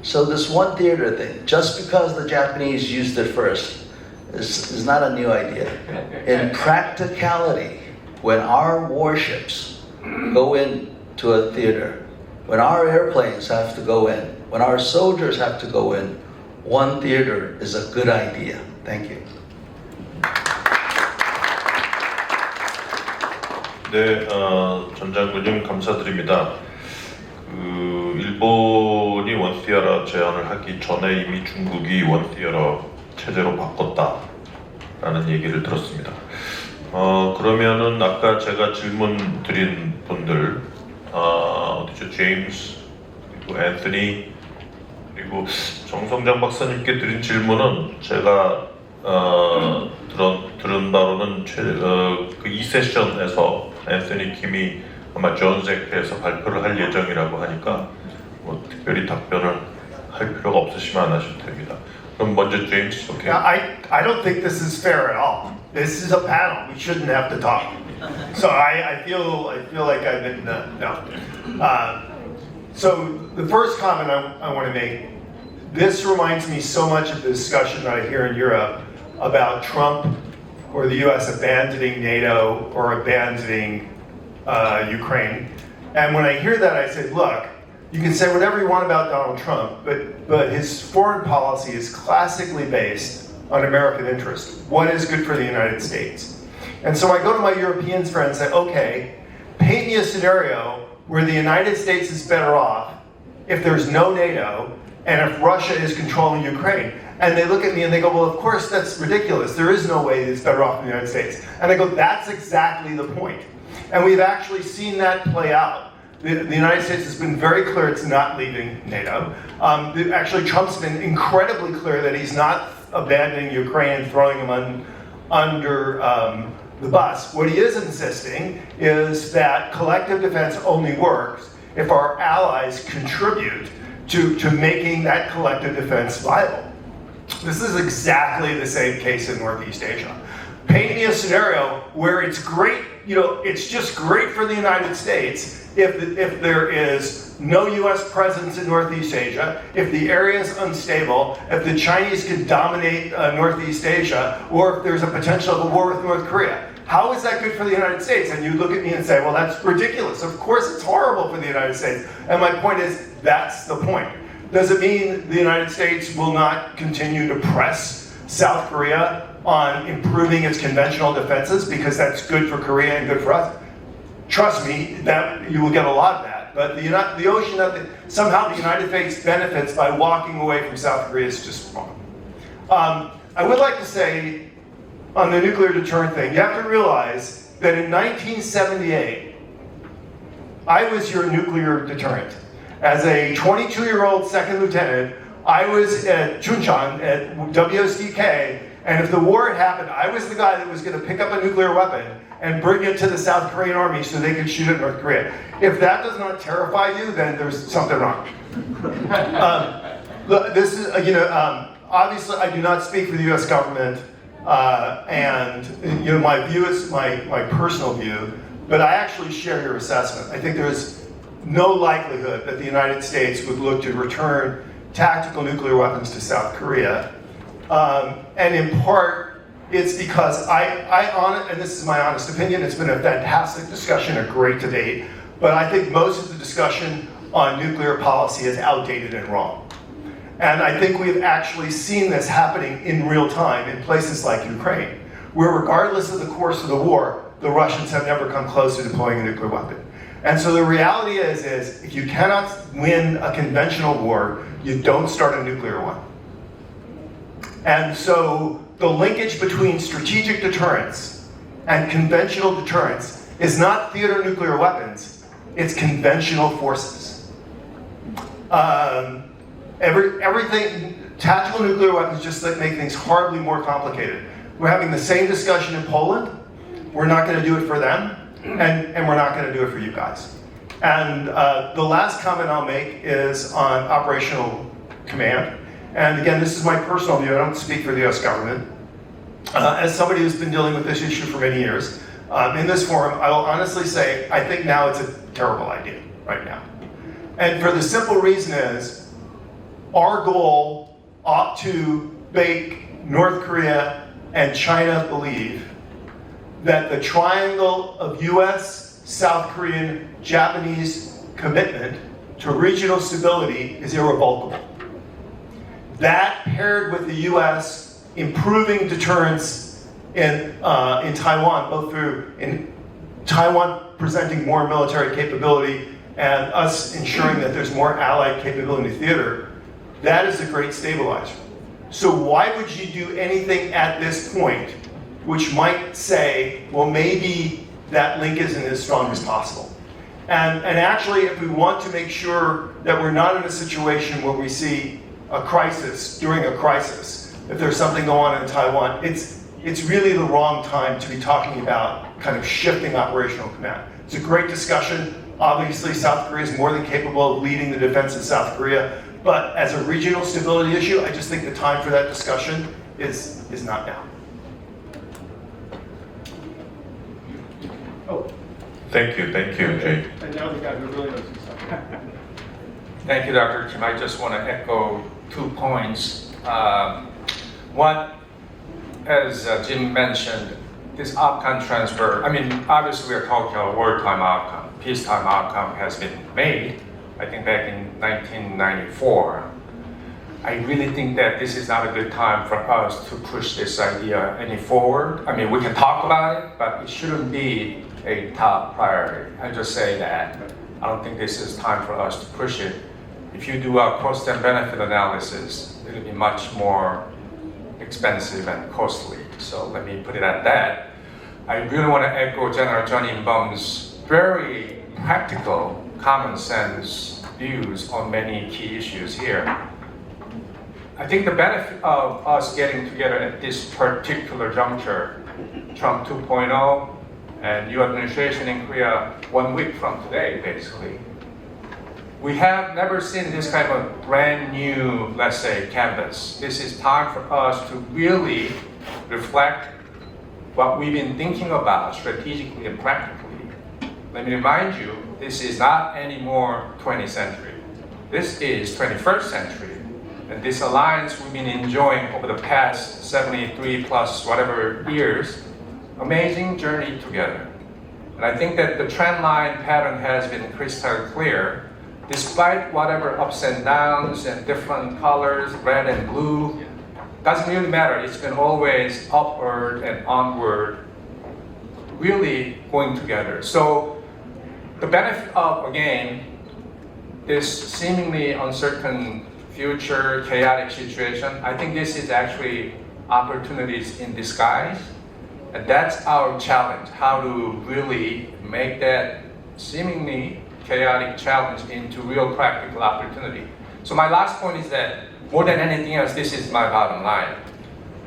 So this one theater thing, just because the Japanese used it first, is not a new idea. In practicality, when our warships go into a theater, when our airplanes have to go in, when our soldiers have to go in, one theater is a good idea. Thank you. 네, 전 장군님 감사드립니다. 일본이 원티어러 제안을 하기 전에 이미 중국이 원티어러 체제로 바꿨다라는 얘기를 들었습니다. 그러면은 아까 제가 질문 드린 분들, 어디죠? 제임스, 그리고 앤서니, 그리고 정성장 박사님께 드린 질문은 제가 들은 바로는 그 이 세션에서 앤서니 킴이 아마 존스에서 발표를 할 예정이라고 하니까 뭐 특별히 답변을 할 필요가 없으시면 안 하셔도 됩니다. 그럼 먼저 제임스, 오케이. I don't think this is fair at all. This is a panel. We shouldn't have to talk. So I feel like I've been no. So the first comment I want to make. This reminds me so much of the discussion that I hear in Europe about Trump or the U.S. abandoning NATO or abandoning Ukraine. And when I hear that, I say, look, you can say whatever you want about Donald Trump, but his foreign policy is classically based on American interest. What is good for the United States? And so I go to my European friends and say, okay, paint me a scenario where the United States is better off if there's no NATO and if Russia is controlling Ukraine. And they look at me and they go, well, of course, that's ridiculous. There is no way it's better off in the United States. And I go, that's exactly the point. And we've actually seen that play out. The United States has been very clear it's not leaving NATO. Actually, Trump's been incredibly clear that he's not abandoning Ukraine and throwing them under the bus. What he is insisting is that collective defense only works if our allies contribute to making that collective defense viable. This is exactly the same case in Northeast Asia. Paint me a scenario where it's great, it's just great for the United States if there is no US presence in Northeast Asia, if the area is unstable, if the Chinese can dominate Northeast Asia, or if there's a potential of a war with North Korea. How is that good for the United States? And you look at me and say, well, that's ridiculous. Of course it's horrible for the United States. And my point is, that's the point. Does it mean the United States will not continue to press South Korea on improving its conventional defenses because that's good for Korea and good for us? Trust me, that you will get a lot of that. But the ocean that somehow the United States benefits by walking away from South Korea is just wrong. I would like to say on the nuclear deterrent thing, you have to realize that in 1978, I was your nuclear deterrent. As a 22-year-old second lieutenant, I was at Chun at WSDK, and if the war had happened, I was the guy that was going to pick up a nuclear weapon and bring it to the South Korean army so they could shoot at North Korea. If that does not terrify you, then there's something wrong. This is, obviously I do not speak for the U.S. government, and my view is my personal view, but I actually share your assessment. I think there's no likelihood that the United States would look to return tactical nuclear weapons to South Korea. And in part, it's because and this is my honest opinion, it's been a fantastic discussion, a great debate, but I think most of the discussion on nuclear policy is outdated and wrong. And I think we've actually seen this happening in real time in places like Ukraine, where regardless of the course of the war, the Russians have never come close to deploying a nuclear weapon. And so the reality is if you cannot win a conventional war, you don't start a nuclear one. And so the linkage between strategic deterrence and conventional deterrence is not theater nuclear weapons, it's conventional forces. Everything, tactical nuclear weapons just make things horribly more complicated. We're having the same discussion in Poland. We're not going to do it for them, and we're not going to do it for you guys. And the last comment I'll make is on operational command. And again, this is my personal view. I don't speak for the US government. As somebody who's been dealing with this issue for many years, in this forum, I will honestly say, I think now it's a terrible idea, right now. And for the simple reason is, our goal ought to make North Korea and China believe that the triangle of US, South Korean, Japanese commitment to regional stability is irrevocable. That paired with the US improving deterrence in Taiwan, both through Taiwan presenting more military capability and us ensuring that there's more allied capability in the theater, that is a great stabilizer. So why would you do anything at this point which might say, well, maybe that link isn't as strong as possible? And actually, if we want to make sure that we're not in a situation where we see a crisis during a crisis, if there's something going on in Taiwan, it's really the wrong time to be talking about kind of shifting operational command. It's a great discussion. Obviously, South Korea is more than capable of leading the defense of South Korea, but as a regional stability issue, I just think the time for that discussion is not now. Thank you, Jay. And now the guy who really knows his stuff. Thank you, Dr. Kim. I just want to echo 2 points. One, as Jim mentioned, this outcome transfer, obviously we're talking about wartime outcome. Peacetime outcome has been made, I think back in 1994. I really think that this is not a good time for us to push this idea any forward. We can talk about it, but it shouldn't be a top priority. I just say that. I don't think this is time for us to push it. If you do a cost and benefit analysis, it'll be much more expensive and costly. So let me put it at that. I really want to echo General John In-beom's very practical, common sense views on many key issues here. I think the benefit of us getting together at this particular juncture, Trump 2.0 and new administration in Korea 1 week from today, basically, we have never seen this kind of brand new, let's say, canvas. This is time for us to really reflect what we've been thinking about strategically and practically. Let me remind you, this is not anymore 20th century. This is 21st century. And this alliance we've been enjoying over the past 73 plus whatever years, amazing journey together. And I think that the trend line pattern has been crystal clear. Despite whatever ups and downs and different colors, red and blue, doesn't really matter. It's been always upward and onward, really going together. So the benefit of, again, this seemingly uncertain future, chaotic situation, I think this is actually opportunities in disguise. And that's our challenge, how to really make that seemingly chaotic challenge into real practical opportunity. So my last point is that more than anything else, this is my bottom line.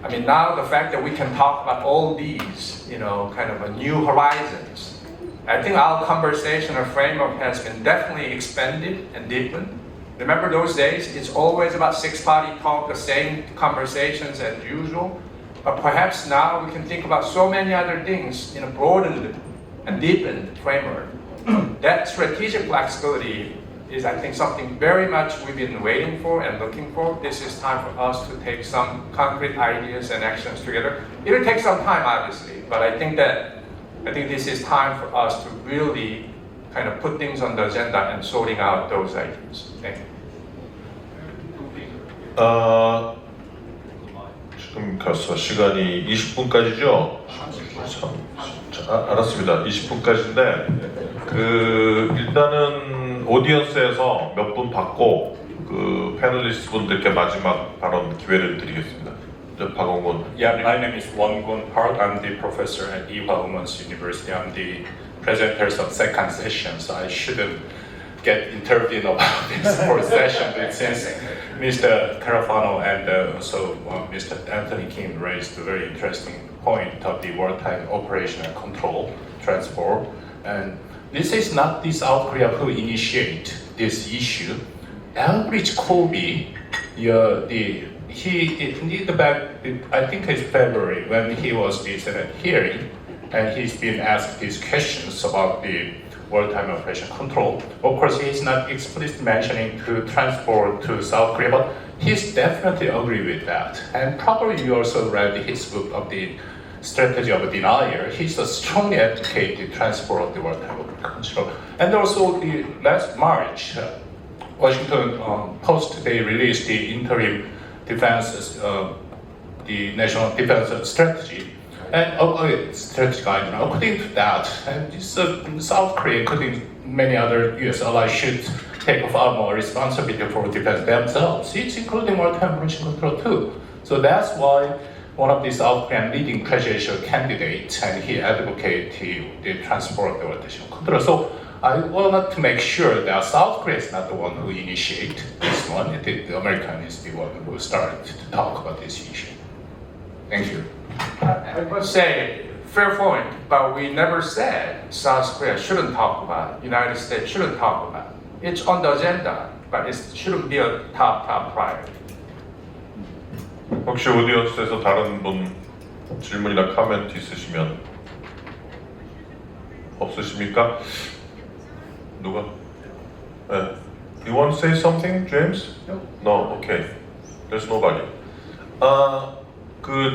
I mean, now the fact that we can talk about all these, kind of a new horizons, I think our conversational framework has been definitely expanded and deepened. Remember those days? It's always about six-party talk, the same conversations as usual. But perhaps now we can think about so many other things in a broadened and deepened framework. That strategic flexibility is, I think, something very much we've been waiting for and looking for. This is time for us to take some concrete ideas and actions together. It'll take some time, obviously, but I think this is time for us to really kind of put things on the agenda and sorting out those ideas. Thank you. 지금 벌써 시간이 20분까지죠? 알았습니다. 20분까지인데 일단은 오디언스에서 몇 분 받고 패널리스트 분들께 마지막 발언 기회를 드리겠습니다. 박원곤. Yeah, my name is Won-Gun Park. I'm the professor at Ewha Women's University. I'm the presenters of second session, so I shouldn't get interviewed about this fourth session. But since Mr. Carafano and also Mr. Anthony Kim raised a very interesting point of the wartime operational control, transport, and this is not the South Korea who initiate this issue. Elbridge Colby, I think it's February when he was the Senate hearing, and he's been asked these questions about the wartime operation control. Of course, he's not explicitly mentioning to transport to South Korea, but he's definitely agree with that. And probably you also read his book of the strategy of a denier. He's a strongly advocated transport of the wartime control. And also the last March, Washington Post, they released the interim defense, the national defense strategy. And strategic guideline. According to that, and South Korea, including many other U.S. allies, should take far more responsibility for defense themselves. It's including wartime operation control too. So that's why one of the South Korean leading presidential candidates, and he advocated the transport the wartime control. So I wanted to make sure that South Korea is not the one who initiate this one. The American is the one who started to talk about this issue. Thank you. I must say, fair point, but we never said South Korea shouldn't talk about it, United States shouldn't talk about it. It's on the agenda, but it shouldn't be a top priority. 혹시 오디언스에서 다른 분 질문이나 코멘트 있으시면 없으십니까? 누가? 네. You want to say something, James? No. Okay. There's nobody.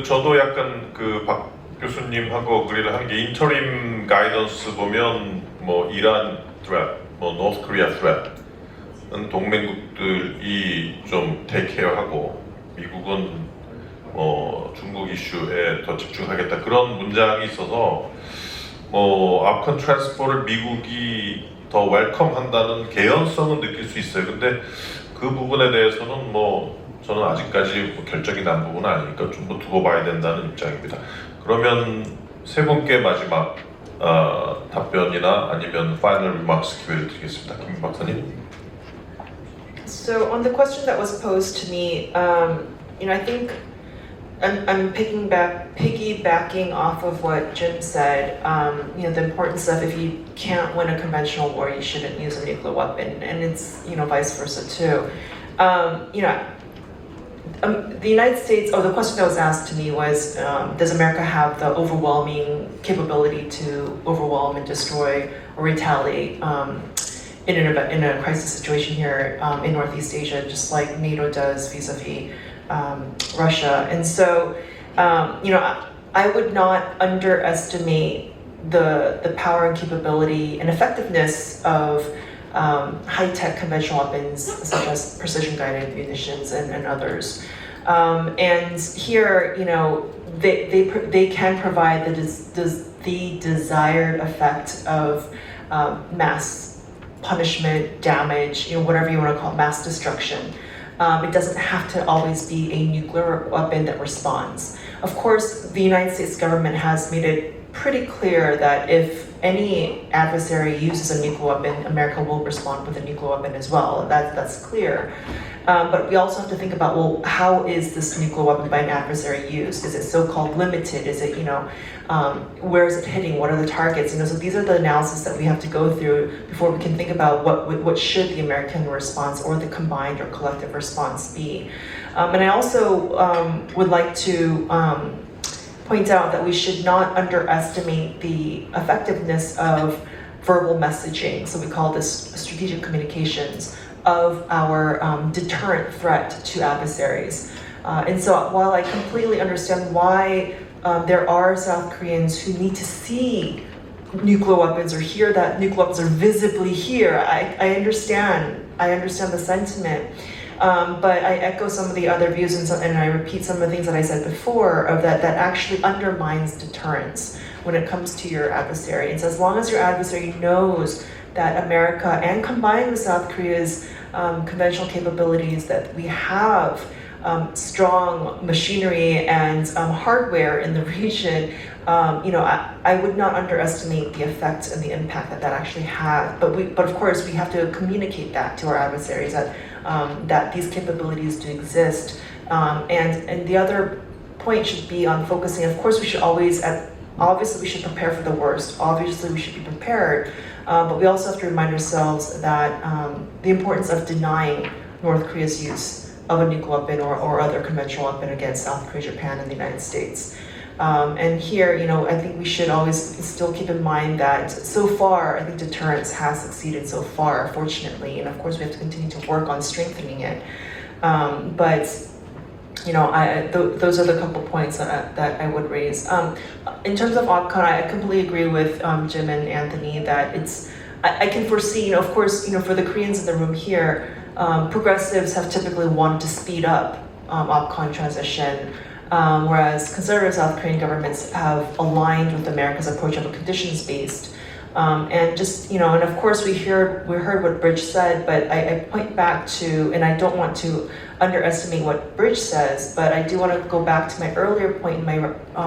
저도 약간 박 교수님하고 그리를 하는 게 인터림 가이던스 보면 이란 threat, North Korea threat은 동맹국들이 좀 테이크케어하고 미국은 중국 이슈에 더 집중하겠다 그런 문장이 있어서 아프간 트랜스포를 미국이 더 웰컴한다는 개연성은 느낄 수 있어요. 근데 그 부분에 대해서는 저는 아직까지 결정이 난 부분은 아니니까 좀 더 두고 봐야 된다는 입장입니다. 그러면 세 분께 마지막 답변이나 아니면 파이널 리마크스 기회를 드리겠습니다. 김 박사님. So on the question that was posed to me, I think I'm piggybacking off of what Jim said. The importance of if you can't win a conventional war, you shouldn't use a nuclear weapon, and it's vice versa too. The United States, the question that was asked to me was, does America have the overwhelming capability to overwhelm and destroy or retaliate in a crisis situation here in Northeast Asia, just like NATO does vis-a-vis Russia? And so, I would not underestimate the power and capability and effectiveness of high-tech conventional weapons such as precision-guided munitions and others. And here, they can provide the desired effect of mass punishment, damage, whatever you want to call it, mass destruction. It doesn't have to always be a nuclear weapon that responds. Of course, the United States government has made it pretty clear that if any adversary uses a nuclear weapon, America will respond with a nuclear weapon as well. That's clear. But we also have to think about, well, how is this nuclear weapon by an adversary used? Is it so-called limited? Is it, where is it hitting? What are the targets? So these are the analysis that we have to go through before we can think about what should the American response or the combined or collective response be. And I also would like to point out that we should not underestimate the effectiveness of verbal messaging. So we call this strategic communications of our deterrent threat to adversaries. And so while I completely understand why there are South Koreans who need to see nuclear weapons or hear that nuclear weapons are visibly here, I understand the sentiment. But I echo some of the other views and I repeat some of the things that I said before of that actually undermines deterrence when it comes to your adversary. And so as long as your adversary knows that America, and combined with South Korea's conventional capabilities, that we have strong machinery and hardware in the region, I would not underestimate the effect and the impact that actually has. But of course, we have to communicate that to our adversaries that these capabilities do exist. And the other point should be on focusing. Of course, we should obviously we should prepare for the worst. Obviously, we should be prepared. But we also have to remind ourselves that the importance of denying North Korea's use of a nuclear weapon or other conventional weapon against South Korea, Japan, and the United States. And here, I think we should always still keep in mind that so far, I think deterrence has succeeded so far, fortunately, and of course we have to continue to work on strengthening it. But those are the couple points that I would raise. In terms of OPCON, I completely agree with Jim and Anthony that I can foresee, of course, for the Koreans in the room here, progressives have typically wanted to speed up OPCON transition, whereas conservative South Korean governments have aligned with America's approach of a conditions-based. And just, and of course we heard what Bridge said, but I point back to, and I don't want to underestimate what Bridge says, but I do want to go back to my earlier point in my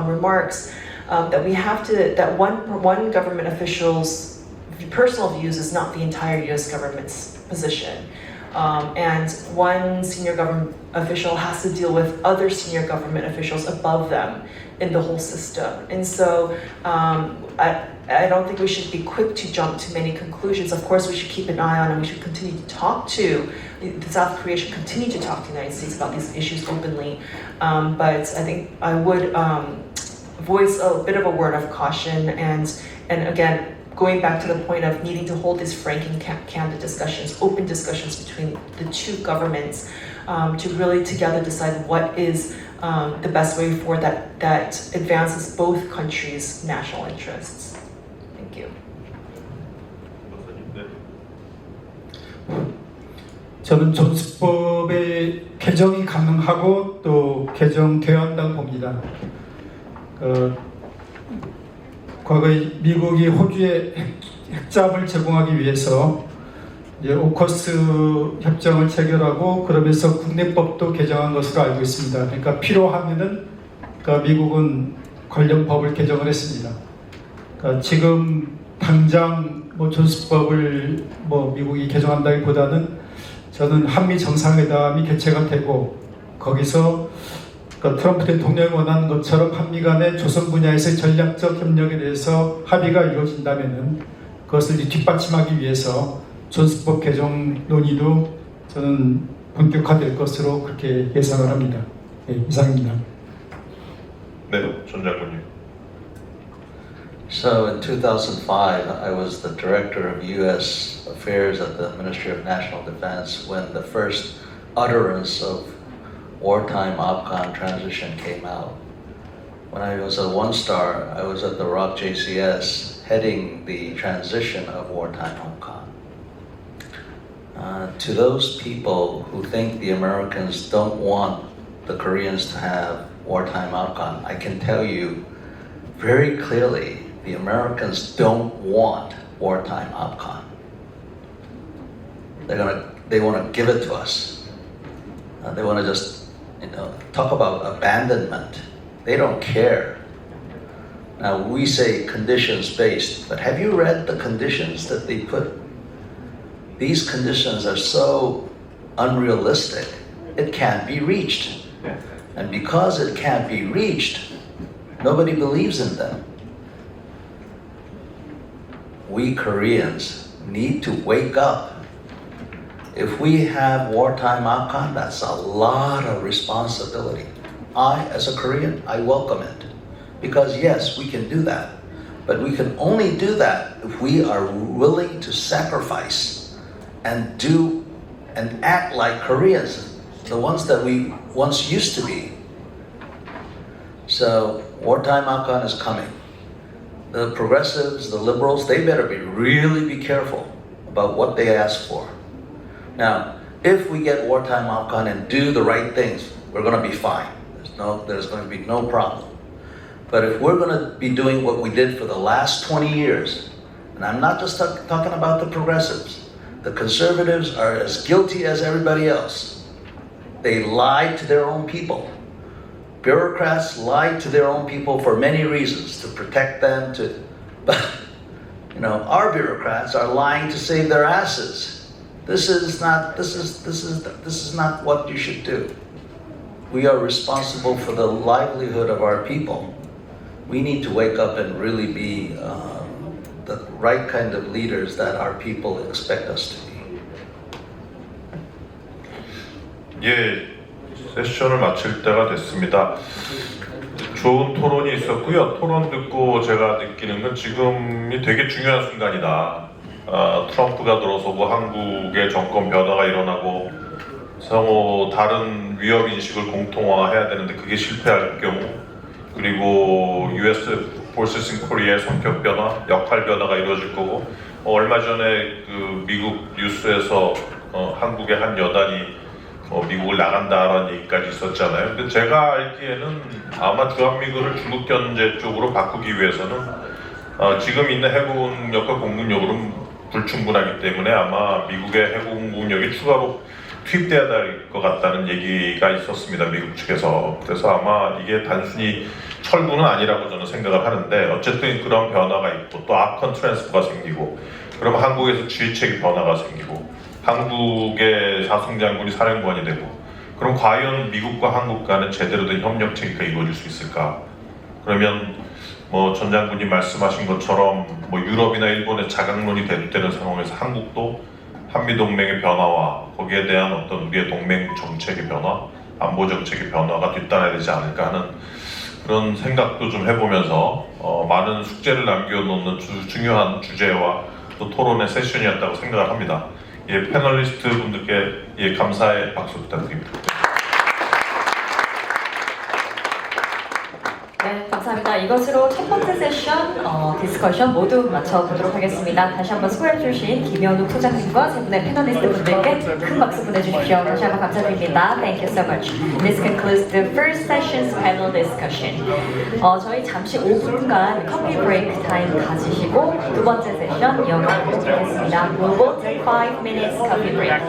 remarks, that we have to, that one government official's personal views is not the entire US government's position. And one senior government official has to deal with other senior government officials above them in the whole system. And so I don't think we should be quick to jump to many conclusions. Of course, we should keep an eye on and we should continue to talk to, South Korea should continue to talk to the United States about these issues openly. But I think I would voice a bit of a word of caution and again, going back to the point of needing to hold these frank and candid discussions, open discussions between the two governments to really together decide what is the best way forward that advances both countries' national interests. Thank you. 저는 존스법의 개정이 가능하고 또 개정되어야 한다고 봅니다. 과거에 미국이 호주에 핵잠을 제공하기 위해서 이제 오커스 협정을 체결하고 그러면서 국내법도 개정한 것으로 알고 있습니다. 그러니까 필요하면은 미국은 관련법을 개정을 했습니다. 그러니까 지금 당장 존스법을 미국이 개정한다기보다는 저는 한미 정상회담이 개최가 되고 거기서 트럼프 대통령이 원하는 것처럼 한미 간의 조선 분야에서의 전략적 협력에 대해서 합의가 이루어진다면은 그것을 뒷받침하기 위해서 존스법 개정 논의도 저는 본격화될 것으로 그렇게 예상을 합니다. 네, 이상입니다. 네, 전 장군님. So in 2005, I was the director of U.S. Affairs at the Ministry of National Defense when the first utterance of wartime OPCON transition came out. When I was a one-star, I was at the Rock JCS heading the transition of wartime OPCON. To those people who think the Americans don't want the Koreans to have wartime OPCON, I can tell you very clearly the Americans don't want wartime OPCON. They want to give it to us. They want to just talk about abandonment. They don't care. Now we say conditions-based, but have you read the conditions that they put? These conditions are so unrealistic, it can't be reached. And because it can't be reached, nobody believes in them. We Koreans need to wake up. If we have wartime outcome, that's a lot of responsibility. I, as a Korean, I welcome it. Because yes, we can do that. But we can only do that if we are willing to sacrifice and do and act like Koreans, the ones that we once used to be. So wartime outcome is coming. The progressives, the liberals, they better really be careful about what they ask for. Now, if we get wartime outcome and do the right things, we're going to be fine. There's going to be no problem. But if we're going to be doing what we did for the last 20 years, and I'm not just talking about the progressives, the conservatives are as guilty as everybody else. They lied to their own people. Bureaucrats lied to their own people for many reasons, to protect them, but our bureaucrats are lying to save their asses. This is not what you should do. We are responsible for the livelihood of our people. We need to wake up and really be the right kind of leaders that our people expect us to be. 예, 세션을 마칠 때가 됐습니다. 좋은 토론이 있었고요. 토론 듣고 제가 느끼는 건 지금이 되게 중요한 순간이다. 트럼프가 들어서고 한국의 정권 변화가 일어나고 상호 다른 위협 인식을 공통화해야 되는데 그게 실패할 경우, 그리고 US Forces in Korea의 성격 변화, 역할 변화가 이루어질 거고, 얼마 전에 그 미국 뉴스에서 한국의 한 여단이 미국을 나간다라는 얘기까지 있었잖아요. 근데 제가 알기에는 아마 주한미군을 중국 견제 쪽으로 바꾸기 위해서는 지금 있는 해군력과 공군력으로는 불충분하기 때문에 아마 미국의 해군력이 추가로 투입돼야 될 것 같다는 얘기가 있었습니다. 미국 측에서. 그래서 아마 이게 단순히 철군은 아니라고 저는 생각을 하는데, 어쨌든 그런 변화가 있고 또 아컨 트랜스퍼가 생기고, 그럼 한국에서 지휘체계 변화가 생기고, 한국의 사승장군이 사령관이 되고, 그럼 과연 미국과 한국 간은 제대로 된 협력 체계가 이루어질 수 있을까? 그러면 전 장군이 말씀하신 것처럼 유럽이나 일본의 자강론이 되는 상황에서 한국도 한미동맹의 변화와 거기에 대한 어떤 우리의 동맹 정책의 변화, 안보 정책의 변화가 뒤따라야 되지 않을까 하는 그런 생각도 좀 해보면서 많은 숙제를 남겨놓는 중요한 주제와 또 토론의 세션이었다고 생각을 합니다. 예, 패널리스트 분들께 감사의 박수 부탁드립니다. 네, 감사합니다. 이것으로 첫 번째 세션 디스커션 모두 마쳐보도록 하겠습니다. 다시 한번 수고해주신 김현욱 소장님과 세 분의 패널리스트 분들께 큰 박수 보내주십시오. 다시 한번 감사드립니다. Thank you so much. This concludes the first session's panel discussion. 저희 잠시 5분간 커피 브레이크 타임 가지시고 두 번째 세션 이어가도록 하겠습니다. We will take 5 minutes coffee break.